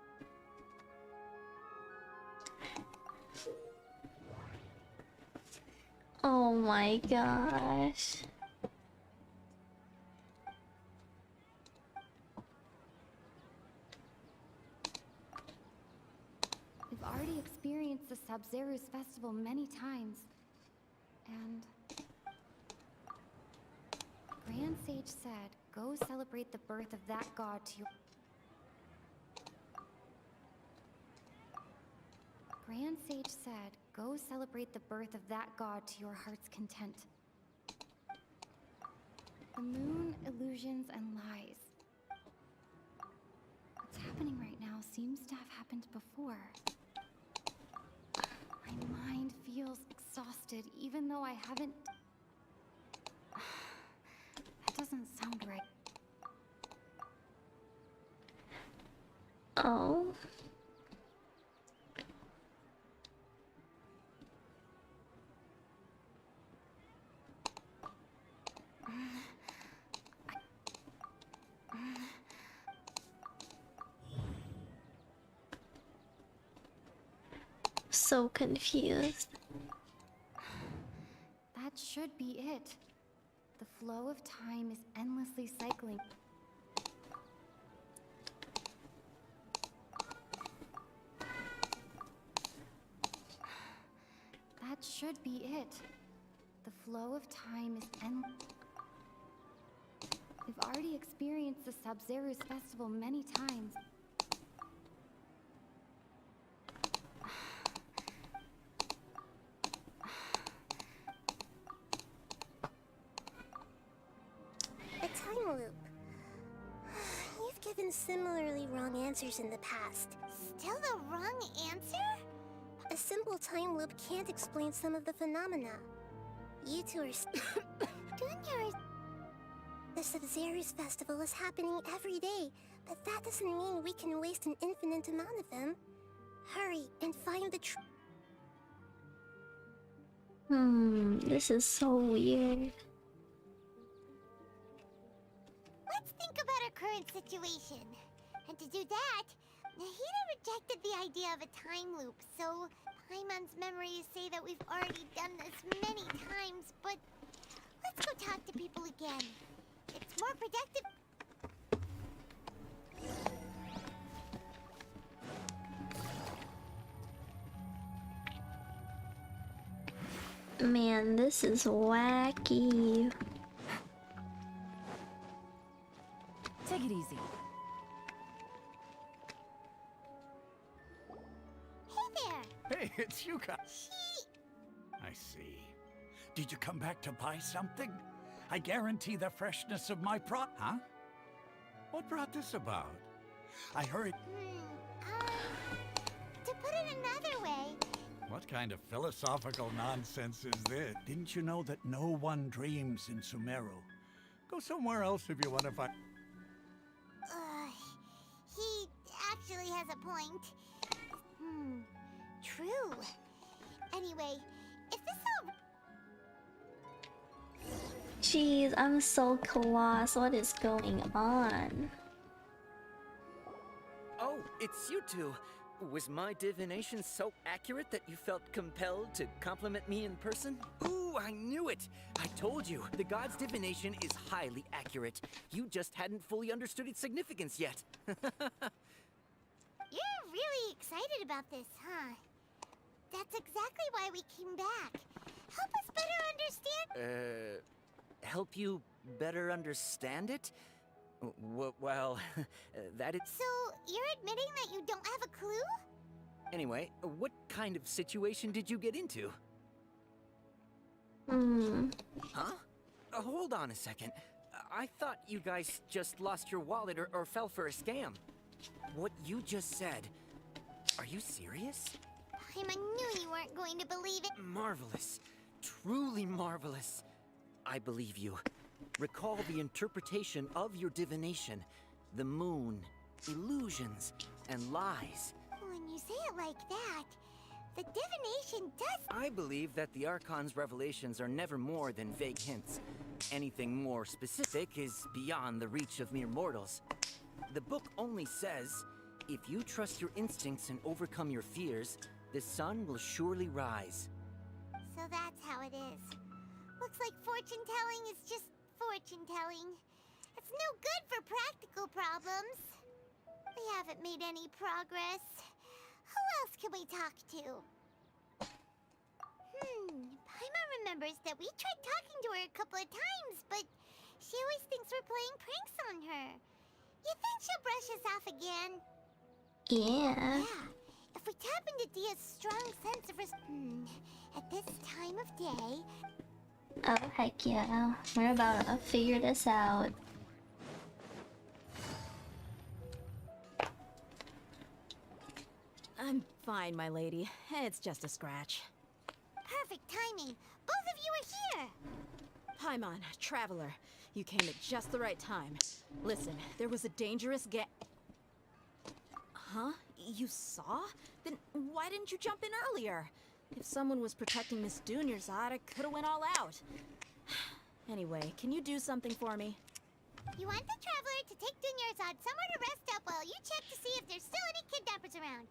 Oh my gosh. We've already experienced the Sub-Zero's festival many times. And Grand Sage said, go celebrate the birth of that god to your... Grand Sage said, go celebrate the birth of that god to your heart's content. The moon, illusions, and lies. What's happening right now seems to have happened before. My mind feels exhausted, even though I haven't... That doesn't sound right. Oh. So confused. That should be it. The flow of time is endlessly cycling. That should be it. The flow of time is endless. We've already experienced the Sub-Zero's festival many times. A time loop. You've given similarly wrong answers in the past. Still the wrong answer? A simple time loop can't explain some of the phenomena. You two are... Dunya is... The Sub-Zero's festival is happening every day, but that doesn't mean we can waste an infinite amount of them. Hurry and find the This is so weird. Let's think about our current situation. And to do that, Nahida rejected the idea of a time loop, so Paimon's memories say that we've already done this many times, but let's go talk to people again. It's more productive. Man, this is wacky. Take it easy. Hey, it's you guys. I see. Did you come back to buy something? I guarantee the freshness of my Huh? What brought this about? I heard... To put it another way, What kind of philosophical nonsense is this? Didn't you know that no one dreams in Sumeru? Go somewhere else if you want to find... he actually has a point. True. Anyway, if this all... Jeez, I'm so lost. What is going on? Oh, it's you two. Was my divination so accurate that you felt compelled to compliment me in person? Ooh, I knew it! I told you, the god's divination is highly accurate. You just hadn't fully understood its significance yet. You're really excited about this, huh? That's exactly why we came back. Help us better understand. Help you better understand it? Well, that is... So, you're admitting that you don't have a clue? Anyway, what kind of situation did you get into? Huh? Hold on a second. I thought you guys just lost your wallet or fell for a scam. What you just said, are you serious? I knew you weren't going to believe it. Marvelous. Truly marvelous. I believe you. Recall the interpretation of your divination. The moon, illusions, and lies. When you say it like that, the divination does... I believe that the Archon's revelations are never more than vague hints. Anything more specific is beyond the reach of mere mortals. The book only says, if you trust your instincts and overcome your fears, the sun will surely rise. So that's how it is. Looks like fortune-telling is just fortune-telling. It's no good for practical problems. We haven't made any progress. Who else can we talk to? Paima remembers that we tried talking to her a couple of times, but she always thinks we're playing pranks on her. You think she'll brush us off again? Yeah. Yeah. If we tap into Dia's strong sense of at this time of day... Oh, heck yeah. We're about to figure this out. I'm fine, my lady. It's just a scratch. Perfect timing. Both of you are here. Paimon, Traveler. You came at just the right time. Listen, there was a dangerous Huh? You saw? Then why didn't you jump in earlier? If someone was protecting Miss Dunyarzad, I could've went all out. Anyway, can you do something for me? You want the Traveler to take Dunyarzad somewhere to rest up while you check to see if there's still any kidnappers around.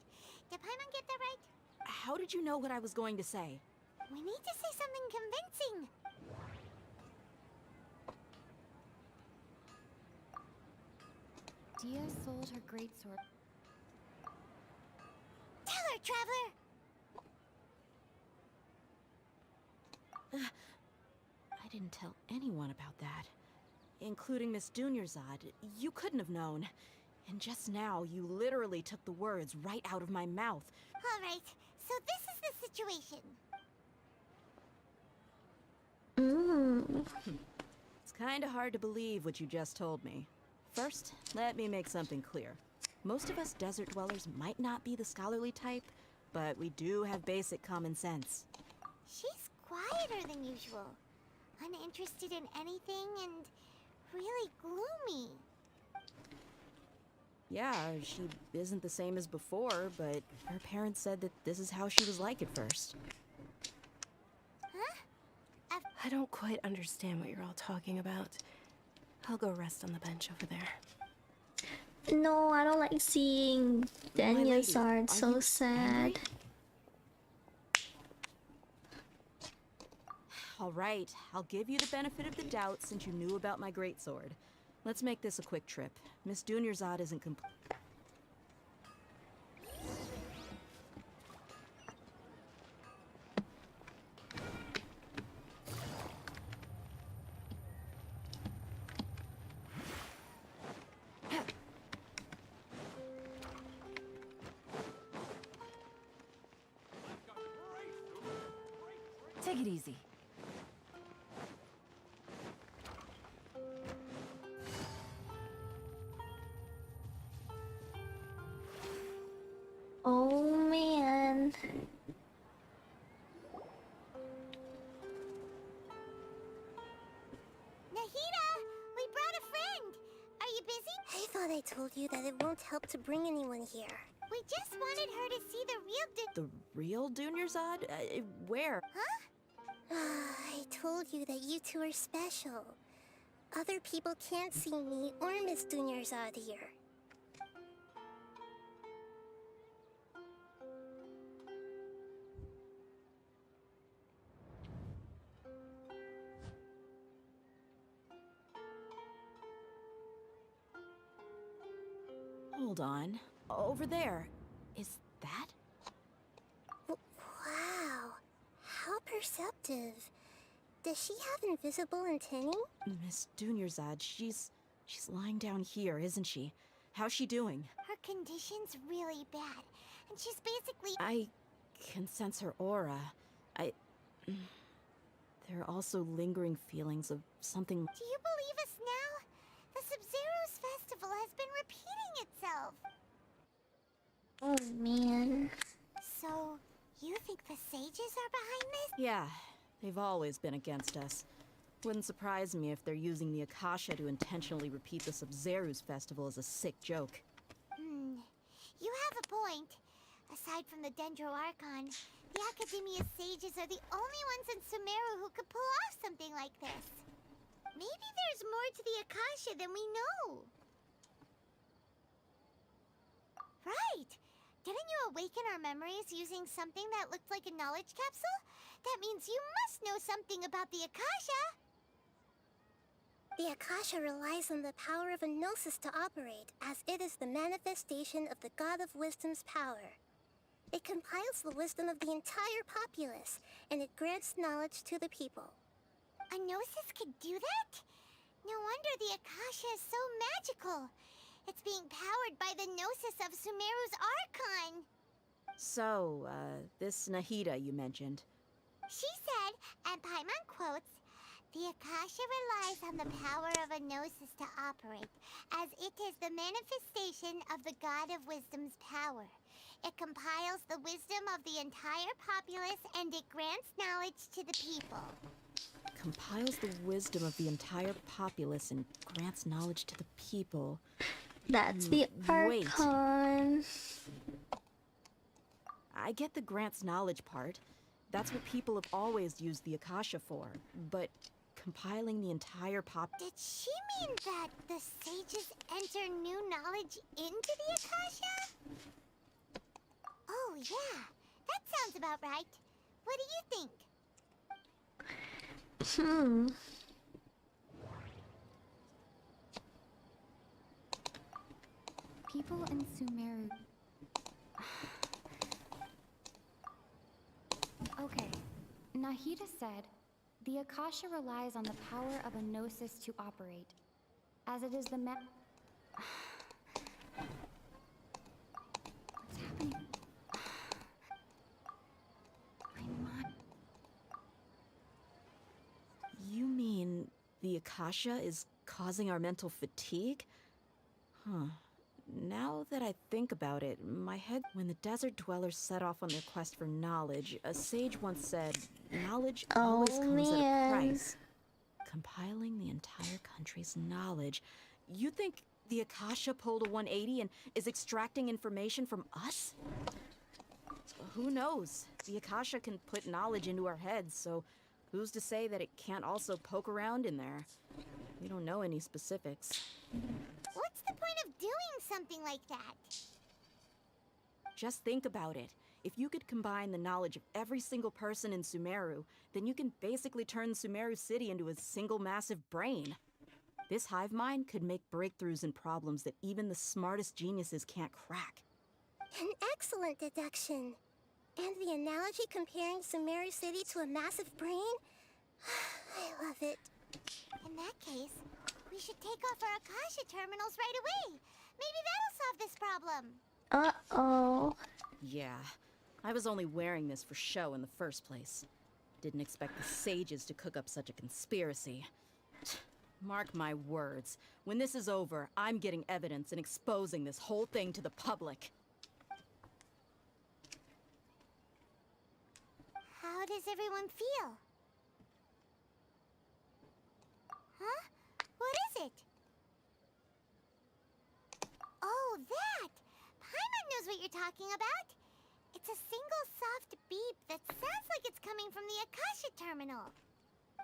Did Paimon get that right? How did you know what I was going to say? We need to say something convincing. Dia sold her greatsword. Tell her, Traveler! I didn't tell anyone about that. Including Miss Dunyarzad. You couldn't have known. And just now, you literally took the words right out of my mouth. Alright, so this is the situation. It's kinda hard to believe what you just told me. First, let me make something clear. Most of us desert dwellers might not be the scholarly type, but we do have basic common sense. She's quieter than usual. Uninterested in anything and really gloomy. Yeah, she isn't the same as before, but her parents said that this is how she was like at first. Huh? I don't quite understand what you're all talking about. I'll go rest on the bench over there. No, I don't like seeing Dunyarzad so sad. Alright, I'll give you the benefit of the doubt since you knew about my greatsword. Let's make this a quick trip. Miss Dunyarzad isn't complete. Take it easy. Oh man. Nahida, we brought a friend. Are you busy? I thought I told you that it won't help to bring anyone here. We just wanted her to see The real Dunyarzad? Where? Huh? I told you that you two are special. Other people can't see me or Miss Dunyarzad here. Hold on. Over there. Is that? Wow. How perceptive. active. Does she have invisible antennae? Miss Dunyarzad, she's lying down here, isn't she? How's she doing? Her condition's really bad, and she's basically... I can sense her aura. There are also lingering feelings of something... Do you believe us now? The Sub-Zero's festival has been repeating itself. Oh man. So, you think the sages are behind this? Yeah, they've always been against us. Wouldn't surprise me if they're using the Akasha to intentionally repeat the Sub-Zero's festival as a sick joke. You have a point. Aside from the Dendro Archon, the Academia's sages are the only ones in Sumeru who could pull off something like this. Maybe there's more to the Akasha than we know. Right! Didn't you awaken our memories using something that looked like a knowledge capsule? That means you must know something about the Akasha! The Akasha relies on the power of a gnosis to operate, as it is the manifestation of the God of Wisdom's power. It compiles the wisdom of the entire populace, and it grants knowledge to the people. A gnosis could do that? No wonder the Akasha is so magical. It's being powered by the gnosis of Sumeru's Archon. So, this Nahida you mentioned. She said, and Paimon quotes, "The Akasha relies on the power of a gnosis to operate, as it is the manifestation of the God of Wisdom's power. It compiles the wisdom of the entire populace, and it grants knowledge to the people." Compiles the wisdom of the entire populace and grants knowledge to the people. That's the Archon. I get the grants knowledge part. That's what people have always used the Akasha for. But compiling the entire Did she mean that the sages enter new knowledge into the Akasha? Oh, yeah. That sounds about right. What do you think? People in Sumeru... Okay, Nahida said, the Akasha relies on the power of a gnosis to operate, as it is the What's happening? You mean the Akasha is causing our mental fatigue? Huh. Now that I think about it, my head... When the desert dwellers set off on their quest for knowledge, a sage once said, knowledge always comes at a price. Compiling the entire country's knowledge. You think the Akasha pulled a 180 and is extracting information from us? Who knows? The Akasha can put knowledge into our heads, so who's to say that it can't also poke around in there? We don't know any specifics. What's the point of doing something like that? Just think about it. If you could combine the knowledge of every single person in Sumeru, then you can basically turn Sumeru City into a single massive brain. This hive mind could make breakthroughs in problems that even the smartest geniuses can't crack. An excellent deduction. And the analogy comparing Sumeru City to a massive brain? I love it. In that case, we should take off our Akasha terminals right away. Maybe that'll solve this problem. Uh-oh. Yeah, I was only wearing this for show in the first place. Didn't expect the sages to cook up such a conspiracy. Mark my words, when this is over, I'm getting evidence and exposing this whole thing to the public. How does everyone feel? Huh? What is it? Oh, that! Paimon knows what you're talking about. It's a single soft beep that sounds like it's coming from the Akasha terminal.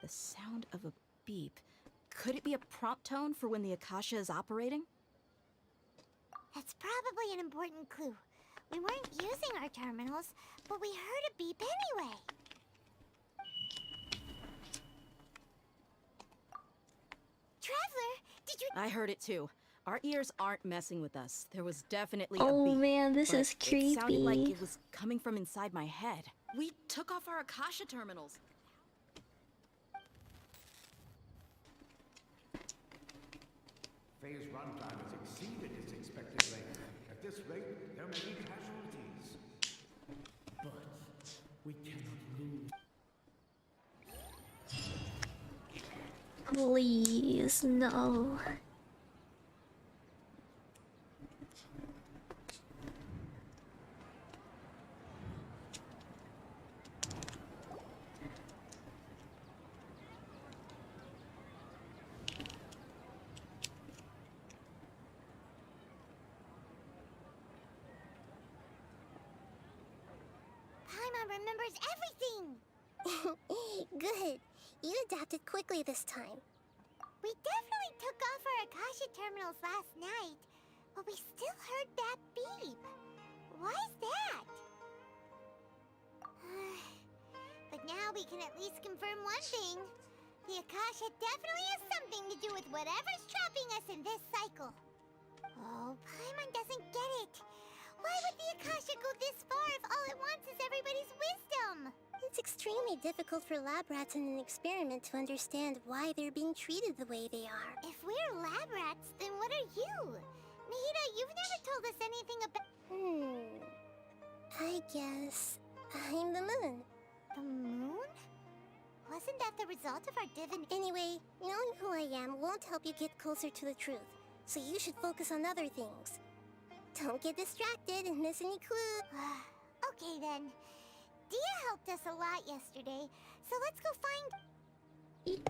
The sound of a beep. Could it be a prompt tone for when the Akasha is operating? That's probably an important clue. We weren't using our terminals, but we heard a beep anyway. Traveler, did you... I heard it too. Our ears aren't messing with us. There was definitely a Oh beep. man, this is It sounded like creepy. it was coming from inside my head. We took off our Akasha terminals. Faye's runtime has exceeded its expected length. At this rate, there may be casualties. But we cannot lose. Please, no. Paimon remembers everything! Good. You adapted quickly this time. We definitely took off our Akasha terminals last night, but we still heard that beep. Why is that? But now we can at least confirm one thing. The Akasha definitely has something to do with whatever's trapping us in this cycle. Oh, Paimon doesn't get it. Why would the Akasha go this far if all it wants is everybody's wisdom? It's extremely difficult for lab rats in an experiment to understand why they're being treated the way they are. If we're lab rats, then what are you? Nahida, you've never told us anything about... I guess I'm the moon. The moon? Wasn't that the result of our divin... Anyway, knowing who I am won't help you get closer to the truth, so you should focus on other things. Don't get distracted and miss any clues. Okay then. Dia helped us a lot yesterday, so let's go find...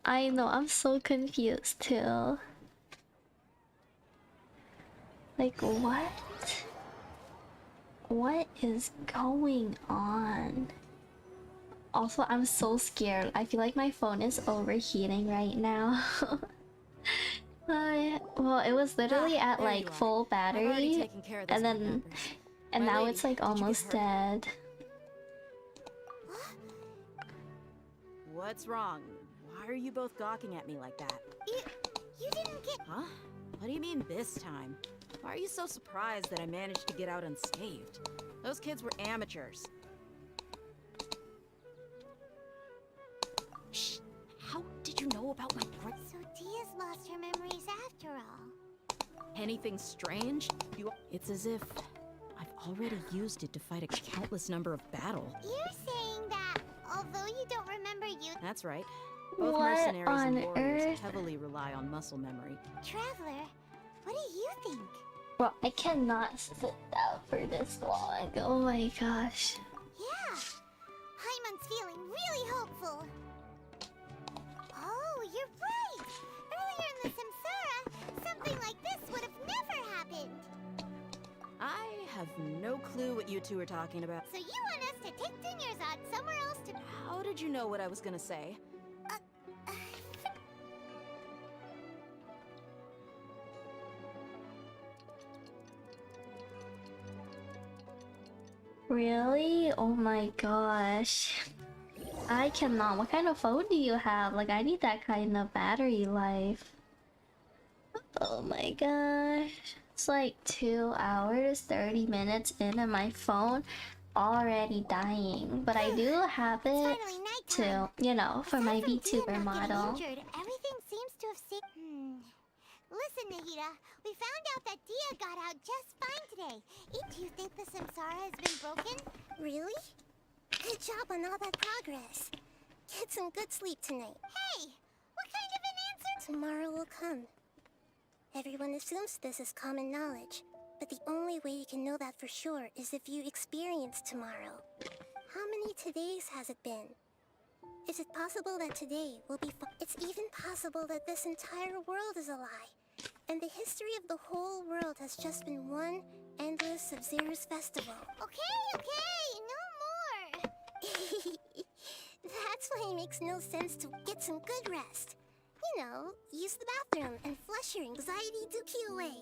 I know, I'm so confused too. Like, what? What is going on? Also, I'm so scared. I feel like my phone is overheating right now. Well, it was literally at like full battery, and now it's like almost dead. What's wrong? Why are you both gawking at me like that? You didn't get... Huh? What do you mean this time? Why are you so surprised that I managed to get out unscathed? Those kids were amateurs. Shh! How did you know about my break? So Dia's lost her memories after all. Anything strange? It's as if I've already used it to fight a countless number of battles. You're saying that although you don't remember you... That's right. Both What mercenaries and on warriors earth? heavily rely on muscle memory. Traveler, what do you think? Bro, I cannot sit down for this long. Oh my gosh. Yeah, Paimon's feeling really hopeful. Oh, you're right! Earlier in the Samsara, something like this would have never happened. I have no clue what you two are talking about. So you want us to take Dunyarzad somewhere else to... How did you know what I was gonna say? Really? Oh my gosh. I cannot. What kind of phone do you have? Like, I need that kind of battery life. Oh my gosh. It's like 2 hours, 30 minutes in and my phone already dying. But I do have it to, you know, for my VTuber model. Everything seems to have Listen, Nahida, we found out that Dia got out just fine today. Do you think the Samsara has been broken? Really? Good job on all that progress. Get some good sleep tonight. Hey, what kind of an answer? Tomorrow will come. Everyone assumes this is common knowledge, but the only way you can know that for sure is if you experience tomorrow. How many todays has it been? Is it possible that today will be It's even possible that this entire world is a lie, and the history of the whole world has just been one endless Sub-Zero's festival. Okay, no more! That's why it makes no sense to get some good rest. You know, use the bathroom and flush your anxiety dookie away.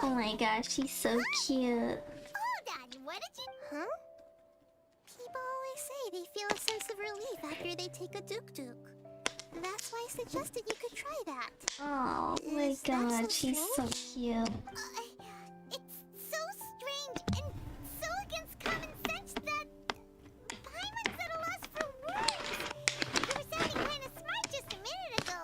Oh my gosh, she's so cute. Hold on, what did you... Huh? People always say they feel a sense of relief after they take a duk-duk. That's why I suggested you could try that. Oh my god, she's so cute. It's so strange and so against common sense that... Paimon's at a loss for words! You were sounding kinda smart just a minute ago.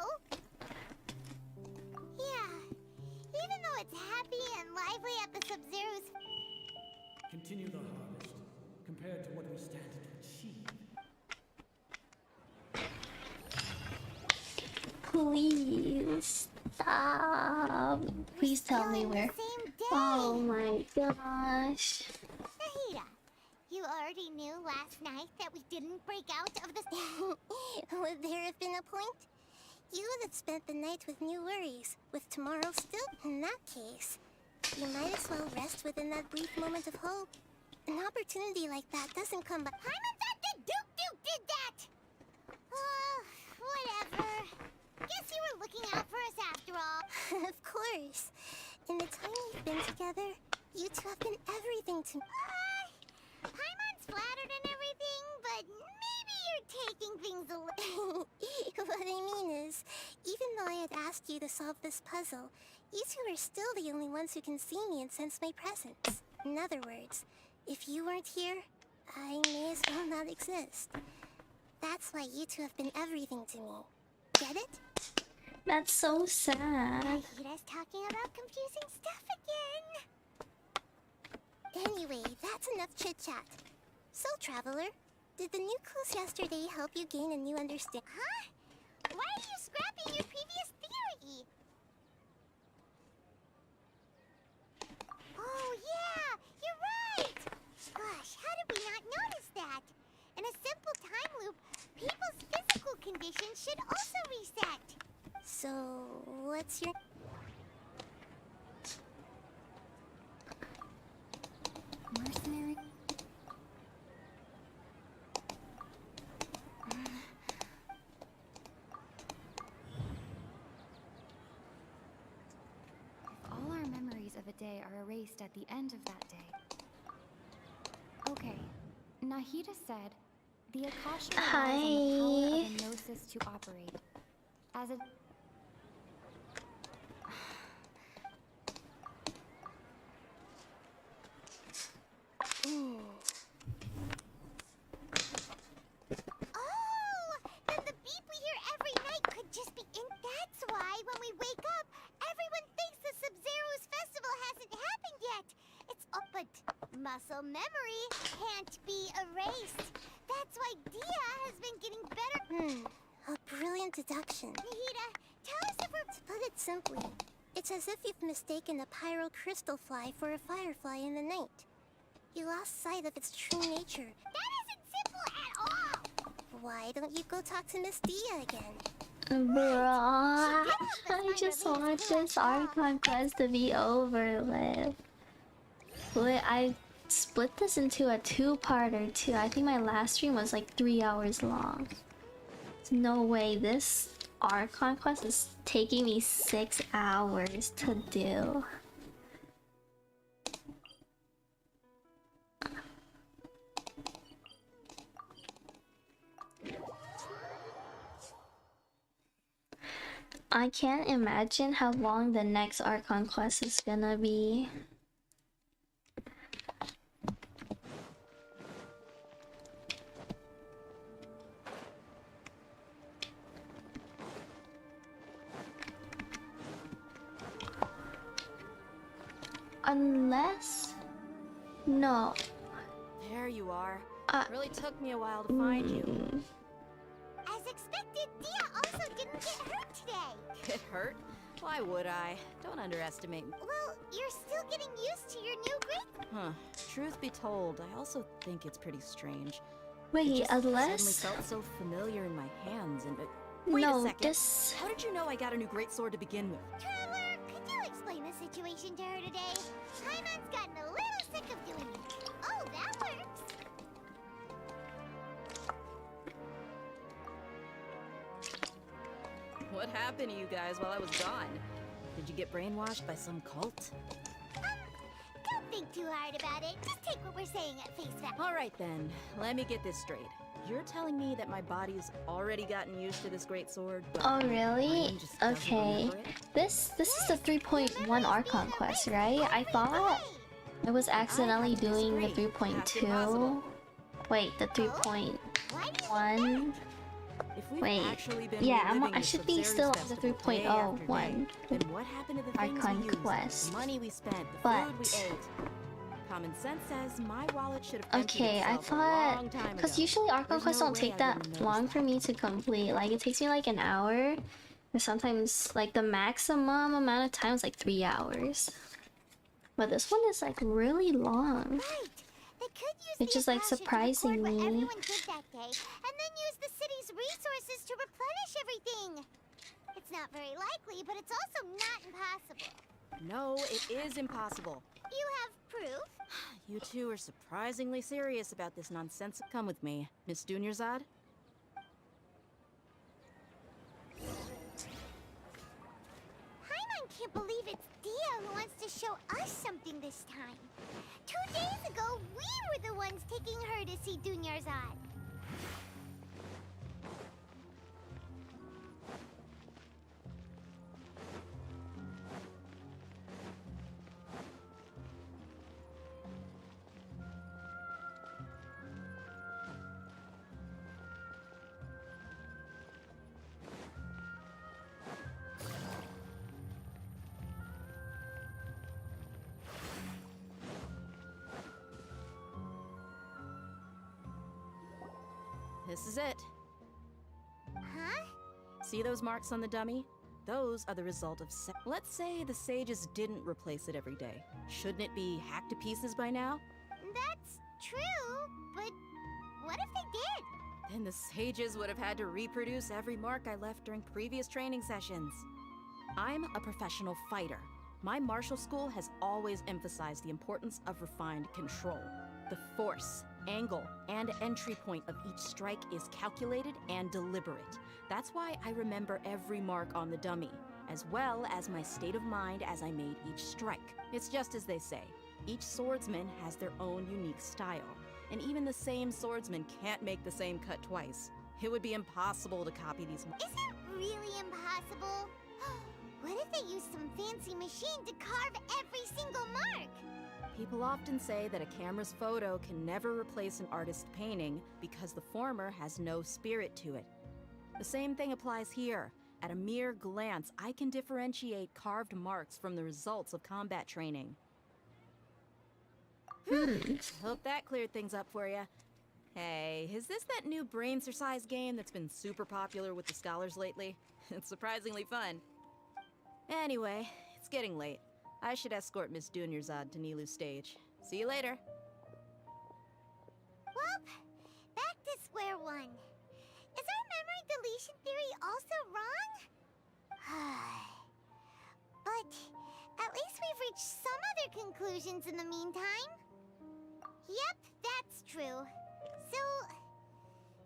Please stop. Please tell me where. Oh my gosh. Nahida, you already knew last night that we didn't break out of the... Would there have been a point? You would have spent the night with new worries, with tomorrow still. In that case, you might as well rest within that brief moment of hope. An opportunity like that doesn't come by. Duke did that! Whatever. Guess you were looking out for us after all. Of course. In the time we've been together, you two have been everything to me. Paimon's flattered and everything, but maybe you're taking things a little... What I mean is, even though I had asked you to solve this puzzle, you two are still the only ones who can see me and sense my presence. In other words, if you weren't here, I may as well not exist. That's why you two have been everything to me. Get it? That's so sad. Nahida's talking about confusing stuff again. Anyway, that's enough chit-chat. So, Traveler, did the new clues yesterday help you gain a new understanding? Huh? Why are you scrapping your previous theory? Oh, yeah! You're right! Gosh, how did we not notice that? In a simple time loop, people's physical conditions should also reset. So, what's your... Mercenary? If all our memories of a day are erased at the end of that day. Okay, Nahida said the Akasha relies on the power of a gnosis to operate. As a... Oh! Then the beep we hear every night could just be ink. That's why when we wake up, everyone thinks the Sub-Zero's festival hasn't happened yet. It's up, but muscle memory can't be erased. That's why Dia has been getting better. A brilliant deduction. Nahida, tell us if we're... To put it simply, it's as if you've mistaken a pyro crystal fly for a firefly in the night. You lost sight of its true nature. That isn't simple at all! Why don't you go talk to Miss Dia again? Bruh, I just want this Archon quest to be over with. Wait, I split this into a two-parter too. I think my last stream was like 3 hours long. There's no way this Archon quest is taking me 6 hours to do. I can't imagine how long the next Archon quest is gonna be. Unless... No. There you are. It really took me a while to find you. As expected, Dia also didn't get hurt today. Get hurt? Why would I? Don't underestimate me. Well, you're still getting used to your new grade. Huh. Truth be told, I also think it's pretty strange. Wait, it just unless... suddenly felt so familiar in my hands and... wait a second. How did you know I got a new greatsword to begin with? Traveler, could you explain the situation to her today? Paimon's gotten a little sick of doing it. Oh, that works. What happened to you guys while I was gone? Did you get brainwashed by some cult? Don't think too hard about it. Just take what we're saying at face value. Alright then, let me get this straight. You're telling me that my body's already gotten used to this great sword, but Oh really? brain just doesn't Okay. remember it? This is the 3.1 Archon quest, right? I thought I was accidentally doing the 3.2. Wait, the 3.1. Wait, yeah, I should be still on the 3.01 Then what happened to the things Archon we used, quest. the money we spent, the But food we ate? Common sense says my wallet should have emptied okay, I itself a long thought time because ago. usually Archon There's quests no don't way take I that wouldn't long for me to complete. Like it takes me like an hour, Sometimes like the maximum amount of time is like 3 hours. But this one is like really long. It's just like surprising me. Everyone did that day, and then use the city's resources to replenish everything. It's not very likely, but it's also not impossible. No, it is impossible. You have proof? You two are surprisingly serious about this nonsense. Come with me, Miss Dunyarzad. Paimon can't believe it's Dia who wants to show us something this time. 2 days ago, we were the ones taking her to see Dunyarzad. This is it. Huh? See those marks on the dummy? Those are the result of let's say the sages didn't replace it every day. Shouldn't it be hacked to pieces by now? That's true, but what if they did? Then the sages would have had to reproduce every mark I left during previous training sessions. I'm a professional fighter. My martial school has always emphasized the importance of refined control. The force, angle, and entry point of each strike is calculated and deliberate. That's why I remember every mark on the dummy, as well as my state of mind as I made each strike. It's just as they say, each swordsman has their own unique style, and even the same swordsman can't make the same cut twice. It would be impossible to copy these. Is it really impossible? What if they use some fancy machine to carve every single mark? People often say that a camera's photo can never replace an artist's painting because the former has no spirit to it. The same thing applies here. At a mere glance, I can differentiate carved marks from the results of combat training. Hope that cleared things up for you. Hey, is this that new brain-exercise game that's been super popular with the scholars lately? It's surprisingly fun. Anyway, it's getting late. I should escort Miss Dunyarzad to Nilu's stage. See you later. Well, back to square one. Is our memory deletion theory also wrong? But at least we've reached some other conclusions in the meantime. Yep, that's true. So,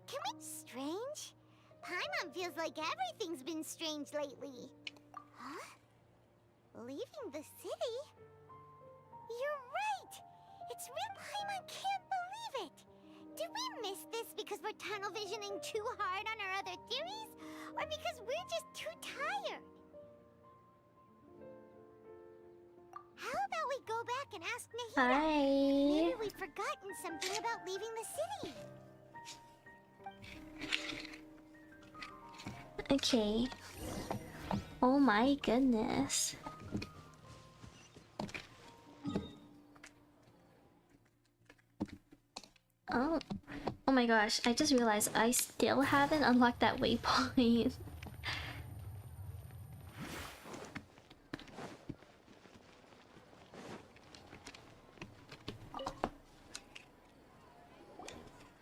can we... Strange? Paimon feels like everything's been strange lately. Huh? Leaving the city? You're right! It's real. Paimon can't believe it! Did we miss this because we're tunnel visioning too hard on our other theories? Or because we're just too tired? How about we go back and ask Nahida? Hi. Maybe we've forgotten something about leaving the city. Okay. Oh my goodness. Oh. Oh my gosh, I just realized I still haven't unlocked that waypoint.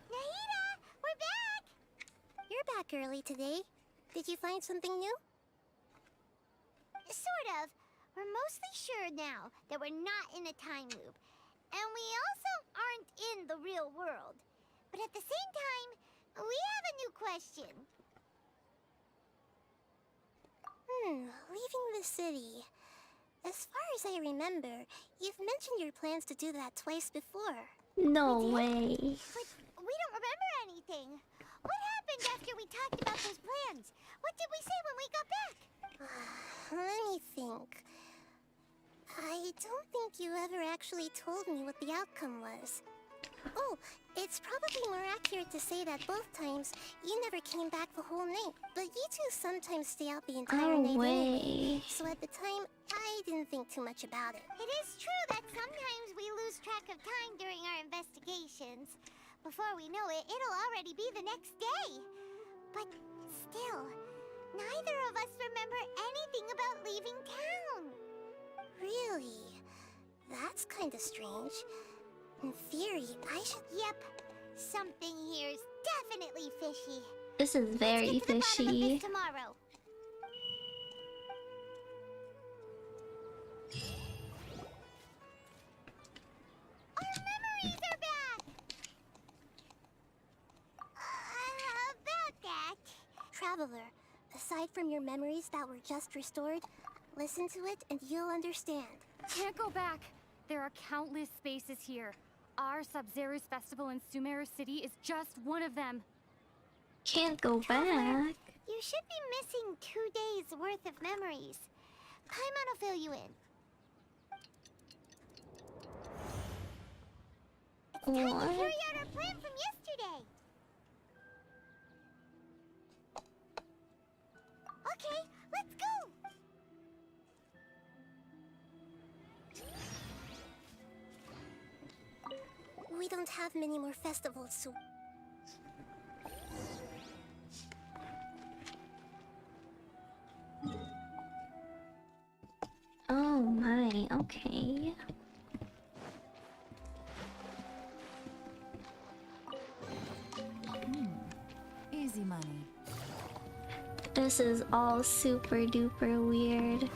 Nahida, we're back! You're back early today. Did you find something new? Sort of. We're mostly sure now that we're not in a time loop. And we also aren't in the real world. But at the same time, we have a new question. Leaving the city. As far as I remember, you've mentioned your plans to do that twice before. No way. But we don't remember anything. What happened after we talked about those plans? What did we say when we got back? Let me think. I don't think you ever actually told me what the outcome was. Oh, it's probably more accurate to say that both times you never came back the whole night, but you two sometimes stay out the entire Oh, night anyway. way. So at the time, I didn't think too much about it. It is true that sometimes we lose track of time during our investigations. Before we know it, it'll already be the next day. But still, neither of us remember Really? That's kinda strange. In theory, I should... Yep. Something here's definitely fishy. This is very Let's get to the bottom of fishy. this tomorrow. Our memories are back! About that... Traveler, aside from your memories that were just restored, listen to it and you'll understand. Can't go back. There are countless spaces here. Our Sub-Zero's festival in Sumeru City is just one of them. Can't go back. You should be missing 2 days worth of memories. Paimon will fill you in. It's time to What? carry out our plan from yesterday. Okay, let's go. We don't have many more festivals, so... Oh my, okay. Easy money. This is all super duper weird.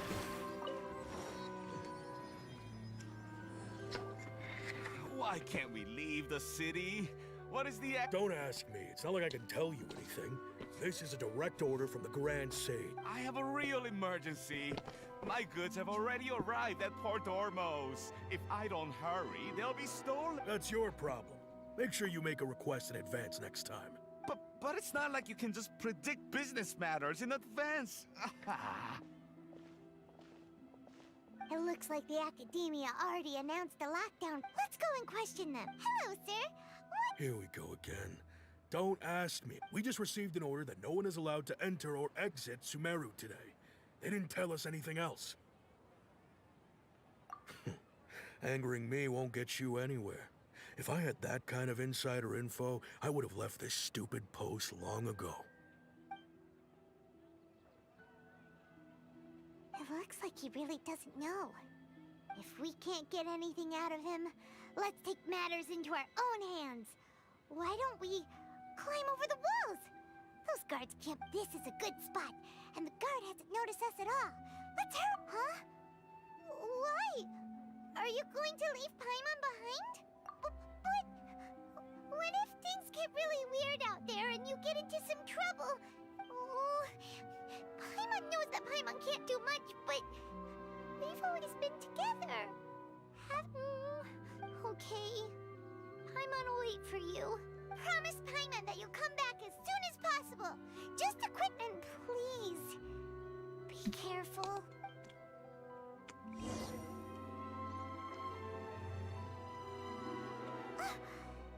Why can't we leave the city? What is the Don't ask me. It's not like I can tell you anything. This is a direct order from the Grand Sage. I have a real emergency. My goods have already arrived at Port Ormos. If I don't hurry, they'll be stolen. That's your problem. Make sure you make a request in advance next time. But it's not like you can just predict business matters in advance. It looks like the Academia already announced the lockdown. Let's go and question them. Hello, sir. Here we go again. Don't ask me. We just received an order that no one is allowed to enter or exit Sumeru today. They didn't tell us anything else. Angering me won't get you anywhere. If I had that kind of insider info, I would have left this stupid post long ago. It looks like he really doesn't know. If we can't get anything out of him, let's take matters into our own hands. Why don't we climb over the walls? Those guards camp. This is a good spot, and the guard hasn't noticed us at all. Let's hurry. Huh? Why? Are you going to leave Paimon behind? But what if things get really weird out there and you get into some trouble? Oh, Paimon knows that Paimon can't do much, but we've always been together. Okay. Paimon will wait for you. Promise Paimon that you'll come back as soon as possible. Just a quick and please, be careful.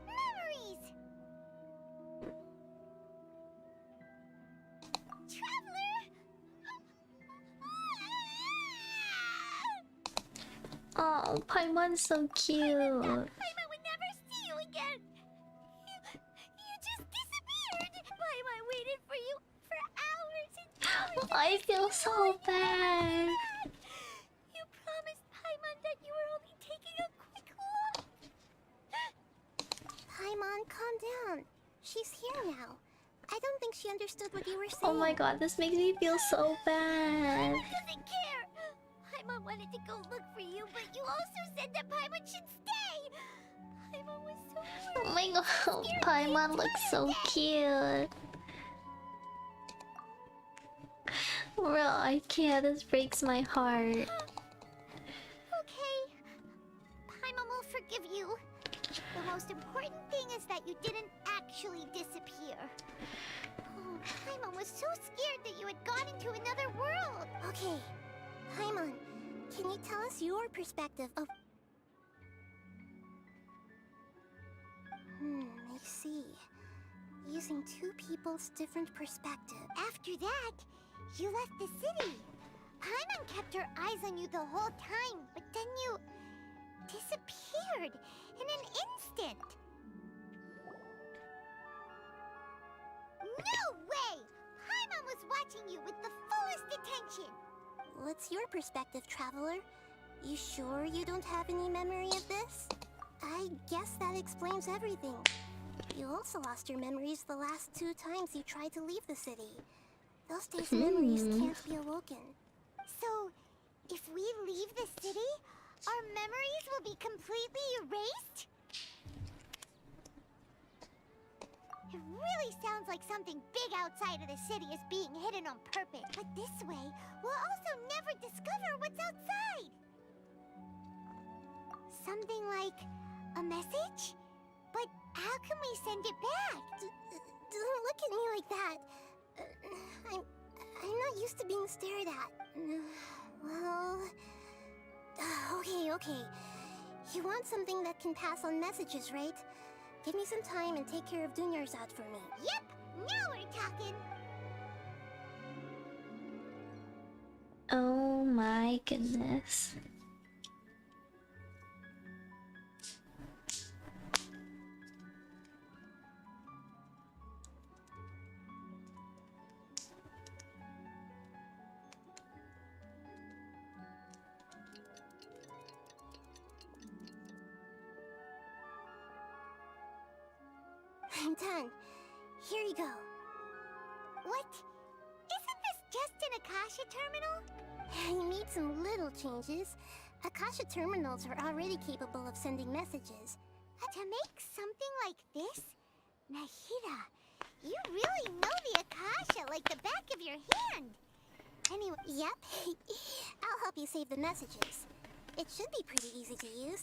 Memories! Traveler! Oh, Paimon's so cute. Paimon would never see you again. You just disappeared. Paimon waited for you for hours and hours. I feel so bad. You promised Paimon that you were only taking a quick look. Paimon, calm down. She's here now. I don't think she understood what you were saying. Oh my god, this makes me feel so bad. Paimon doesn't care. Paimon wanted to go look for you, but you also said that Paimon should stay. Paimon was so worried. Oh my god, Paimon looks so cute. Bro, I can't. This breaks my heart. Okay. Paimon will forgive you. The most important thing is that you didn't actually disappear. Oh, Paimon was so scared that you had gone into another world. Okay. Paimon, can you tell us your perspective of... I see. Using two people's different perspectives. After that, you left the city. Paimon kept her eyes on you the whole time, but then you disappeared in an instant. No way! Paimon was watching you with the fullest attention. What's your perspective, Traveler? You sure you don't have any memory of this? I guess that explains everything. You also lost your memories the last 2 times you tried to leave the city. Those days' memories can't be awoken. So, if we leave the city, our memories will be completely erased? It really sounds like something big outside of the city is being hidden on purpose. But this way, we'll also never discover what's outside. Something like a message? But how can we send it back? Don't look at me like that. I'm not used to being stared at. Well... Okay. You want something that can pass on messages, right? Give me some time and take care of Dunyarzad for me. Yep! Now we're talking! Oh my goodness. I'm done. Here you go. What? Isn't this just an Akasha terminal? You made some little changes. Akasha terminals are already capable of sending messages. To make something like this? Nahida, you really know the Akasha like the back of your hand. Anyway, yep. I'll help you save the messages. It should be pretty easy to use.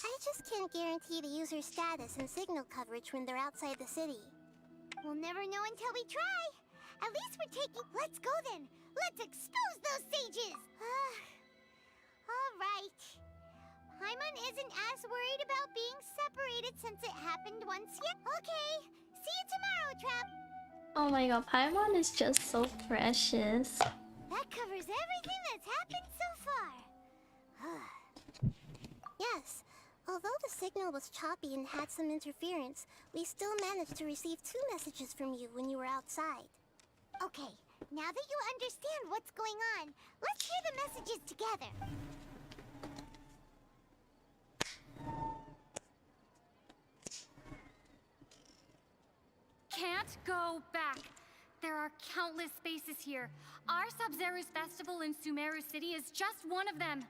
I just can't guarantee the user's status and signal coverage when they're outside the city. We'll never know until we try. At least we're taking... Let's go then. Let's expose those sages. All right. Paimon isn't as worried about being separated since it happened once yet. Okay. See you tomorrow, Trap. Oh my god, Paimon is just so precious. That covers everything that's happened so far. Yes. Although the signal was choppy and had some interference, we still managed to receive 2 messages from you when you were outside. Okay, now that you understand what's going on, let's hear the messages together. Can't go back. There are countless spaces here. Our Sub-Zero's festival in Sumeru City is just one of them.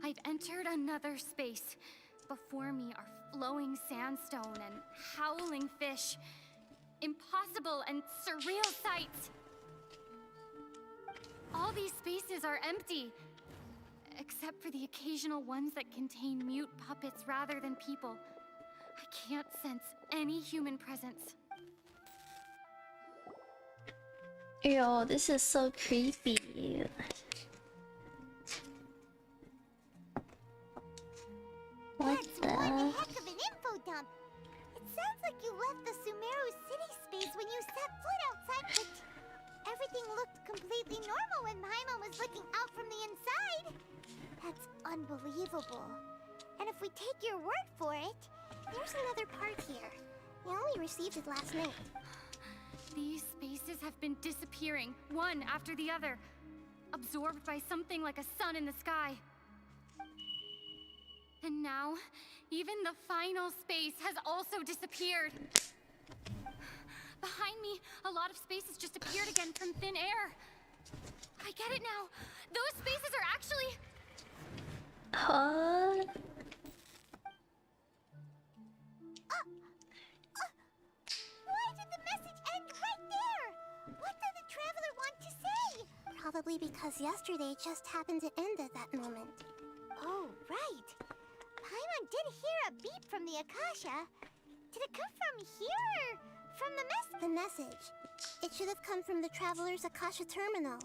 I've entered another space. Before me are flowing sandstone and howling fish. Impossible and surreal sights. All these spaces are empty, except for the occasional ones that contain mute puppets rather than people. I can't sense any human presence. Yo, this is so creepy. What That's the? one heck of an info dump. It sounds like you left the Sumeru city space when you set foot outside, but everything looked completely normal when Paimon was looking out from the inside. That's unbelievable. And if we take your word for it... There's another part here. We only received it last night. These spaces have been disappearing, one after the other, absorbed by something like a sun in the sky. And now, even the final space has also disappeared. Behind me, a lot of spaces just appeared again from thin air. I get it now. Those spaces are actually... Huh? Why did the message end right there? What did the traveler want to say? Probably because yesterday just happened to end at that moment. Oh, right. Paimon did hear a beep from the Akasha. Did it come from here or from the message? The message. It should have come from the Traveler's Akasha terminal.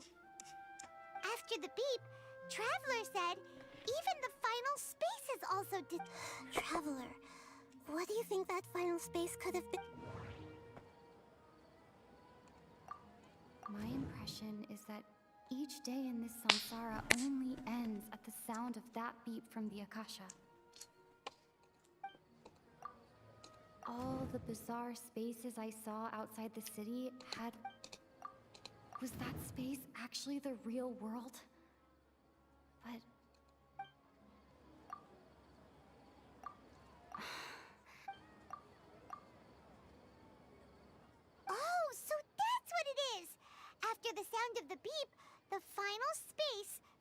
After the beep, Traveler said even the final space has also Traveler, what do you think that final space could have been? My impression is that each day in this samsara only ends at the sound of that beep from the Akasha. All the bizarre spaces I saw outside the city had... Was that space actually the real world? But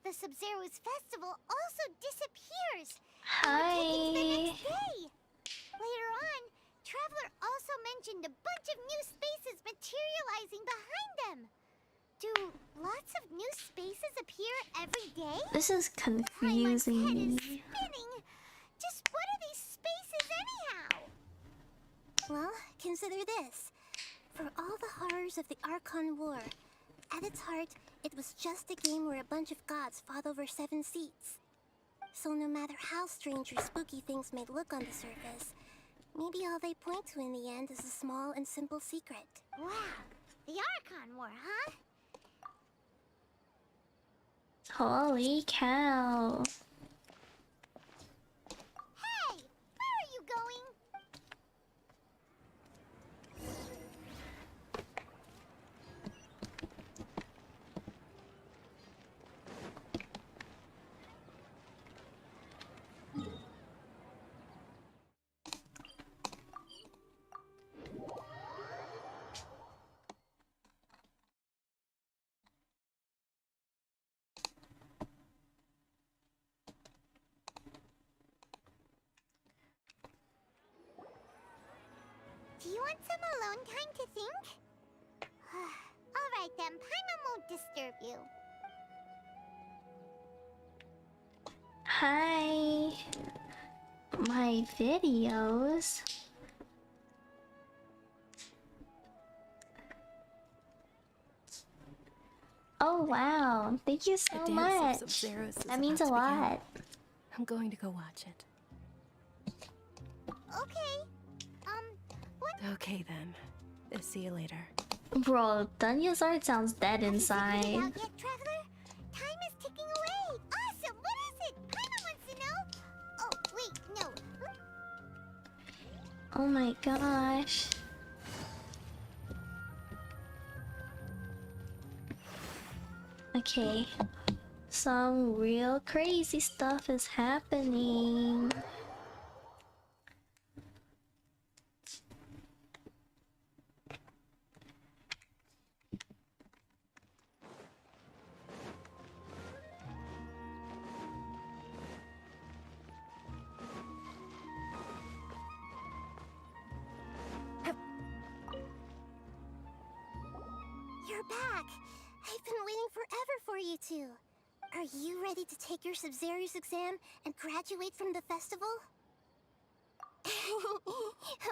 the Sub-Zero's festival also disappears. Hi. And we're taken to the next day. Later on, Traveler also mentioned a bunch of new spaces materializing behind them. Do lots of new spaces appear every day? This is confusing me. Spinning. Just what are these spaces anyhow? Well, consider this. For all the horrors of the Archon War, at its heart, it was just a game where a bunch of gods fought over 7 seats. So no matter how strange or spooky things may look on the surface, maybe all they point to in the end is a small and simple secret. Wow, the Archon War, huh? Holy cow. Hey, where are you going? Do you want some alone time to think? Alright then, Paimon won't disturb you. Hi. My videos. Oh wow, thank you so The dance much. of Sub-Zeros is That means a about to begin. lot. I'm going to go watch it. Okay. What? Okay then. See you later. Bro, Dunya's art sounds dead inside. Figured it out yet, Traveler? Time is ticking away. Awesome, what is it? Paimon wants to know. Oh, wait, no. Oh my gosh. Okay. Some real crazy stuff is happening. You're back! I've been waiting forever for you two. Are you ready to take your Sub-Zero's exam and graduate from the festival?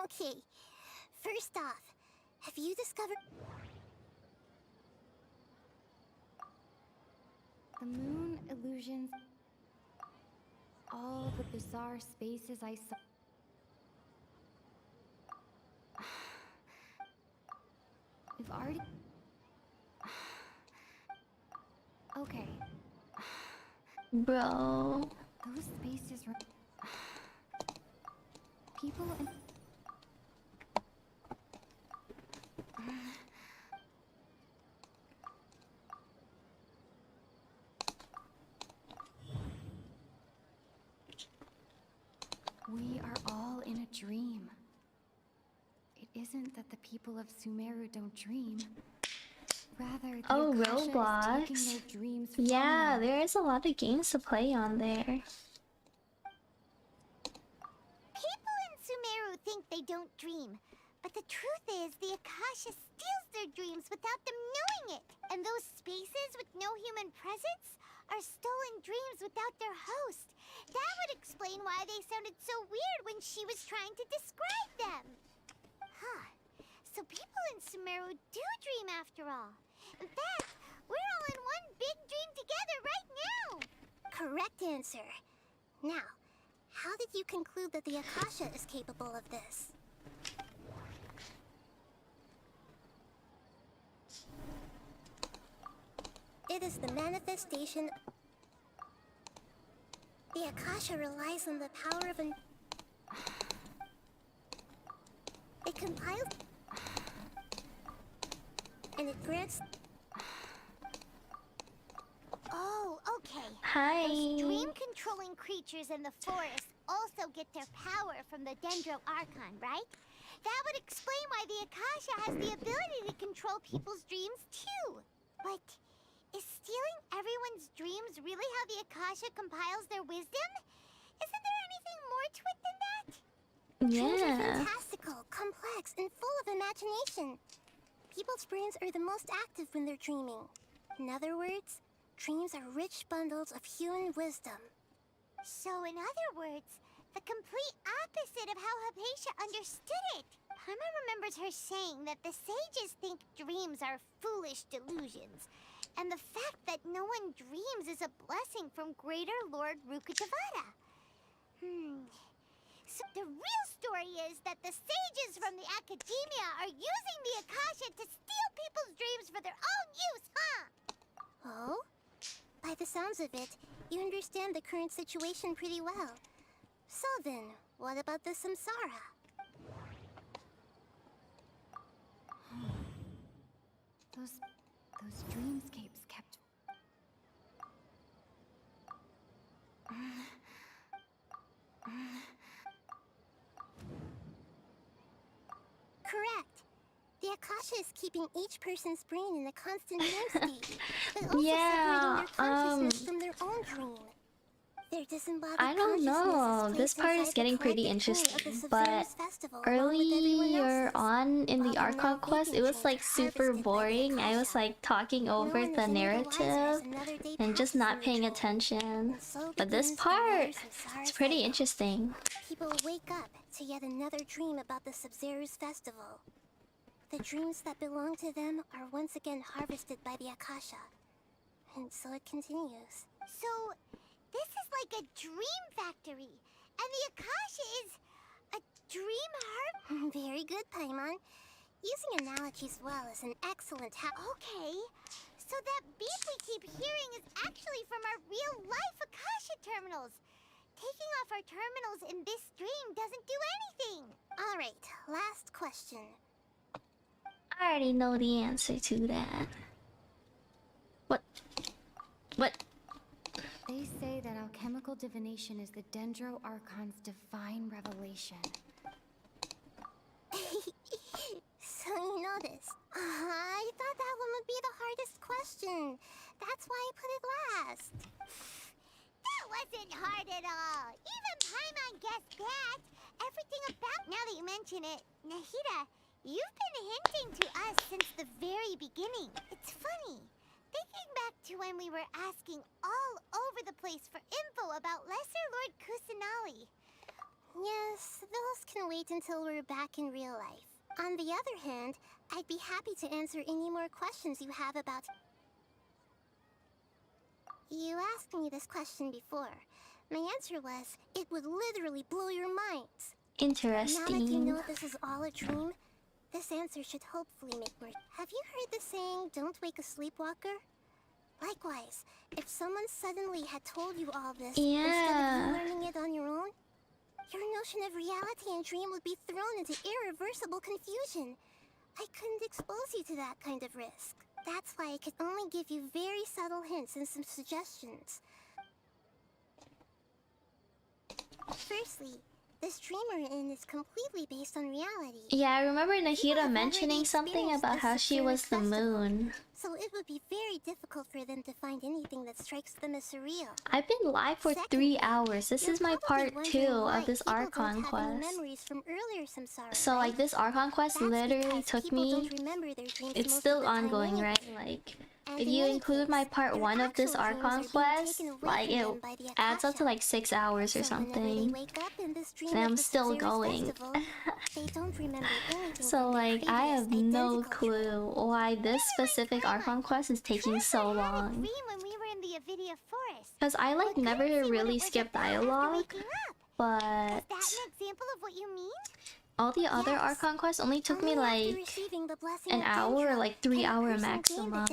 Okay. First off, have you discovered... The moon illusions. All the bizarre spaces I saw. We've already... Okay. Bro. Those spaces were... People in... We are all in a dream. It isn't that the people of Sumeru don't dream. Rather, the Oh, Akasha is Roblox. taking their dreams from Yeah, them. there is a lot of games to play on there. People in Sumeru think they don't dream. But the truth is, the Akasha steals their dreams without them knowing it. And those spaces with no human presence are stolen dreams without their host. That would explain why they sounded so weird when she was trying to describe them. Huh. So people in Sumeru do dream after all. In fact, we're all in one big dream together right now. Correct answer. Now, how did you conclude that the Akasha is capable of this? It is the manifestation... The Akasha relies on the power of an... It compiles... And it grants... Oh, okay. Hi. Those dream-controlling creatures in the forest also get their power from the Dendro Archon, right? That would explain why the Akasha has the ability to control people's dreams, too. But is stealing everyone's dreams really how the Akasha compiles their wisdom? Isn't there anything more to it than that? Dreams are Yeah. fantastical, complex, and full of imagination. People's brains are the most active when they're dreaming. In other words, dreams are rich bundles of human wisdom. So in other words, the complete opposite of how Hypatia understood it. Paimon remembers her saying that the sages think dreams are foolish delusions, and the fact that no one dreams is a blessing from Greater Lord Rukkhadevata. So the real story is that the sages from the Academia are using the Akasha to steal people's dreams for their own use, huh? Oh? By the sounds of it, you understand the current situation pretty well. So then, what about the samsara? Those dreamscapes kept... Correct. The Akasha is keeping each person's brain in a constant dream state, but also Yeah, separating their consciousness from their own dream. Their disembodied I don't know. This part is getting pretty interesting, but earlier on in the Archon quest, it was like super boring. I was like talking over the narrative and just not paying attention. But this part is pretty interesting. People wake up to yet another dream about the Sub-Zero's festival. The dreams that belong to them are once again harvested by the Akasha. And so it continues. So, this is like a dream factory, and the Akasha is a dream heart? Very good, Paimon. Using analogies well is an excellent Okay, so that beep we keep hearing is actually from our real-life Akasha terminals. Taking off our terminals in this dream doesn't do anything. Alright, last question. I already know the answer to that. What? They say that alchemical divination is the Dendro Archon's divine revelation. So you know this. I thought that one would be the hardest question. That's why I put it last. That wasn't hard at all. Even Paimon guessed that. Everything about... Now that you mention it, Nahida, you've been hinting to us since the very beginning. It's funny. Thinking back to when we were asking all over the place for info about Lesser Lord Kusanali. Yes, those can wait until we're back in real life. On the other hand, I'd be happy to answer any more questions you have about... You asked me this question before. My answer was, it would literally blow your minds. Interesting. Now that you know this is all a dream, this answer should hopefully make more... Have you heard the saying, don't wake a sleepwalker? Likewise, if someone suddenly had told you all this instead of you learning it on your own, your notion of reality and dream would be thrown into irreversible confusion. I couldn't expose you to that kind of risk. That's why I could only give you very subtle hints and some suggestions. Firstly, this dream we're in is completely based on reality. Yeah, I remember Nahida mentioning something about how she was the moon. So it would be very difficult for them to find anything that strikes them as surreal. I've been live for 3 hours. This is my part 2 of this Archon quest. So like this Archon quest literally took me... It's still ongoing, right? Like, if you include my part 1 of this Archon quest, like it adds up to like 6 hours or something. And I'm still going. So like, I have no clue why this specific Archon quest is taking so long. Because I like never really skip dialogue, but all the other Archon quests only took me like an hour or like 3 hour maximum.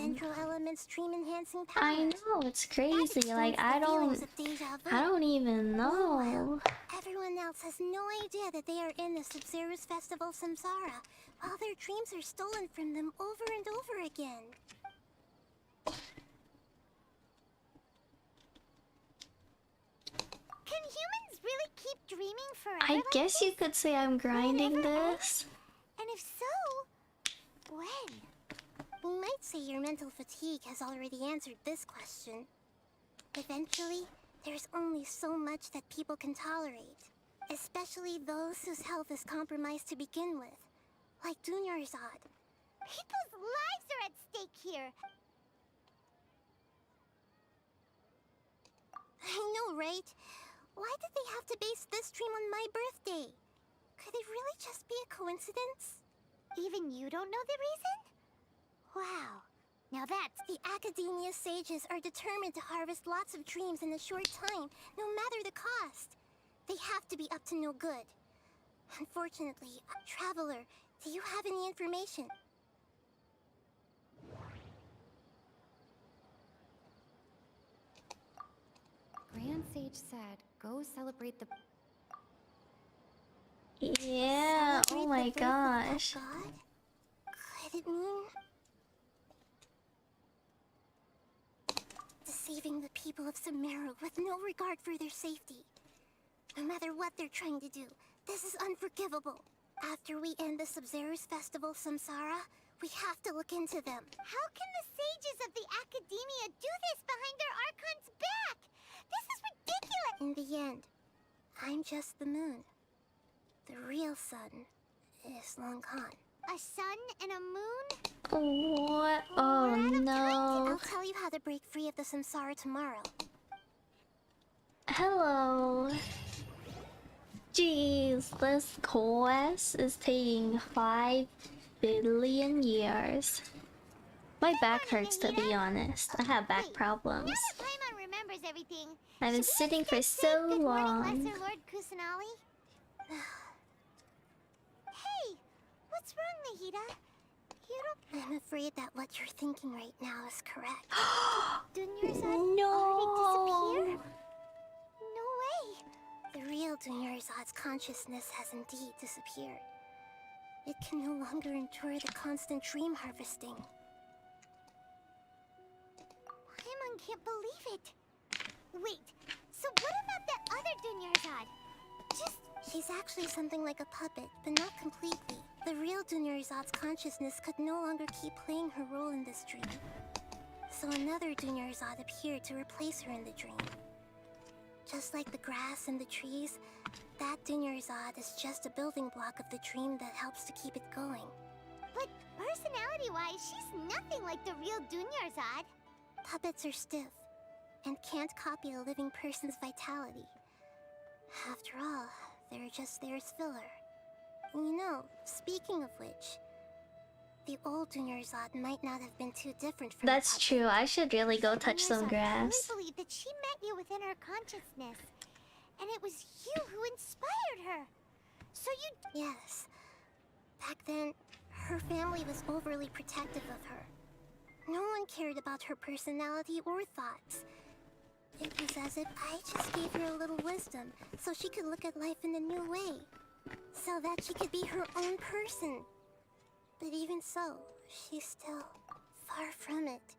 I know, it's crazy. Like I don't even know. Everyone else has no idea that they are in the Sub-Zero's festival Samsara, while their dreams are stolen from them over and over again. Can humans really keep dreaming forever? I guess you could say I'm grinding this. And if so, when? We might say your mental fatigue has already answered this question. Eventually, there's only so much that people can tolerate. Especially those whose health is compromised to begin with. Like Dunyarzad. People's lives are at stake here. I know, right? Why did they have to base this dream on my birthday? Could it really just be a coincidence? Even you don't know the reason? Wow. Now that's... The Academia sages are determined to harvest lots of dreams in a short time, no matter the cost. They have to be up to no good. Unfortunately, Traveler, do you have any information? Grand Sage said, go celebrate the... Yeah, oh my gosh. Could it mean... deceiving the people of Sumeru with no regard for their safety? No matter what they're trying to do, this is unforgivable. After we end the Sub-Zerus Festival Samsara, we have to look into them. How can the sages of the Academia do this behind their Archon's back? This is ridiculous! In the end, I'm just the moon. The real sun is long gone. A sun and a moon? What? Oh no. I'll tell you how to break free of the Samsara tomorrow. Hello. Jeez, this quest is taking 5 billion years. My back hurts, to be honest. I have back problems. Now that Paimon remembers everything, I've been sitting for so good morning, long. Lesser Lord Kusanali. Hey, what's wrong, Nahida? You don't... I'm afraid that what you're thinking right now is correct. Dunyarzad No. already disappeared? No way. The real Dunyarzad's consciousness has indeed disappeared. It can no longer endure the constant dream harvesting. Paimon can't believe it. Wait, so what about that other Dunyarzad? She's actually something like a puppet, but not completely. The real Dunyarzad's consciousness could no longer keep playing her role in this dream. So another Dunyarzad appeared to replace her in the dream. Just like the grass and the trees, that Dunyarzad is just a building block of the dream that helps to keep it going. But personality-wise, she's nothing like the real Dunyarzad. Puppets are stiff, and can't copy a living person's vitality. After all, they're just there as filler. You know, speaking of which, the old Dunyarzad might not have been too different from That's true. I should really go touch some grass. I believe that she met you within her consciousness, and it was you who inspired her. So you... Yes. Back then, her family was overly protective of her. No one cared about her personality or thoughts. It was as if I just gave her a little wisdom so she could look at life in a new way. So that she could be her own person. But even so, she's still far from it.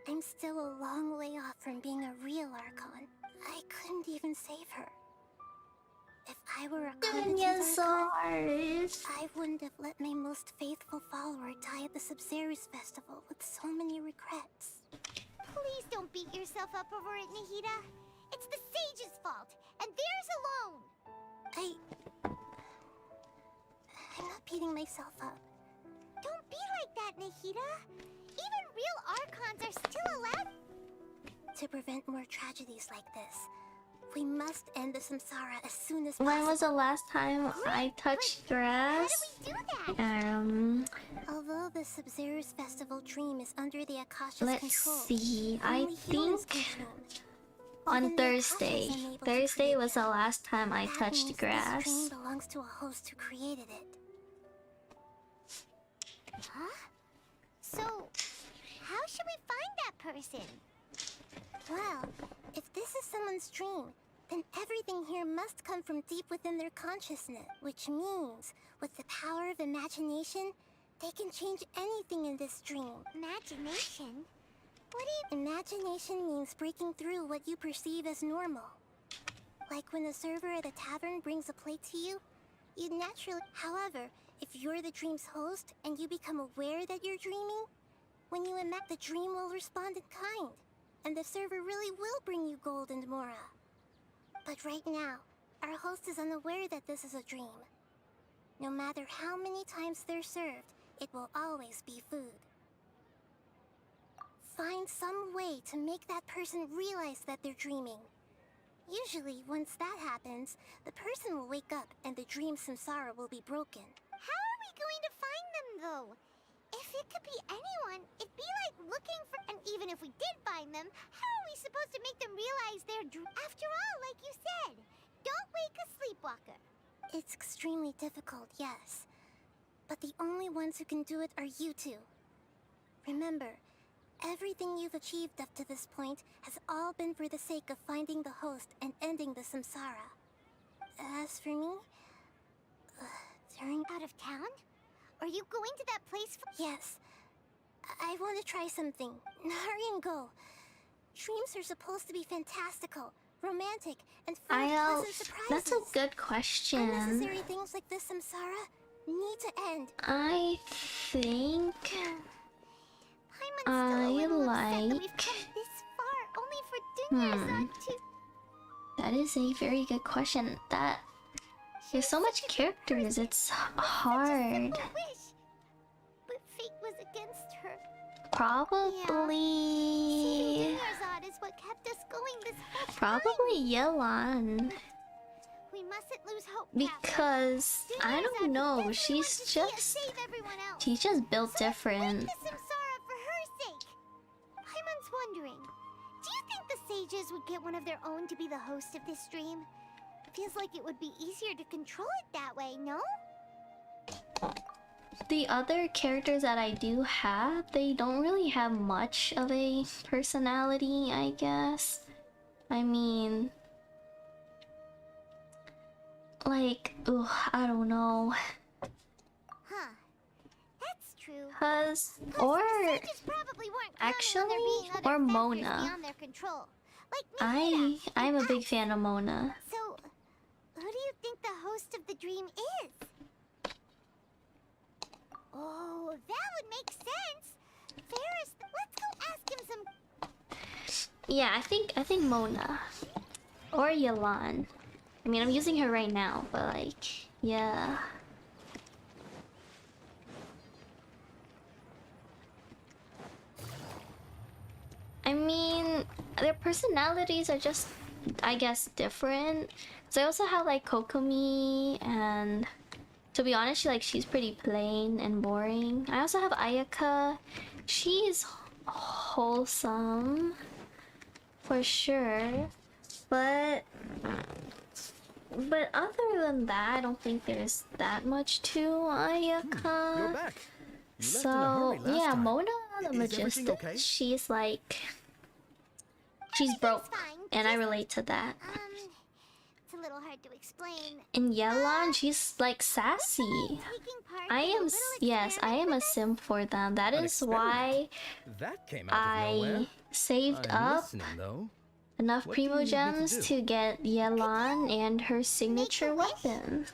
I'm still a long way off from being a real Archon. I couldn't even save her. If I were a competent Archon, I wouldn't have let my most faithful follower die at the Sub-Zerus Festival with so many regrets. Please don't beat yourself up over it, Nahida. It's the sage's fault, and theirs alone. I'm not beating myself up. Don't be like that, Nahida. Even real Archons are still allowed... To prevent more tragedies like this, we must end the Samsara as soon as possible. When was the last time I touched grass? How do we do that? Although the Sub-Zerus Festival dream is under the Akasha's Let's control, see. I only humans think can dream. on Even the Thursday. Akasha is unable to Thursday create was the last time I That touched means grass. This dream belongs to a host who created it. Huh? So, how should we find that person? Well, if this is someone's dream, then everything here must come from deep within their consciousness. Which means, with the power of imagination, they can change anything in this dream. Imagination? What do you... Imagination means breaking through what you perceive as normal. Like when a server at a tavern brings a plate to you, you'd naturally... However, if you're the dream's host and you become aware that you're dreaming, when you the dream will respond in kind. and the server really will bring you gold and mora. But right now, our host is unaware that this is a dream. No matter how many times they're served, it will always be food. Find some way to make that person realize that they're dreaming. Usually, once that happens, the person will wake up and the dream samsara will be broken. How are we going to find them, though? If it could be anyone, it'd be like looking for... And even if we did find them, how are we supposed to make them realize they're After all, like you said, don't wake a sleepwalker. It's extremely difficult, yes. But the only ones who can do it are you two. Remember, everything you've achieved up to this point has all been for the sake of finding the host and ending the samsara. As for me, during... Out of town? Are you going to that place for... Yes. I want to try something. Hurry and go. Dreams are supposed to be fantastical, romantic, and full of pleasant surprises. That's a good question. Unnecessary things like this samsara need to end. I think I like... That is a very good question. There's so much characters, it's hard. But fate was against her. Probably... is what kept us going this whole time. Probably Yelan. We mustn't lose hope. Because I don't know, she's just built different. Samsara for her sake. Paimon's wondering, do you think the sages would get one of their own to be the host of this stream? Feels like it would be easier to control it that way, no? The other characters that I do have, they don't really have much of a personality, I guess. I mean... Like, ugh, I don't know. Huh. That's true. Or Mona. I'm a big fan of Mona. So, who do you think the host of the dream is? Oh, that would make sense. Ferris, let's go ask him some... Yeah, I think Mona. Or Yelan. I mean, I'm using her right now, but like, yeah. I mean, their personalities are just, I guess, different. So I also have like Kokomi, and to be honest, she's pretty plain and boring. I also have Ayaka. She's wholesome, for sure. But other than that, I don't think there's that much to Ayaka. You're back. You left So in a hurry last yeah, time. Mona the Magistic. Okay? She's broke, and I relate to that. It's a little hard to explain. And Yelan, she's like sassy. I am a simp for them. That is why That came out of nowhere. I saved I'm up listening, though. enough What do you Primo need me to Gems do? to get Yelan and her signature weapon.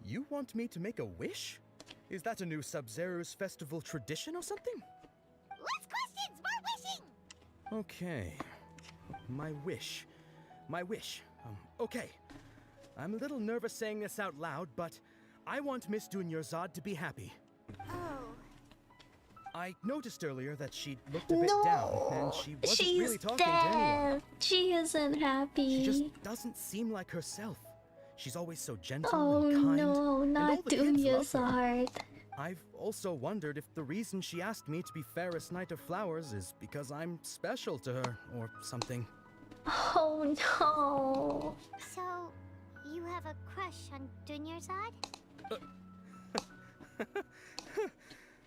You want me to make a wish? Is that a new Sub-Zero's festival tradition or something? Less questions, more wishing! Okay. My wish. Okay. I'm a little nervous saying this out loud, but I want Miss Dunyarzad to be happy. Oh. I noticed earlier that she looked a bit down, and she wasn't really talking to anyone. She isn't happy. She just doesn't seem like herself. She's always so gentle Oh and kind. no, and all not the kids love her. Dunyarzad. I've also wondered if the reason she asked me to be Fairest Knight of Flowers is because I'm special to her, or something. Oh no. So, you have a crush on Dunyarzad?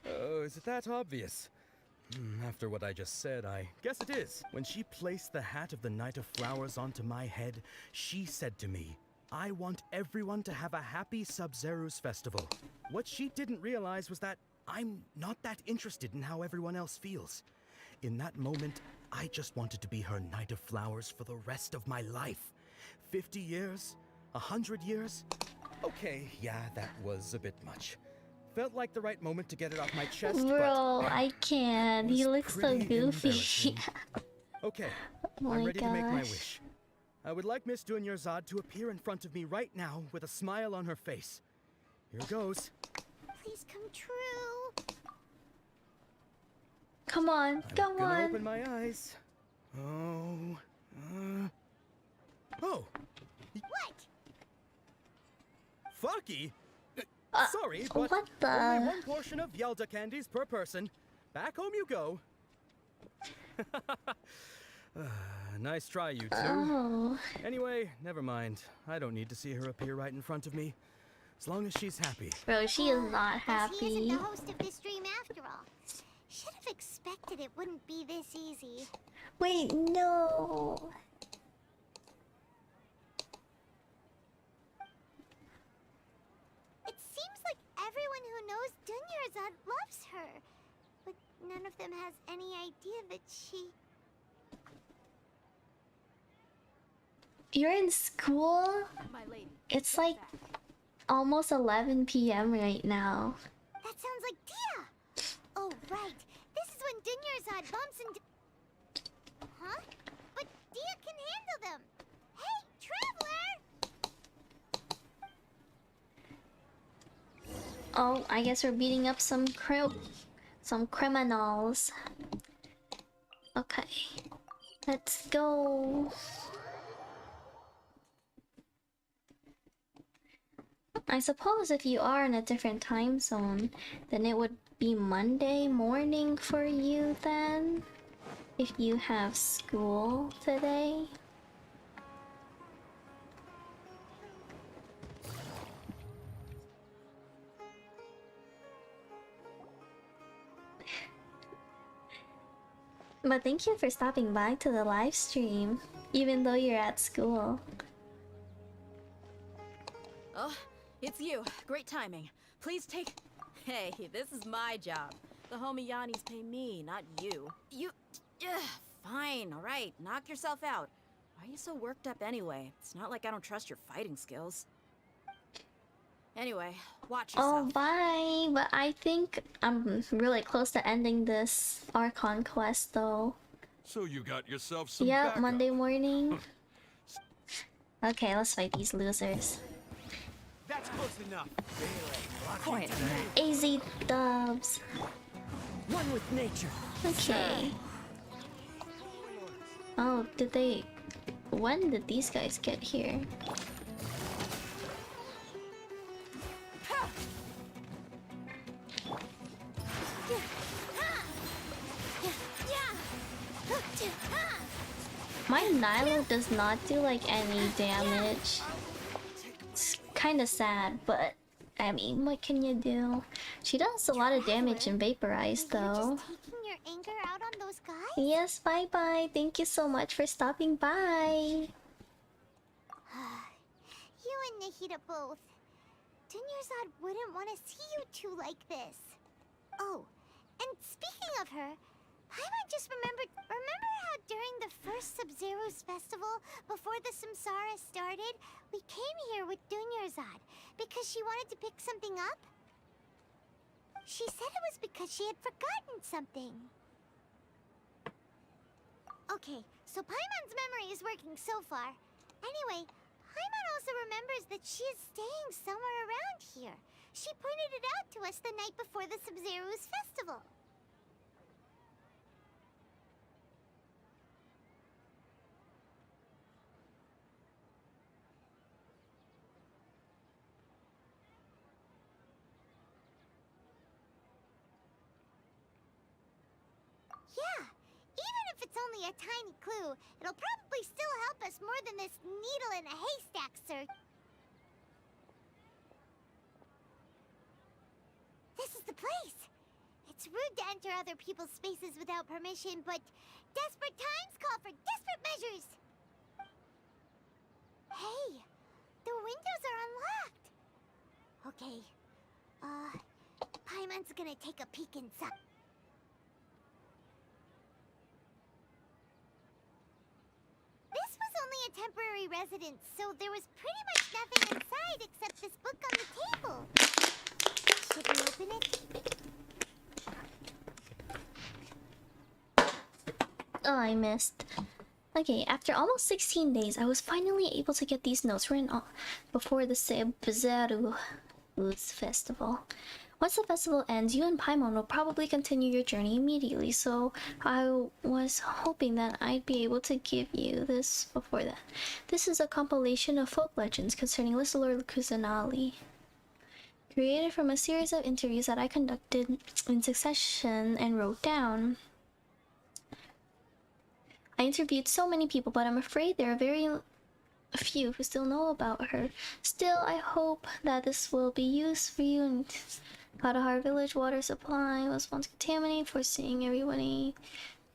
Oh, is it that obvious? After what I just said, I guess it is. When she placed the hat of the Knight of Flowers onto my head, she said to me, I want everyone to have a happy Sub-Zero's festival. What she didn't realize was that I'm not that interested in how everyone else feels. In that moment, I just wanted to be her Knight of Flowers for the rest of my life. 50 years? 100 years? Okay, yeah, that was a bit much. Felt like the right moment to get it off my chest, Bro, I can't. He looks so goofy. Okay, Oh I'm my ready to make my gosh. wish. I would like Miss Dunyarzad to appear in front of me right now with a smile on her face. Here goes. Please come true. Come on, come Gonna on. open my eyes. Oh. Oh. What? Fucky? Sorry, but what the? only one portion of Yelda candies per person. Back home you go. Nice try, you two. Oh. Anyway, never mind. I don't need to see her appear right in front of me. As long as she's happy. Bro, she is not He happy. isn't the host of this stream after all. Should have expected it wouldn't be this easy. Wait, no. It seems like everyone who knows Dunyarzad loves her. But none of them has any idea that she... You're in school? My lady. It's like almost 11 p.m. right now. That sounds like Dia! Oh, right. This is when Dunyarzad bumps into... Huh? But Dia can handle them! Hey, Traveler! Oh, I guess we're beating up some criminals. Okay. Let's go. I suppose if you are in a different time zone, then it would be Monday morning for you then? If you have school today? But thank you for stopping by to the live stream, even though you're at school. Oh, it's you. Great timing. Please take... Hey, this is my job. The homie Yannis pay me, not you. Fine, alright. Knock yourself out. Why are you so worked up anyway? It's not like I don't trust your fighting skills. Anyway, watch yourself. Oh, bye! But I think I'm really close to ending this Archon quest though. So you got yourself some Yep, backup. Monday morning. Okay, let's fight these losers. That's close enough. Quiet, AZ dubs. One with nature. Okay. Oh, did they... When did these guys get here? My Nilo does not do like any damage. It's kinda sad, but I mean, what can you do? She does a lot of damage in Vaporize though. Taking your anger out on those guys? Yes, bye bye. Thank you so much for stopping by. You and Nahida both. Dunyarzad wouldn't want to see you two like this. Oh, and speaking of her, Paimon just remembered... Remember how during the first Sub-Zero's festival, before the Samsara started, we came here with Dunyarzad because she wanted to pick something up? She said it was because she had forgotten something. Okay, so Paimon's memory is working so far. Anyway, Paimon also remembers that she is staying somewhere around here. She pointed it out to us the night before the Sub-Zero's festival. Yeah, even if it's only a tiny clue, it'll probably still help us more than this needle in a haystack search. This is the place! It's rude to enter other people's spaces without permission, but desperate times call for desperate measures! Hey! The windows are unlocked! Okay, Paimon's gonna take a peek inside. This was only a temporary residence, so there was pretty much nothing inside except this book on the table. Should we open it? Oh, I missed. Okay, after almost 16 days, I was finally able to get these notes written before the Sebuzeru festival. Once the festival ends, you and Paimon will probably continue your journey immediately, so I was hoping that I'd be able to give you this before that. This is a compilation of folk legends concerning Lord Kusanali, created from a series of interviews that I conducted in succession and wrote down. I interviewed so many people, but I'm afraid there are very few who still know about her. Still, I hope that this will be used for you. And Katahar village water supply was once contaminated, forcing everybody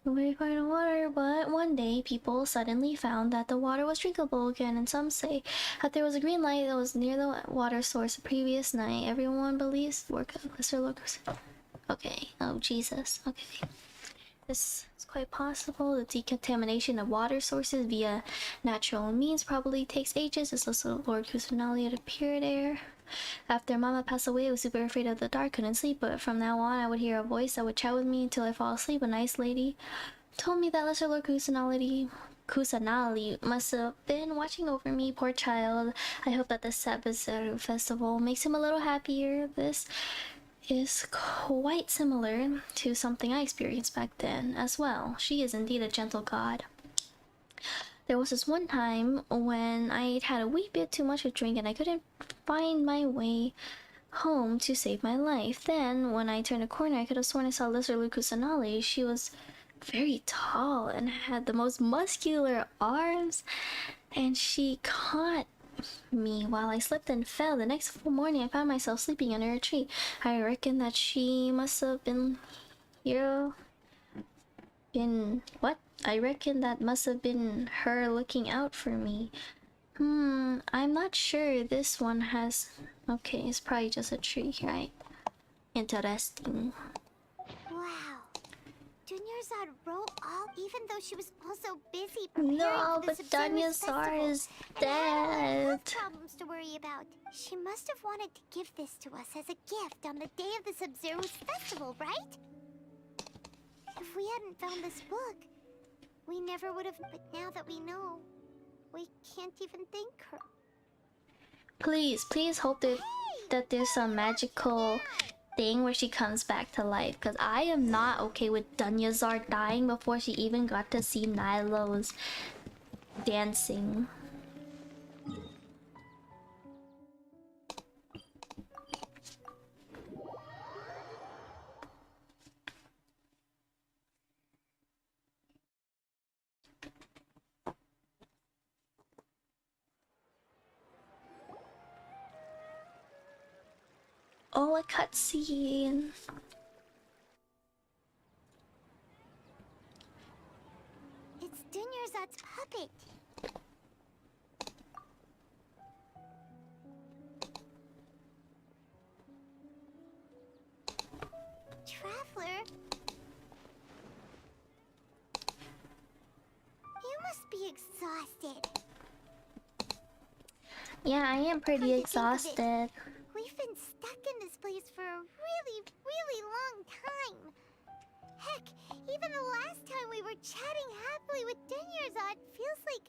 to find water. But one day, people suddenly found that the water was drinkable again, and some say that there was a green light that was near the water source the previous night. Everyone believes work of Lesser Locus. Okay. Oh, Jesus. Okay. This is quite possible. The decontamination of water sources via natural means probably takes ages. It's also Lord Kusanali had appeared there. After Mama passed away, I was super afraid of the dark, couldn't sleep, but from now on I would hear a voice that would chat with me until I fall asleep. A nice lady told me that Lesser Lord Kusanali must have been watching over me, poor child. I hope that the Sabazaru festival makes him a little happier. This is quite similar to something I experienced back then as well. She is indeed a gentle god. There was this one time when I had a wee bit too much to drink and I couldn't find my way home to save my life. Then, when I turned a corner, I could have sworn I saw Lesser Lukusanali. She was very tall and had the most muscular arms, and she caught me while I slipped and fell. The next morning, I found myself sleeping under a tree. I reckon that she must have been here. I reckon that must have been her looking out for me. I'm not sure this one has... Okay, it's probably just a tree, right? Interesting. Wow. Dunyarzad wrote all even though she was also busy preparing No, for but the Dunyarzad is dead. Health problems to worry about. She must have wanted to give this to us as a gift on the day of the Sub-Zero's festival, right? If we hadn't found this book, we never would have. But now that we know, we can't even thank her. Please hope that there's some magical thing where she comes back to life, because I am not okay with Dunyarzad dying before she even got to see Nilo's dancing. Oh, a cutscene. It's Dunyarzad's puppet. Traveler? You must be exhausted. Yeah, I am pretty exhausted. We've been stuck in this place for a really, really long time. Heck, even the last time we were chatting happily with Dunyarzad feels like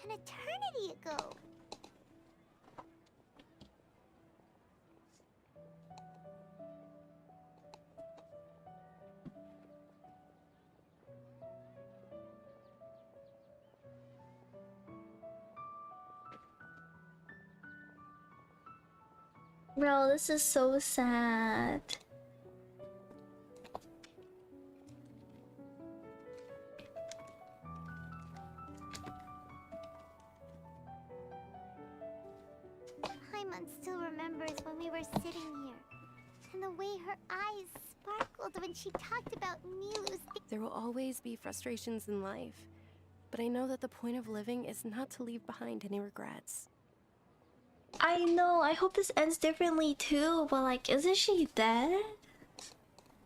an eternity ago. Bro, this is so sad. Paimon still remembers when we were sitting here, and the way her eyes sparkled when she talked about Nilu's. There will always be frustrations in life, but I know that the point of living is not to leave behind any regrets. I know, I hope this ends differently too, but like, isn't she dead?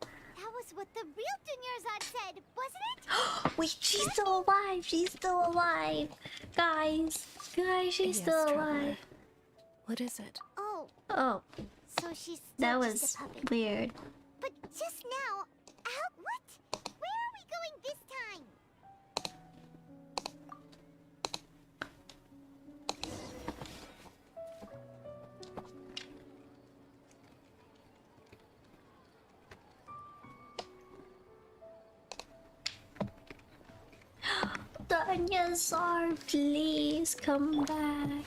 That was what the real Dunyarzad said, wasn't it? Wait, she's still alive! She's still alive! Guys, she's Yes, still Traveler. alive. What is it? Oh. Oh. So she's still That just was a puppet. weird. But just now, what? Where are we going this time? Danyasar, please come back.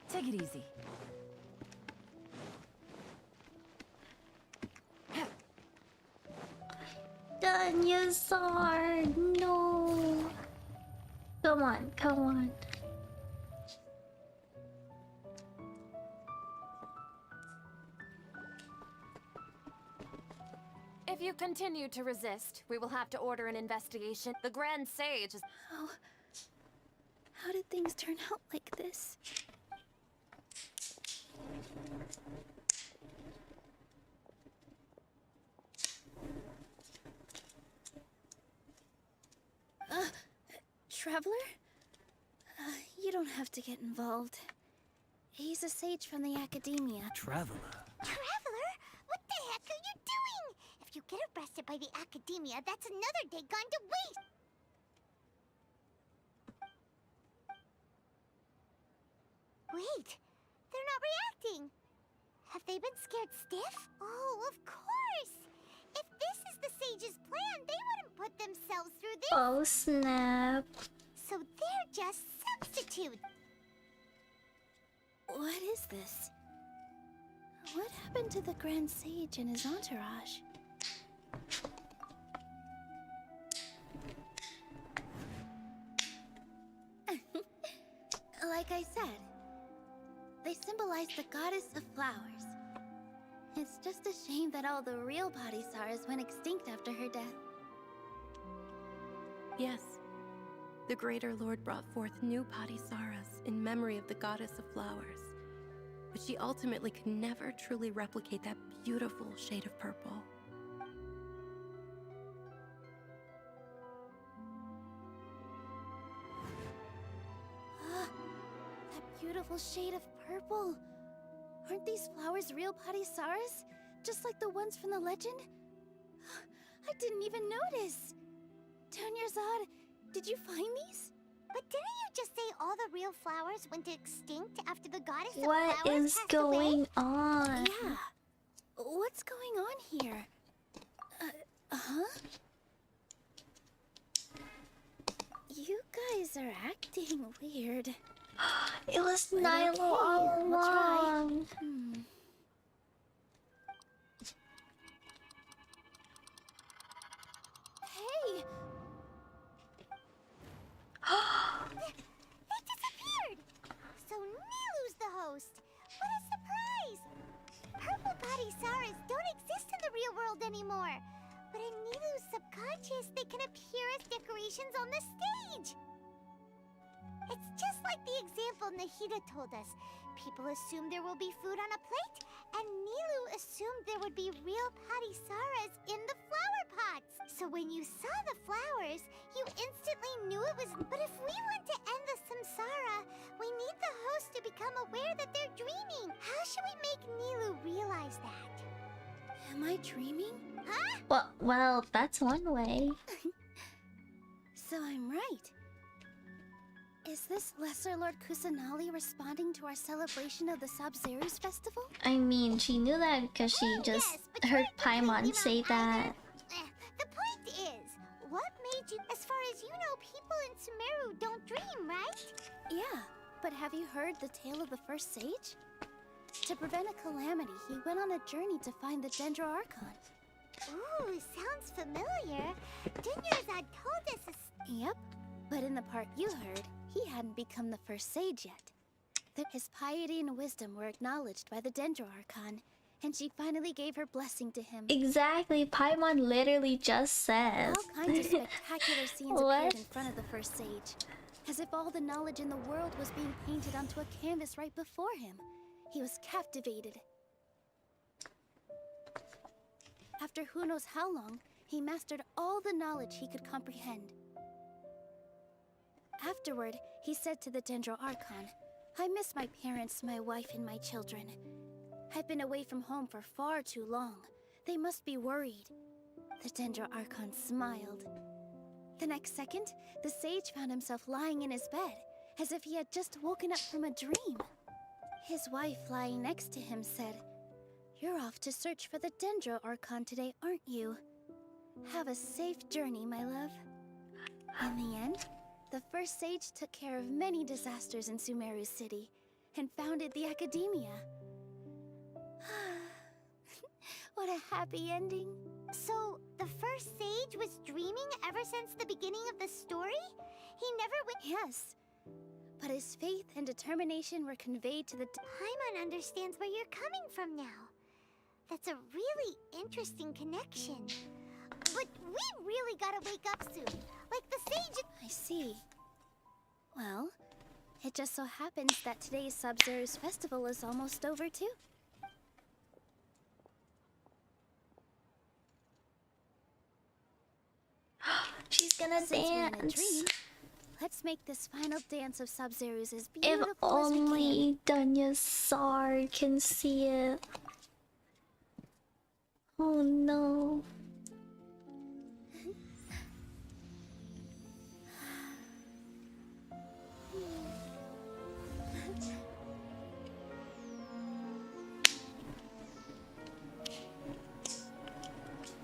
Take it easy. Danyasar, no. Come on, come on. If you continue to resist, we will have to order an investigation. The Grand Sage is... How did things turn out like this? Traveler? You don't have to get involved. He's a sage from the Academia. Traveler? Traveler? What the heck are you doing? If you get arrested by the Academia, that's another day gone to waste. Wait, they're not reacting. Have they been scared stiff? Oh, of course. If this is the sage's plan, they wouldn't put themselves through this. Oh snap. So they're just substitutes. What is this? What happened to the Grand Sage and his entourage? Like I said, they symbolize the goddess of flowers. It's just a shame that all the real Padisaras went extinct after her death. Yes. The Greater Lord brought forth new Padisaras in memory of the goddess of flowers. But she ultimately could never truly replicate that beautiful shade of purple. That beautiful shade of purple. Aren't these flowers real Padisaras? Just like the ones from the legend? I didn't even notice. Dunyarzad, did you find these? But didn't you just say all the real flowers went extinct after the goddess of What flowers is passed going away? on? Yeah. What's going on here? Huh? You guys are acting weird. It was But Nilo okay, all we'll try. along. Hey! They disappeared! So Nilu's the host! What a surprise! Purple Padisaras don't exist in the real world anymore. But in Nilu's subconscious, they can appear as decorations on the stage. It's just like the example Nahida told us. People assume there will be food on a plate, and Nilu assumed there would be real Padisaras in the flower pots. So when you saw the flowers, you instantly knew it was... But if we want to end the samsara, we need the host to become aware that they're dreaming. How should we make Nilu realize that? Am I dreaming? Huh? Well, that's one way. So I'm right. Is this Lesser Lord Kusanali responding to our celebration of the Sabzerus festival? I mean, she knew that because she just heard Paimon say that. The point is, what made you... As far as you know, people in Sumeru don't dream, right? Yeah, but have you heard the tale of the first sage? To prevent a calamity, he went on a journey to find the Dendro Archon. Ooh, sounds familiar. Dunyarzad told us this... Yep, but in the part you heard, he hadn't become the first sage yet. His piety and wisdom were acknowledged by the Dendro Archon, and she finally gave her blessing to him. Exactly, Paimon literally just says. All kinds of spectacular scenes appeared in front of the first sage, as if all the knowledge in the world was being painted onto a canvas right before him. He was captivated. After who knows how long, he mastered all the knowledge he could comprehend. Afterward, he said to the Dendro Archon, I miss my parents, my wife, and my children. I've been away from home for far too long. They must be worried. The Dendro Archon smiled. The next second, the sage found himself lying in his bed, as if he had just woken up from a dream. His wife, lying next to him, said, You're off to search for the Dendro Archon today, aren't you? Have a safe journey, my love. In the end, the first sage took care of many disasters in Sumeru City and founded the Academia. What a happy ending. So, the first sage was dreaming ever since the beginning of the story? He never went— Yes. But his faith and determination were conveyed to the— Paimon understands where you're coming from now. That's a really interesting connection. But we really gotta wake up soon. Like the sage— I see. Well, it just so happens that today's Sub-Zero's festival is almost over too. She's gonna dance. Let's make this final dance of Sub-Zero's as If beautiful as we only Dunyasar can see it. Oh no.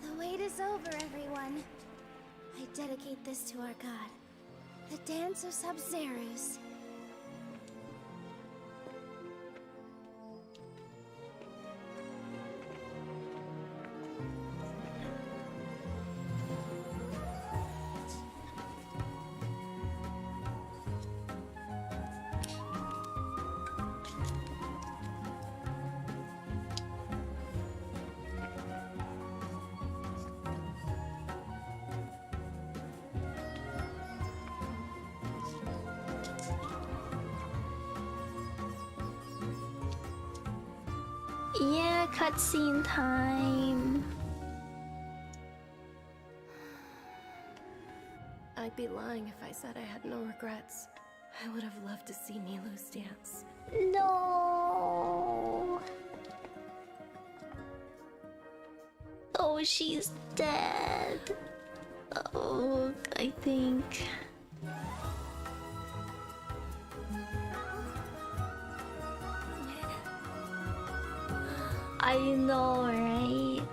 The wait is over, everyone. I dedicate this to our god, the Dance of Sub-Zeros. Yeah, cutscene time. I'd be lying if I said I had no regrets. I would have loved to see Nilou's dance. No. Oh, she's dead. Oh, I think. I know, right?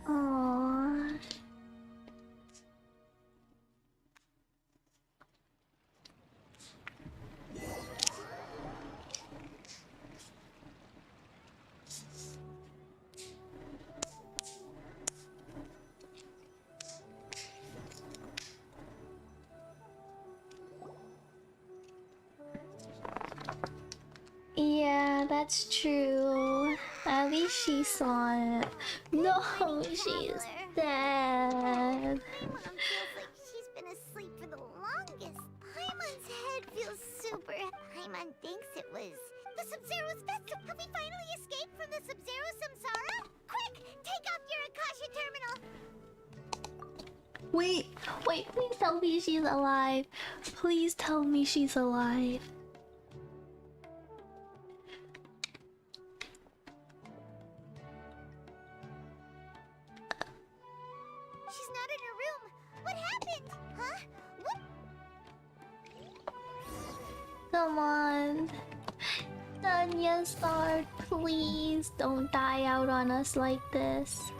Aww. Yeah, that's true. At least she saw it. No, she's dead. Paimon feels like she's been asleep for the longest. Paimon's head feels super— Paimon thinks it was the Sub-Zero's festival. Have we finally escaped from the Sub-Zero Samsara? Quick, take off your Akasha terminal. Wait, please tell me she's alive. Please tell me she's alive. She's not in her room. What happened? Huh? What? Come on. Dunyasar, please don't die out on us like this.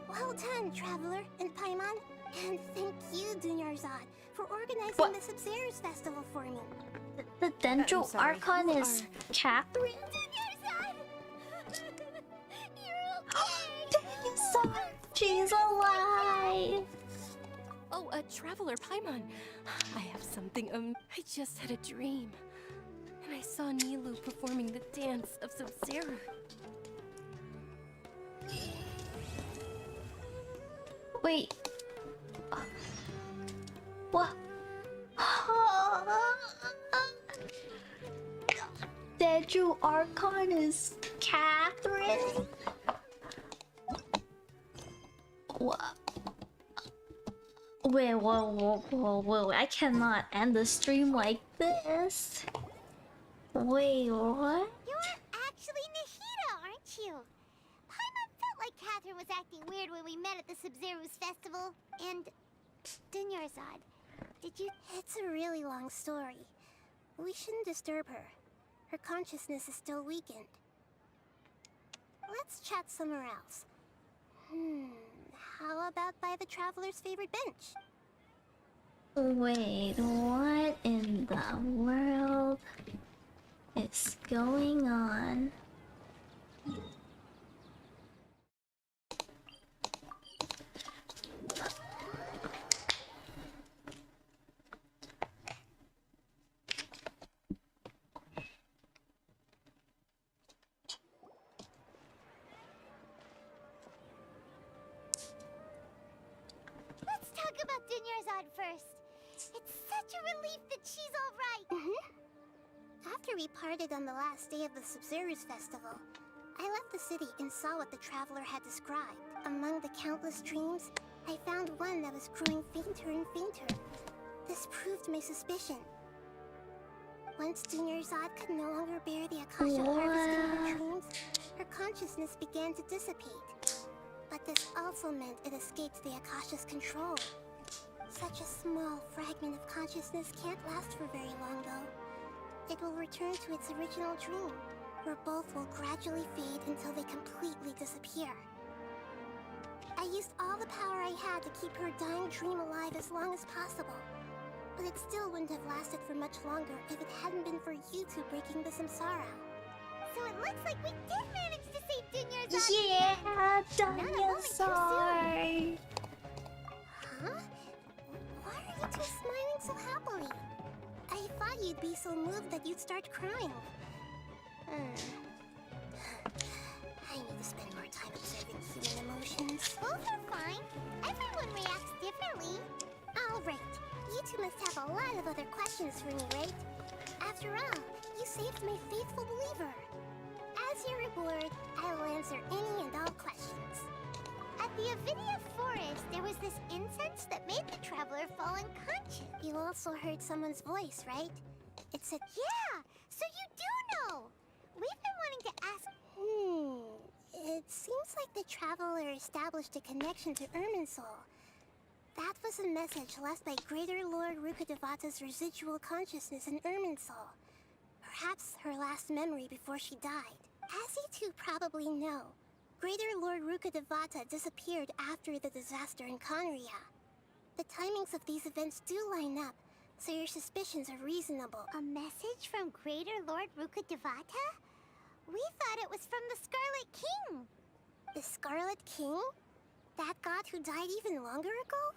Well done, Traveler and Paimon. And thank you, Dunyarzad, for organizing the Sub-Zero's festival for me. The Dendro Archon is Catherine? Dunyasar, she's alive! Oh, Traveler Paimon. I have something, I just had a dream. And I I saw Nilu performing the dance of Sub-Zero. Wait. What? Deju Archon is Catherine? What? Wait, whoa, I cannot end the stream like this. Wait, what? You're actually Nahida, aren't you? Paimon felt like Catherine was acting weird when we met at the Sub-Zero's festival. And Dunyarzad, did you... It's a really long story. We shouldn't disturb her. Her consciousness is still weakened. Let's chat somewhere else. How about by the Traveler's favorite bench? Wait, what in the world is going on? Let's talk about Dunyarzad first. It's such a relief that she's alright. After we parted on the last day of the Sub-Zero's festival, I left the city and saw what the Traveler had described. Among the countless dreams, I found one that was growing fainter and fainter. This proved my suspicion. Once Dunyarzad could no longer bear the Akasha harvesting her dreams, her consciousness began to dissipate. But this also meant it escaped the Akasha's control. Such a small fragment of consciousness can't last for very long, though. It will return to its original dream, where both will gradually fade until they completely disappear. I used all the power I had to keep her dying dream alive as long as possible. But it still wouldn't have lasted for much longer if it hadn't been for you two breaking the samsara. So it looks like we did manage to save Dunyarzad. Yeah, Dunyarzad. Huh? Why are you two smiling so happily? I thought you'd be so moved that you'd start crying. I need to spend more time observing human emotions. Both are fine. Everyone reacts differently. All right. You two must have a lot of other questions for me, right? After all, you saved my faithful believer. As your reward, I will answer any and all questions. At the Avidia Forest, there was this incense that made the Traveler fall unconscious. You also heard someone's voice, right? It said, yeah, so you do know. We've been wanting to ask... It seems like the Traveler established a connection to Irminsul. That was a message left by Greater Lord Rukkhadevata's residual consciousness in Irminsul. Perhaps her last memory before she died. As you two probably know, Greater Lord Rukkhadevata disappeared after the disaster in Conria. The timings of these events do line up, so your suspicions are reasonable. A message from Greater Lord Rukkhadevata? We thought it was from the Scarlet King. The Scarlet King? That god who died even longer ago?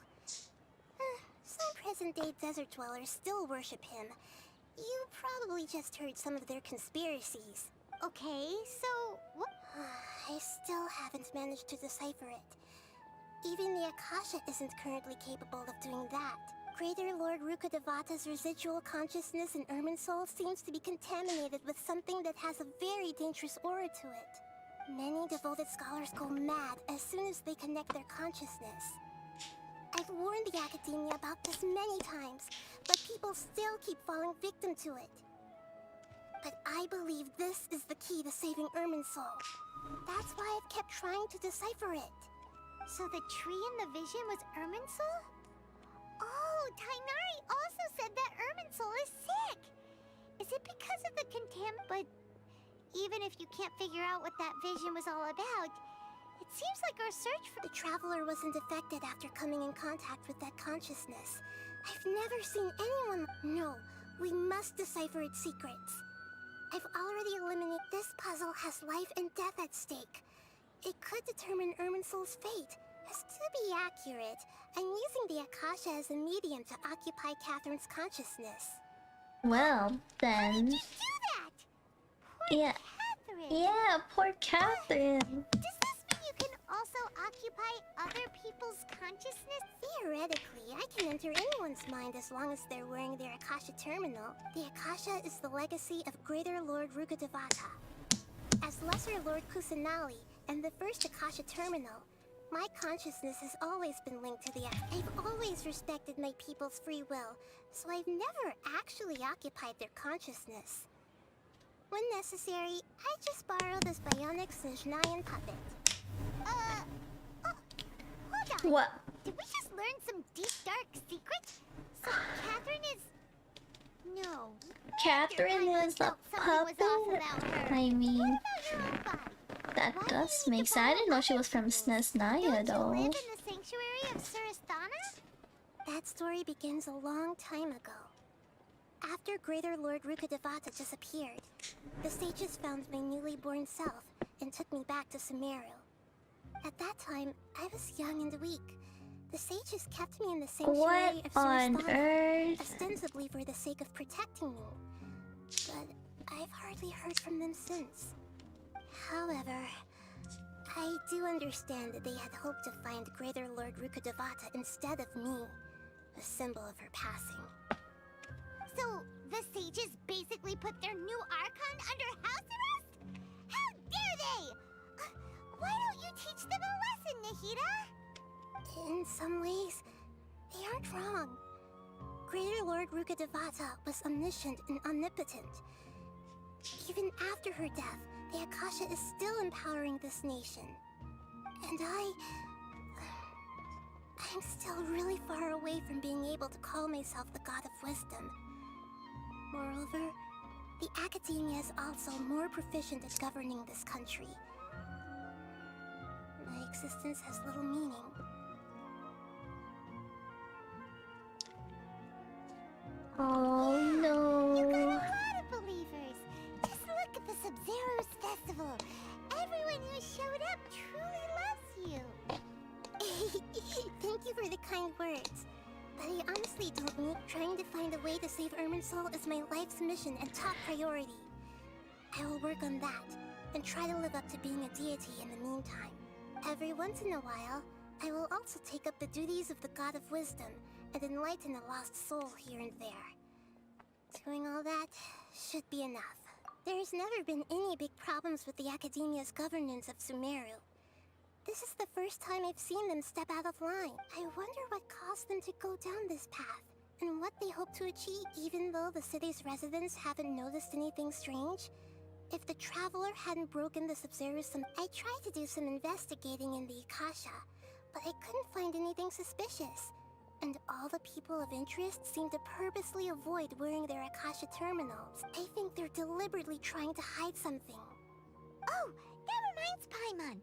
Some present-day desert dwellers still worship him. You probably just heard some of their conspiracies. Okay, so what? I still haven't managed to decipher it. Even the Akasha isn't currently capable of doing that. Greater Lord Rukkhadevata's residual consciousness in Irminsul seems to be contaminated with something that has a very dangerous aura to it. Many devoted scholars go mad as soon as they connect their consciousness. I've warned the Academia about this many times, but people still keep falling victim to it. But I believe this is the key to saving Irminsul. That's why I've kept trying to decipher it. So the tree in the vision was Irminsul? Oh, Tainari also said that Irminsul is sick! Is it because of the But even if you can't figure out what that vision was all about, it seems like our search for... The Traveler wasn't affected after coming in contact with that consciousness. I've never seen anyone... No, we must decipher its secrets. I've already eliminated... This puzzle has life and death at stake. It could determine Irminsul's fate. As to be accurate, I'm using the Akasha as a medium to occupy Catherine's consciousness. Well, then. Yeah. Yeah, poor Catherine. Does this mean you can also occupy other people's consciousness? Theoretically, I can enter anyone's mind as long as they're wearing their Akasha terminal. The Akasha is the legacy of Greater Lord Rukkhadevata. As Lesser Lord Kusanali and the first Akasha terminal, my consciousness has always been linked to the I've always respected my people's free will, so I've never actually occupied their consciousness. When necessary, I just borrow this bionic Snezhnayan puppet. Hold on. What? Did we just learn some deep, dark secret? So Catherine is... No. Catherine is a puppet? I mean, that does make sense. I didn't know she was from Snezhnaya though. Live in the sanctuary of Surasthana? That story begins a long time ago. After Greater Lord Rukkhadevata disappeared, the sages found my newly born self and took me back to Sumeru. At that time, I was young and weak. The sages kept me in the sanctuary of Surasthana, ostensibly for the sake of protecting me. But I've hardly heard from them since. However, I do understand that they had hoped to find Greater Lord Rukkhadevata instead of me, a symbol of her passing. So, the sages basically put their new Archon under house arrest? How dare they! Why don't you teach them a lesson, Nahida? In some ways, they aren't wrong. Greater Lord Rukkhadevata was omniscient and omnipotent. Even after her death, the Akasha is still empowering this nation. And I'm still really far away from being able to call myself the God of Wisdom. Moreover, the Academia is also more proficient at governing this country. My existence has little meaning. Oh no. You got a lot of believers. Just look at the Sub-Zero's festival. Everyone who showed up truly loves you. Thank you for the kind words. But I honestly don't need trying to find a way to save Irminsul is my life's mission and top priority. I will work on that, and try to live up to being a deity in the meantime. Every once in a while, I will also take up the duties of the God of Wisdom and enlighten a lost soul here and there. Doing all that should be enough. There's never been any big problems with the Academia's governance of Sumeru. This is the first time I've seen them step out of line. I wonder what caused them to go down this path, and what they hope to achieve, even though the city's residents haven't noticed anything strange. If the Traveler hadn't broken the Sub-Zero I tried to do some investigating in the Akasha, but I couldn't find anything suspicious. And all the people of interest seem to purposely avoid wearing their Akasha terminals. I think they're deliberately trying to hide something. Oh, that reminds Paimon.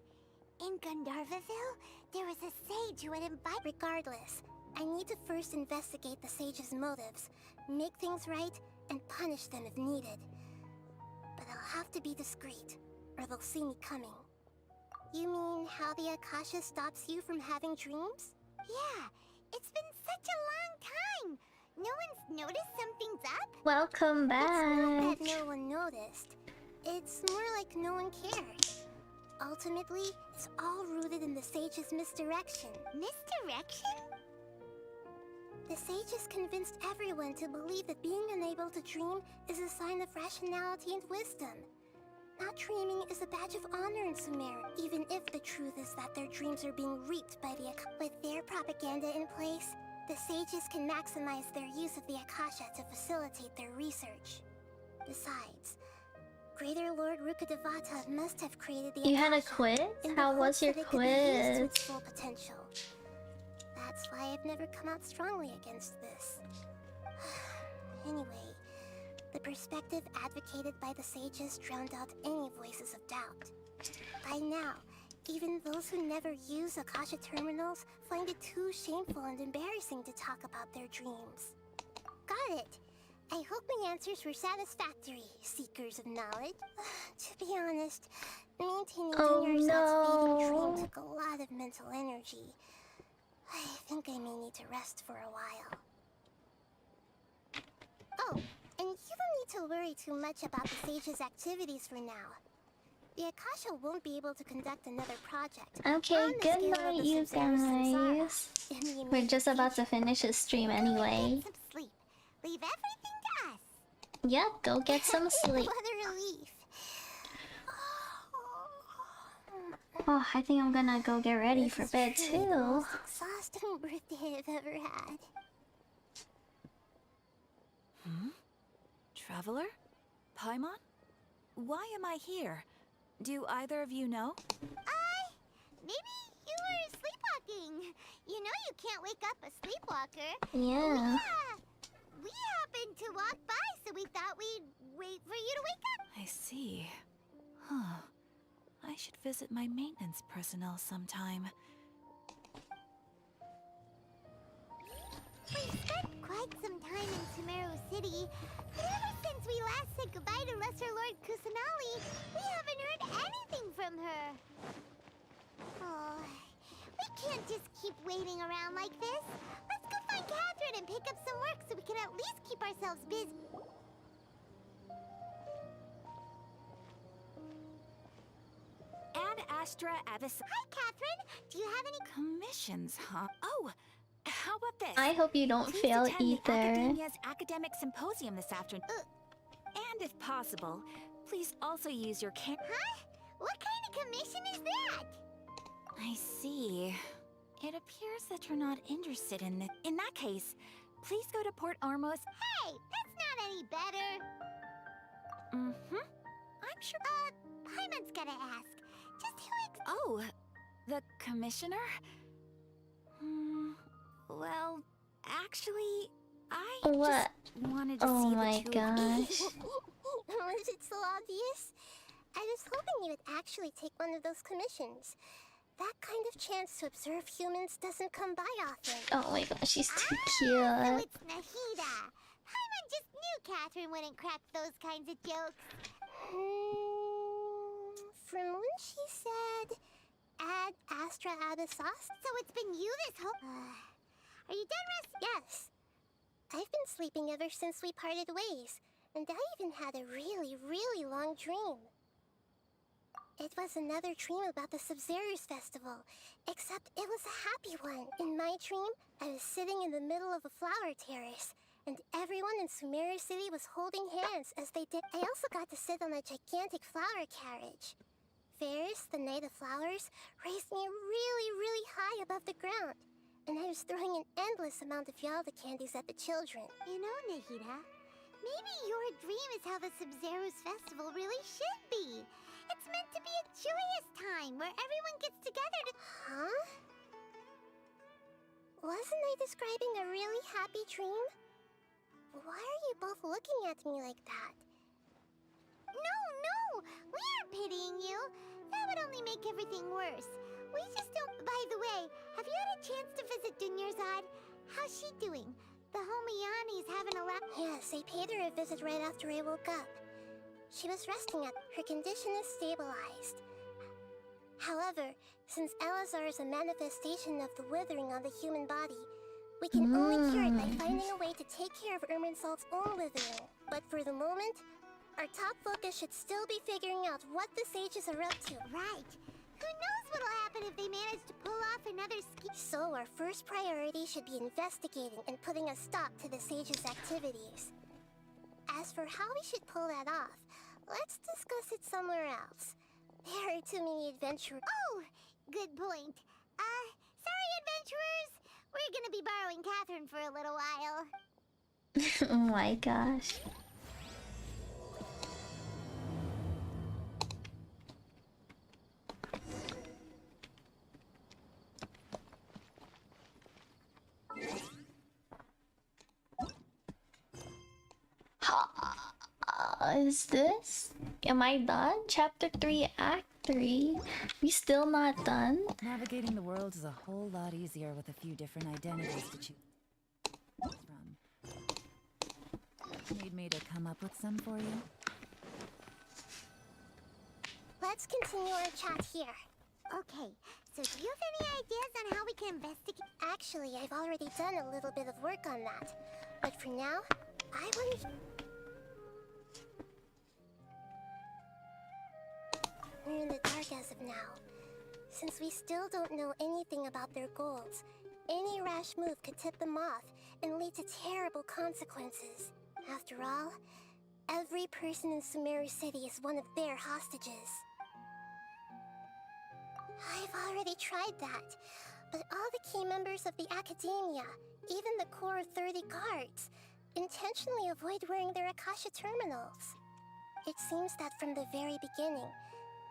In Gandharvaville, there was a sage who had invited... Regardless, I need to first investigate the sage's motives, make things right, and punish them if needed. But I'll have to be discreet, or they'll see me coming. You mean how the Akasha stops you from having dreams? Yeah, it's been such a long time. No one's noticed something's up? Welcome back. It's not that no one noticed. It's more like no one cared. Ultimately, it's all rooted in the sage's misdirection. Misdirection? The sages convinced everyone to believe that being unable to dream is a sign of rationality and wisdom. Not dreaming is a badge of honor in Sumeru, even if the truth is that their dreams are being reaped by the Akasha. With their propaganda in place, the sages can maximize their use of the Akasha to facilitate their research. Besides, Greater Lord Rukkhadevata must have created the Akasha. You had a quiz? How was your quiz? To its full potential. That's why I've never come out strongly against this. Anyway, the perspective advocated by the sages drowned out any voices of doubt. By now, even those who never use Akasha terminals find it too shameful and embarrassing to talk about their dreams. Got it! I hope my answers were satisfactory, seekers of knowledge. To be honest, maintaining Junior's fading dream took a lot of mental energy. I think I may need to rest for a while. Oh, and don't need to worry too much about the sage's activities for now. The Akasha won't be able to conduct another project. Okay, good night, you guys. We're just about to finish this stream anyway. Some sleep. Leave everything to us. Yep, go get some sleep. What a relief. Oh, I think I'm gonna go get ready for bed The too. most exhausting birthday I've ever had. Traveler? Paimon? Why am I here? Do either of you know? Maybe you were sleepwalking. You know you can't wake up a sleepwalker. Yeah. We happened to walk by, so we thought we'd wait for you to wake up. I see. Huh. I should visit my maintenance personnel sometime. We've spent quite some time in Sumeru City, but ever since we last said goodbye to Lesser Lord Kusanali, we haven't heard anything from her. Oh, we can't just keep waiting around like this. Let's go find Catherine and pick up some work so we can at least keep ourselves busy. Ad Astra Abyss. Hi, Catherine. Do you have any Commissions, huh? Oh, how about this? I hope you don't Please fail attend the either. Academia's academic symposium this afternoon. And if possible, please also use your Huh? What kind of commission is that? I see. It appears that you're not interested in this. In that case, please go to Port Ormos. Hey, that's not any better. I'm sure. Paimon's gotta ask. Just who Oh, the commissioner? Well, actually, I What? just wanted to Oh see my the two of you. gosh. Was it so obvious? I was hoping you would actually take one of those commissions. That kind of chance to observe humans doesn't come by often. Oh my gosh, she's too So cute. it's Nahida. Paimon just knew Catherine wouldn't crack those kinds of jokes. From when she said, Ad Astra Abyssos? So it's been you this whole... Are you done resting? Yes. I've been sleeping ever since we parted ways, and I even had a really, really long dream. It was another dream about the Sub-Zerus festival, except it was a happy one. In my dream, I was sitting in the middle of a flower terrace, and everyone in Sumeru City was holding hands as they did. I also got to sit on a gigantic flower carriage. Ferris, the Knight of Flowers, raised me really, really high above the ground, and I was throwing an endless amount of Yalda candies at the children. You know, Nahida, maybe your dream is how the Sub-Zerus festival really should be. It's meant to be a joyous time where everyone gets together to... Huh? Wasn't I describing a really happy dream? Why are you both looking at me like that? No! We aren't pitying you. That would only make everything worse. We just don't... By the way, have you had a chance to visit Dunyarzad? How's she doing? The Homayani's having a lot... Yes, I paid her a visit right after I woke up. She was resting up. Her condition is stabilized. However, since Elazar is a manifestation of the withering on the human body, we can only cure it by finding a way to take care of Irminsul's own withering. But for the moment, our top focus should still be figuring out what the sages are up to. Right. Who knows what'll happen if they manage to pull off another scheme? So our first priority should be investigating and putting a stop to the sages' activities. As for how we should pull that off, let's discuss it somewhere else. There are too many adventurers. Oh, good point. Sorry, adventurers. We're gonna be borrowing Catherine for a little while. Oh my gosh. Is this? Am I done? Chapter 3, Act 3? We still not done? Navigating the world is a whole lot easier with a few different identities to choose from. Need me to come up with some for you? Let's continue our chat here. Okay, so do you have any ideas on how we can investigate? Actually, I've already done a little bit of work on that. But for now, I want... We're in the dark as of now. Since we still don't know anything about their goals, any rash move could tip them off and lead to terrible consequences. After all, every person in Sumeru City is one of their hostages. I've already tried that, but all the key members of the Academia, even the core of 30 guards, intentionally avoid wearing their Akasha terminals. It seems that from the very beginning,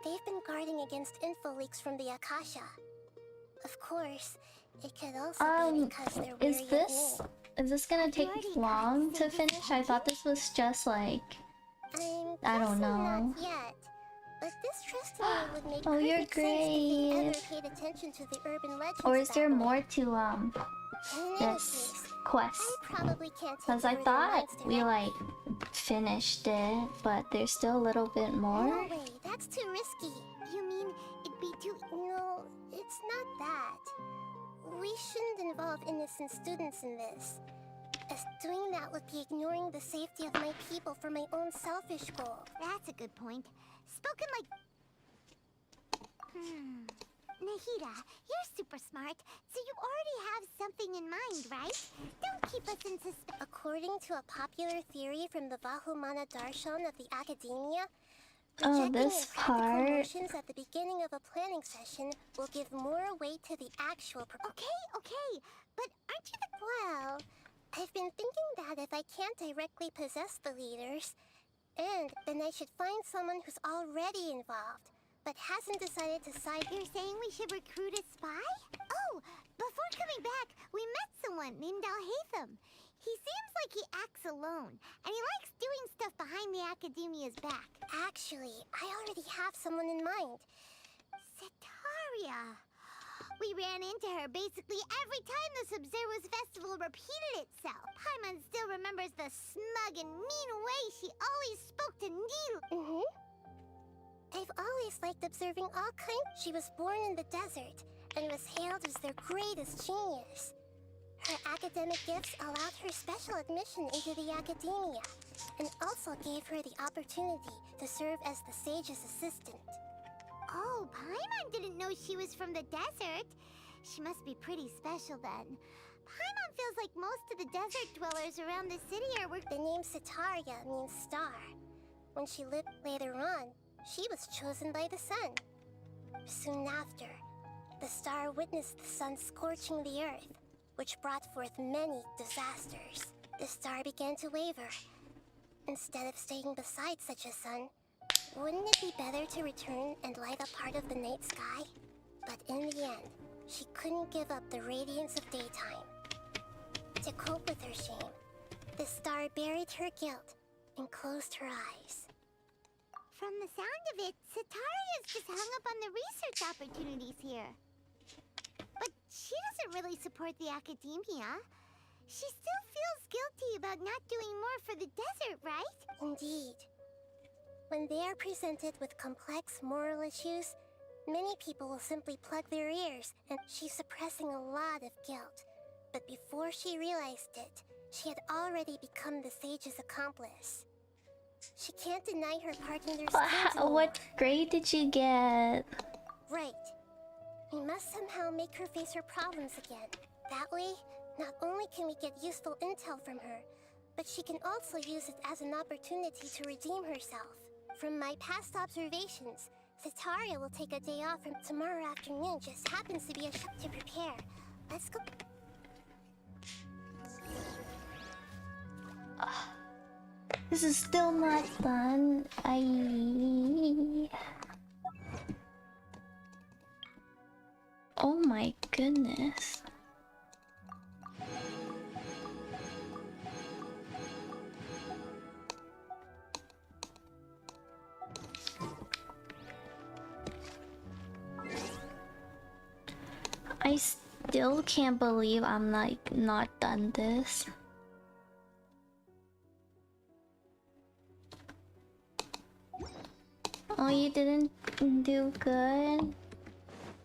they've been guarding against info leaks from the Akasha. Of course, it could also be because they're wary of me. Is this gonna take long to finish? I thought this was just like, I don't know. Not yet. But this trusting me would make Oh, you're perfect sense if they great. ever paid attention to the urban legends. Or is there about me. more to this quest? Because I thought we like finished it, but there's still a little bit more. No way, that's too risky. You mean it'd be too... No, it's not that. We shouldn't involve innocent students in this, as doing that would be ignoring the safety of my people for my own selfish goal. That's a good point. Spoken like... Nahida, you're super smart, so you already have something in mind, right? Don't keep us in suspense. According to a popular theory from the Vahumana Darshan of the Academia, Oh, rejecting this impractical part. notions at the beginning of a planning session will give more weight to the actual Okay, but aren't you the... Well, I've been thinking that if I can't directly possess the leaders, then I should find someone who's already involved, but hasn't decided to side... You're saying we should recruit a spy? Oh, before coming back, we met someone named Alhaitham. He seems like he acts alone, and he likes doing stuff behind the Academia's back. Actually, I already have someone in mind. Setaria. We ran into her basically every time the Sub-Zero's festival repeated itself. Paimon still remembers the smug and mean way she always spoke to Needle. I've always liked observing all kinds. She was born in the desert and was hailed as their greatest genius. Her academic gifts allowed her special admission into the Academia, and also gave her the opportunity to serve as the sage's assistant. Oh, Paimon didn't know she was from the desert. She must be pretty special then. Paimon feels like most of the desert dwellers around the city are The name Setaria means star. When she lived later on, she was chosen by the sun. Soon after, the star witnessed the sun scorching the earth, which brought forth many disasters. The star began to waver. Instead of staying beside such a sun, wouldn't it be better to return and light up part of the night sky? But in the end, she couldn't give up the radiance of daytime. To cope with her shame, the star buried her guilt and closed her eyes. From the sound of it, Setaria's just hung up on the research opportunities here. But she doesn't really support the Academia. She still feels guilty about not doing more for the desert, right? Indeed. When they are presented with complex moral issues, many people will simply plug their ears, and she's suppressing a lot of guilt. But before she realized it, she had already become the sage's accomplice. She can't deny her part in their schemes anymore. What grade did you get? Right. We must somehow make her face her problems again. That way, not only can we get useful intel from her, but she can also use it as an opportunity to redeem herself. From my past observations, Setaria will take a day off from tomorrow afternoon. Just happens to be a shop to prepare. Let's go. This is still not done. Oh my goodness. I still can't believe I'm like not done this. Oh, you didn't do good?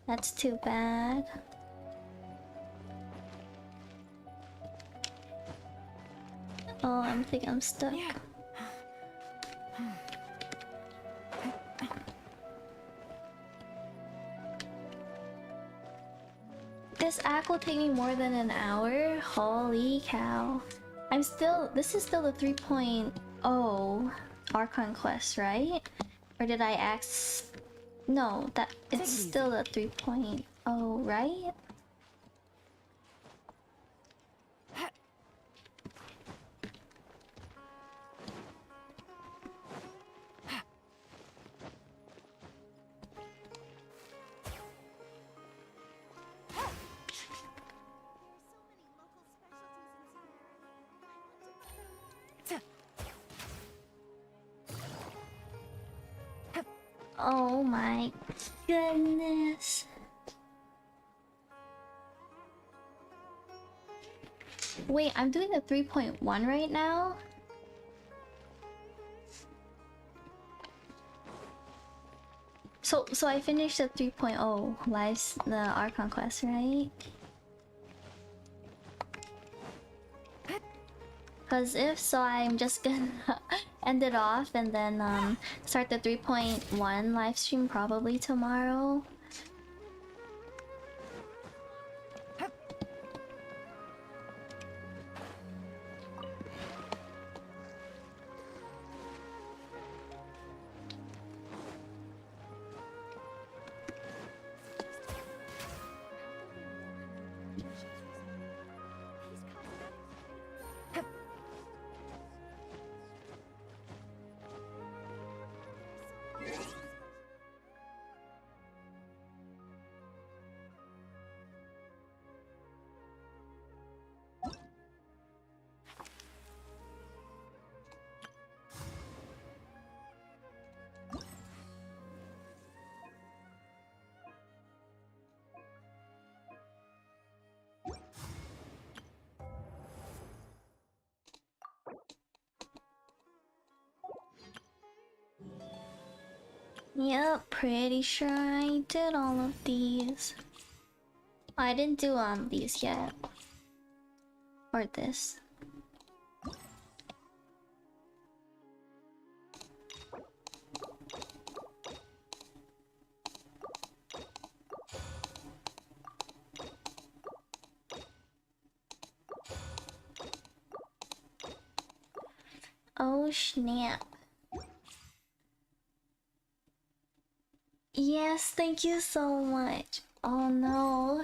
That's too bad. Oh, I think I'm stuck. 。 . 。 . 。 . 。 . 。 . 。 . 。 . 。 . 。 . 。 。 。 。 . 。 。 。 。 。 。 . 。 。 . 。 。 . 。 。 . 。 。 . 。 。 . 。 。 . 。 . 。 . 。 . Right. That will take me more than an hour. Holy cow. This is still the 3.0 Archon quest, right? Or did I ask? No, it's still the 3.0, right? Oh my goodness. Wait, I'm doing the 3.1 right now? So I finished the 3.0 the Archon quest, right? Cause if so, I'm just gonna end it off and then start the 3.1 live stream probably tomorrow. Yep, pretty sure I did all of these. I didn't do these yet. Or this. Oh snap. Yes, thank you so much. Oh no.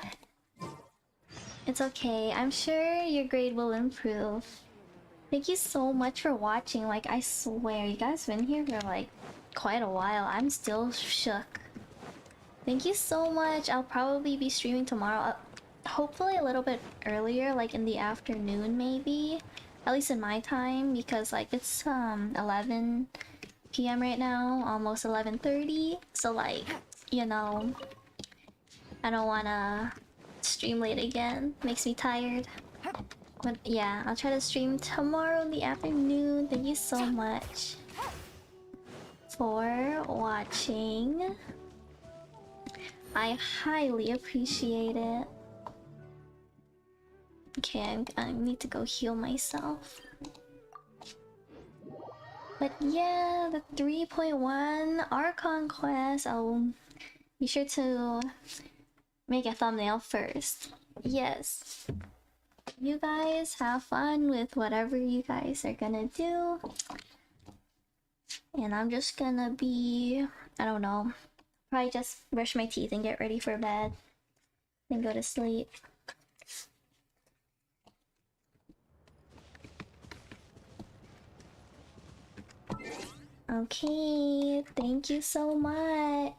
It's okay. I'm sure your grade will improve. Thank you so much for watching. Like, I swear, you guys been here for like quite a while. I'm still shook. Thank you so much. I'll probably be streaming tomorrow. Hopefully a little bit earlier, like in the afternoon maybe. At least in my time, because like it's 11 p.m. right now, almost 11:30. So like, you know, I don't wanna stream late again. Makes me tired. But yeah, I'll try to stream tomorrow in the afternoon. Thank you so much for watching. I highly appreciate it. Okay, I need to go heal myself. But yeah, the 3.1 Archon quest. I'll be sure to make a thumbnail first. Yes. You guys have fun with whatever you guys are gonna do. And I'm just gonna be, I don't know, probably just brush my teeth and get ready for bed. Then go to sleep. Okay, thank you so much.